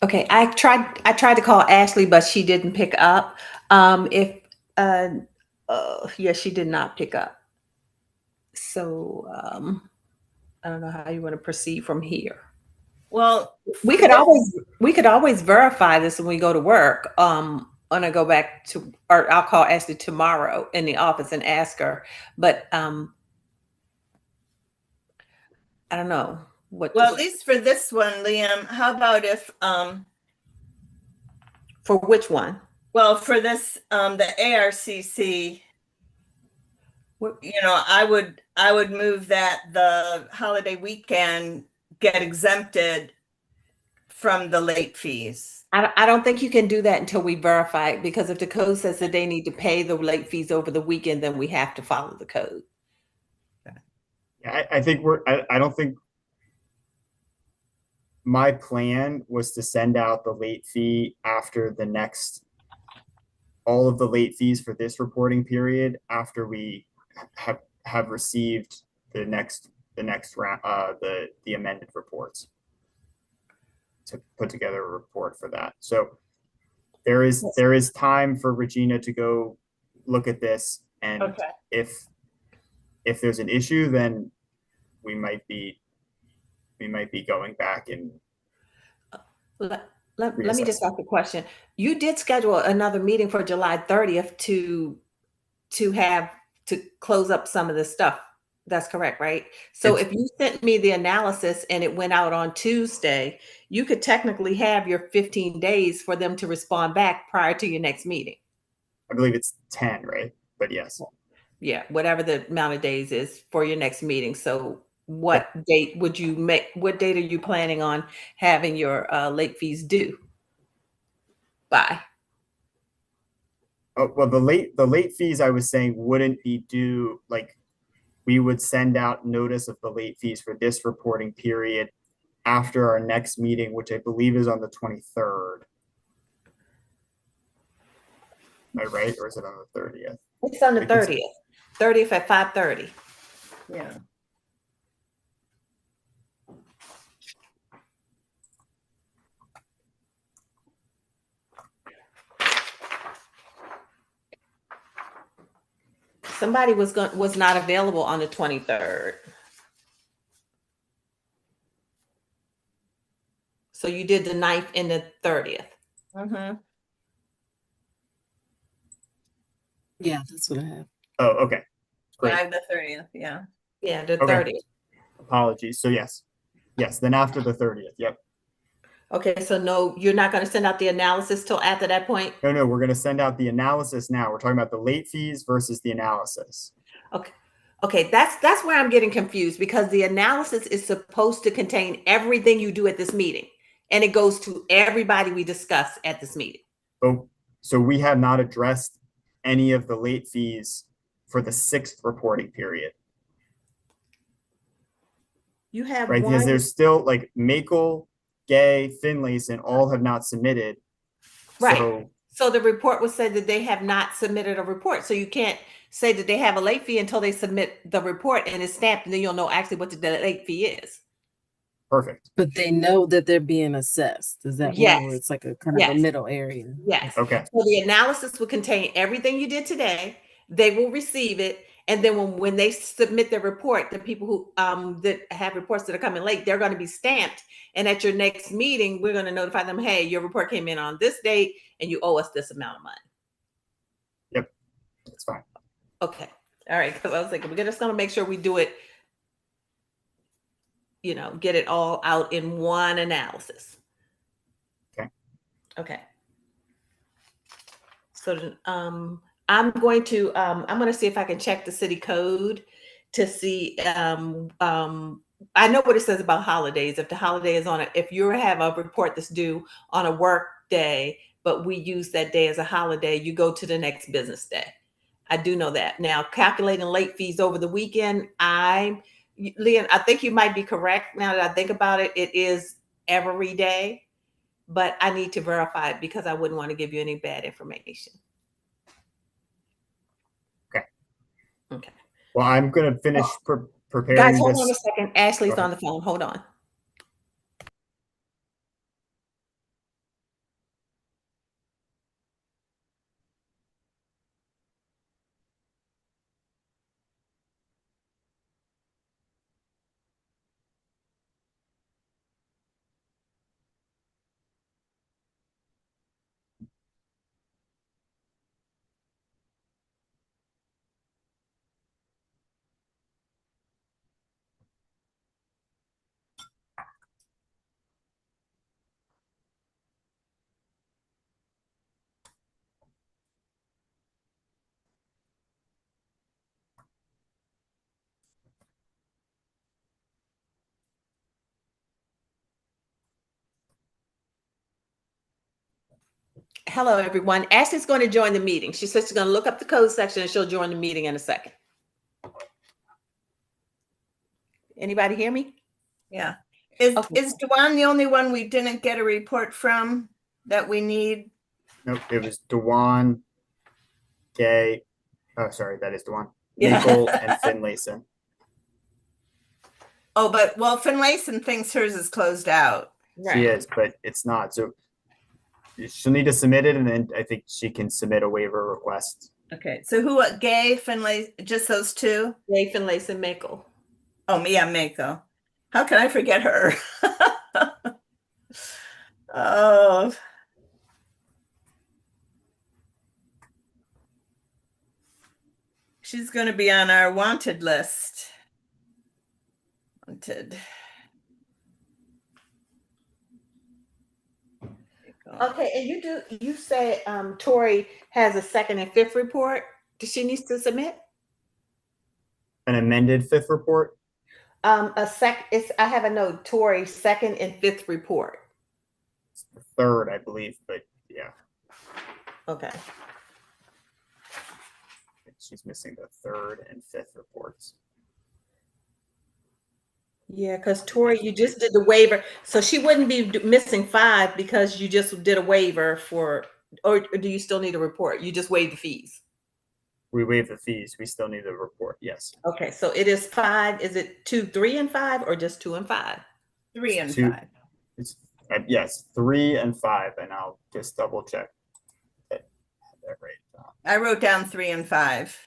[SPEAKER 4] Okay, I tried to call Ashley, but she didn't pick up. If yeah, she did not pick up. So I don't know how you want to proceed from here.
[SPEAKER 3] Well,
[SPEAKER 4] We
[SPEAKER 3] for
[SPEAKER 4] could
[SPEAKER 3] this-
[SPEAKER 4] always verify this when we go to work. When I go back to, or I'll call Ashley tomorrow in the office and ask her. But I don't know what.
[SPEAKER 3] well, at least for this one, Liam, how about if
[SPEAKER 4] For which one?
[SPEAKER 3] well, for this the ARCC,
[SPEAKER 4] What-
[SPEAKER 3] you know, I would move that the holiday weekend get exempted from the late fees.
[SPEAKER 4] I don't think you can do that until we verify it, because if the code says that they need to pay the late fees over the weekend, then we have to follow the code.
[SPEAKER 2] Yeah, I think I don't think my plan was to send out the late fee after the next, all of the late fees for this reporting period after we have received the next round, the amended reports, to put together a report for that. So there is time for Regina to go look at this, and
[SPEAKER 3] Okay.
[SPEAKER 2] if there's an issue, then we might be going back and
[SPEAKER 4] Let me just
[SPEAKER 2] reassess.
[SPEAKER 4] ask a question. You did schedule another meeting for July 30th to have to close up some of this stuff. That's correct, right? So if you sent me the analysis and it went out on Tuesday, you could technically have your 15 days for them to respond back prior to your next meeting.
[SPEAKER 2] I believe it's 10, right? But yes.
[SPEAKER 4] Yeah, whatever the amount of days is for your next meeting. So what date would you make? What date are you planning on having your late fees due by?
[SPEAKER 2] Oh, well, the late fees I was saying wouldn't be due, like we would send out notice of the late fees for this reporting period after our next meeting, which I believe is on the 23rd. Am I right? Or is it on the 30th?
[SPEAKER 4] It's on the
[SPEAKER 2] We can-
[SPEAKER 4] 30th. 30th at 5:30.
[SPEAKER 3] Yeah.
[SPEAKER 4] Somebody was not available on the 23rd. So you did the 9th and the 30th.
[SPEAKER 3] Mm-hmm.
[SPEAKER 5] Yeah, that's what I have.
[SPEAKER 2] Oh, okay. Great.
[SPEAKER 3] Yeah, the 30th. Yeah.
[SPEAKER 4] Yeah, the
[SPEAKER 2] Okay.
[SPEAKER 4] 30th.
[SPEAKER 2] Apologies. So yes. Then after the 30th. Yep.
[SPEAKER 4] Okay, so no, you're not going to send out the analysis till after that point?
[SPEAKER 2] No, we're going to send out the analysis now. We're talking about the late fees versus the analysis.
[SPEAKER 4] Okay, that's where I'm getting confused, because the analysis is supposed to contain everything you do at this meeting, and it goes to everybody we discuss at this meeting.
[SPEAKER 2] Oh, so we have not addressed any of the late fees for the 6th reporting period,
[SPEAKER 4] You have
[SPEAKER 2] right? Because
[SPEAKER 4] one,
[SPEAKER 2] there's still like Makel, Gay, Finlayson all have not submitted.
[SPEAKER 4] right?
[SPEAKER 2] So
[SPEAKER 4] So the report was said that they have not submitted a report. So you can't say that they have a late fee until they submit the report and it's stamped, and then you'll know actually what the late fee is.
[SPEAKER 2] perfect.
[SPEAKER 5] But they know that they're being assessed. Is that
[SPEAKER 4] Yes.
[SPEAKER 5] one where it's like a kind of
[SPEAKER 4] Yes.
[SPEAKER 5] a middle area?
[SPEAKER 4] Yes.
[SPEAKER 2] Okay.
[SPEAKER 4] So the analysis will contain everything you did today. They will receive it. And then when they submit their report, the people who that have reports that are coming late, they're going to be stamped. And at your next meeting, we're going to notify them, hey, your report came in on this date and you owe us this amount of money.
[SPEAKER 2] Yep. That's fine.
[SPEAKER 4] Okay. All right. Because I was thinking, we're just going to make sure we do it, get it all out in one analysis.
[SPEAKER 2] Okay.
[SPEAKER 4] Okay. So I'm going to see if I can check the city code to see I know what it says about holidays. If the holiday is if you have a report that's due on a work day, but we use that day as a holiday, you go to the next business day. I do know that. Now, calculating late fees over the weekend, I Leon, I think you might be correct. Now that I think about it, it is every day, but I need to verify it because I wouldn't want to give you any bad information.
[SPEAKER 2] Okay.
[SPEAKER 4] Okay.
[SPEAKER 2] Well, I'm gonna finish preparing
[SPEAKER 4] Guys, hold on a
[SPEAKER 2] this.
[SPEAKER 4] second. Ashley's
[SPEAKER 2] Go
[SPEAKER 4] on the phone. Hold on. Hello, everyone. Ashley's going to join the meeting. She says she's going to look up the code section and she'll join the meeting in a second. Anybody hear me?
[SPEAKER 3] Yeah.
[SPEAKER 4] Okay.
[SPEAKER 3] Is Dewan the only one we didn't get a report from that we need?
[SPEAKER 2] Nope, it was Dewan, Gay. Oh, sorry, that is Dewan.
[SPEAKER 3] Yeah.
[SPEAKER 2] Nicole and Finlayson.
[SPEAKER 3] Oh, but well, Finlayson thinks hers is closed out.
[SPEAKER 2] She is, but it's not. So she'll need to submit it, and then I think she can submit a waiver request.
[SPEAKER 3] Okay, so who, Gay, Finlay, just those two?
[SPEAKER 4] Gay, Finlayson, Michael.
[SPEAKER 3] Oh, Mia Mako. How can I forget her? Oh. She's going to be on our wanted list. Wanted.
[SPEAKER 4] Okay, and you say Tori has a second and fifth report. Does she need to submit?
[SPEAKER 2] An amended fifth report.
[SPEAKER 4] I have a note, Tori second and fifth report.
[SPEAKER 2] It's the third, I believe, but yeah,
[SPEAKER 4] Okay.
[SPEAKER 2] she's missing the third and fifth reports.
[SPEAKER 4] Yeah, because Tori, you just did the waiver, so she wouldn't be missing 5 because you just did a waiver for, or do you still need a report? You just waived the fees.
[SPEAKER 2] We waive the fees. We still need the report. Yes.
[SPEAKER 4] Okay, so it is 5. Is it 2, 3, and 5, or just 2 and 5?
[SPEAKER 3] 3 and
[SPEAKER 2] Two.
[SPEAKER 3] 5.
[SPEAKER 2] It's yes, 3 and 5, and I'll just double check that right.
[SPEAKER 3] I wrote down 3 and 5.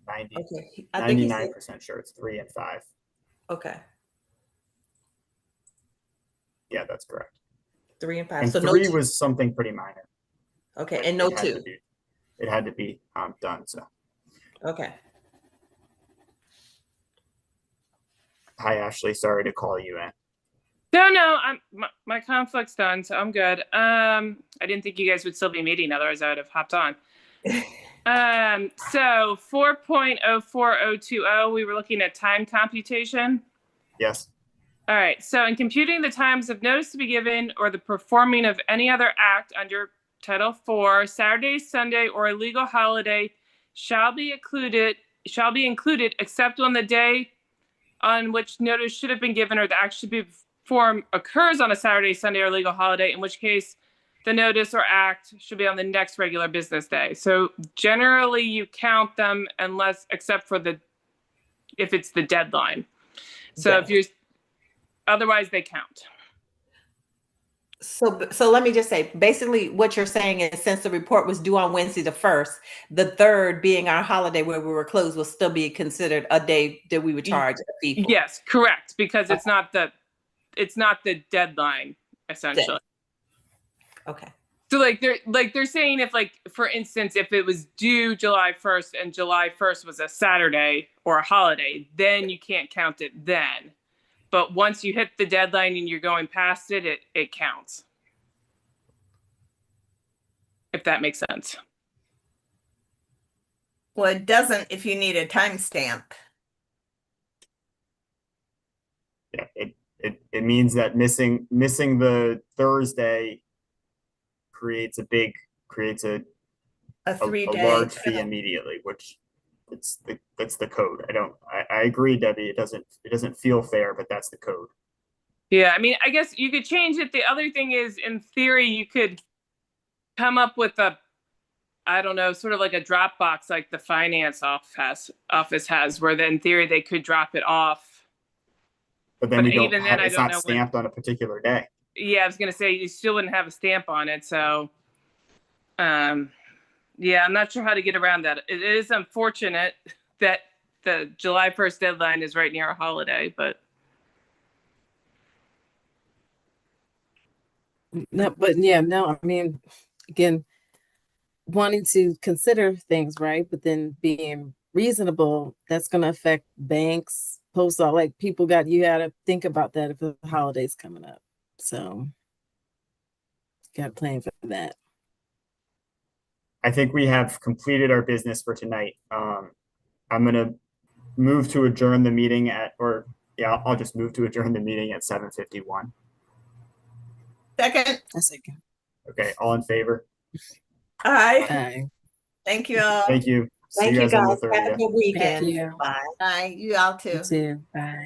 [SPEAKER 2] 90,
[SPEAKER 4] Okay, I think
[SPEAKER 2] 99% sure it's 3 and 5.
[SPEAKER 4] Okay,
[SPEAKER 2] Yeah, that's correct.
[SPEAKER 4] 3 and 5.
[SPEAKER 2] And
[SPEAKER 4] So
[SPEAKER 2] 3
[SPEAKER 4] no,
[SPEAKER 2] was something pretty minor.
[SPEAKER 4] okay,
[SPEAKER 2] Like,
[SPEAKER 4] and no
[SPEAKER 2] it had
[SPEAKER 4] 2.
[SPEAKER 2] to be- It had to be done. So,
[SPEAKER 4] Okay.
[SPEAKER 2] hi Ashley, sorry to call you in.
[SPEAKER 6] No, my conflict's done, so I'm good. I didn't think you guys would still be meeting, otherwise I would have hopped on. So 4.04020, we were looking at time computation.
[SPEAKER 2] Yes.
[SPEAKER 6] All right, so in computing the times of notice to be given or the performing of any other act under Title 4, Saturday, Sunday, or a legal holiday shall be included except on the day on which notice should have been given or the act should be performed occurs on a Saturday, Sunday, or legal holiday, in which case the notice or act should be on the next regular business day. So generally you count them except for if it's the deadline. So otherwise they count.
[SPEAKER 4] So let me just say, basically what you're saying is since the report was due on Wednesday the 1st, the 3rd being our holiday where we were closed will still be considered a day that we would charge people.
[SPEAKER 6] Yes, correct, because it's not the deadline essentially.
[SPEAKER 4] Okay.
[SPEAKER 6] So they're saying if, like, for instance, if it was due July 1st and July 1st was a Saturday or a holiday, then you can't count it then. But once you hit the deadline and you're going past it, it counts. If that makes sense.
[SPEAKER 3] Well, it doesn't if you need a timestamp.
[SPEAKER 2] Yeah, it means that missing the Thursday creates a
[SPEAKER 3] 3-day
[SPEAKER 2] large fee
[SPEAKER 3] penalty.
[SPEAKER 2] immediately, which that's the code. I agree, Debbie. It doesn't feel fair, but that's the code.
[SPEAKER 6] Yeah, I mean, I guess you could change it. The other thing is, in theory, you could come up with a, I don't know, sort of like a Dropbox like the finance office has, where then in theory they could drop it off.
[SPEAKER 2] But then
[SPEAKER 6] But
[SPEAKER 2] we don't
[SPEAKER 6] even then,
[SPEAKER 2] have,
[SPEAKER 6] I
[SPEAKER 2] it's
[SPEAKER 6] don't
[SPEAKER 2] not
[SPEAKER 6] know when.
[SPEAKER 2] stamped on a particular day.
[SPEAKER 6] Yeah, I was gonna say you still wouldn't have a stamp on it, so yeah, I'm not sure how to get around that. It is unfortunate that the July 1st deadline is right near a holiday, but
[SPEAKER 5] No, but yeah, no, I mean, again, wanting to consider things, right? But then being reasonable, that's going to affect banks, post all like people you got to think about that if the holiday's coming up. So, got to plan for that.
[SPEAKER 2] I think we have completed our business for tonight. I'm gonna move to adjourn the meeting I'll just move to adjourn the meeting at 7:51.
[SPEAKER 3] Second,
[SPEAKER 5] A second.
[SPEAKER 2] Okay, all in favor?
[SPEAKER 3] aye.
[SPEAKER 5] Aye.
[SPEAKER 3] Thank you all.
[SPEAKER 2] Thank you. See
[SPEAKER 4] Thank
[SPEAKER 2] you
[SPEAKER 4] you
[SPEAKER 2] guys on the
[SPEAKER 4] guys. Have a
[SPEAKER 2] 30th.
[SPEAKER 4] good weekend.
[SPEAKER 5] you.
[SPEAKER 4] Bye.
[SPEAKER 3] Aye, you all too.
[SPEAKER 5] You too. Bye.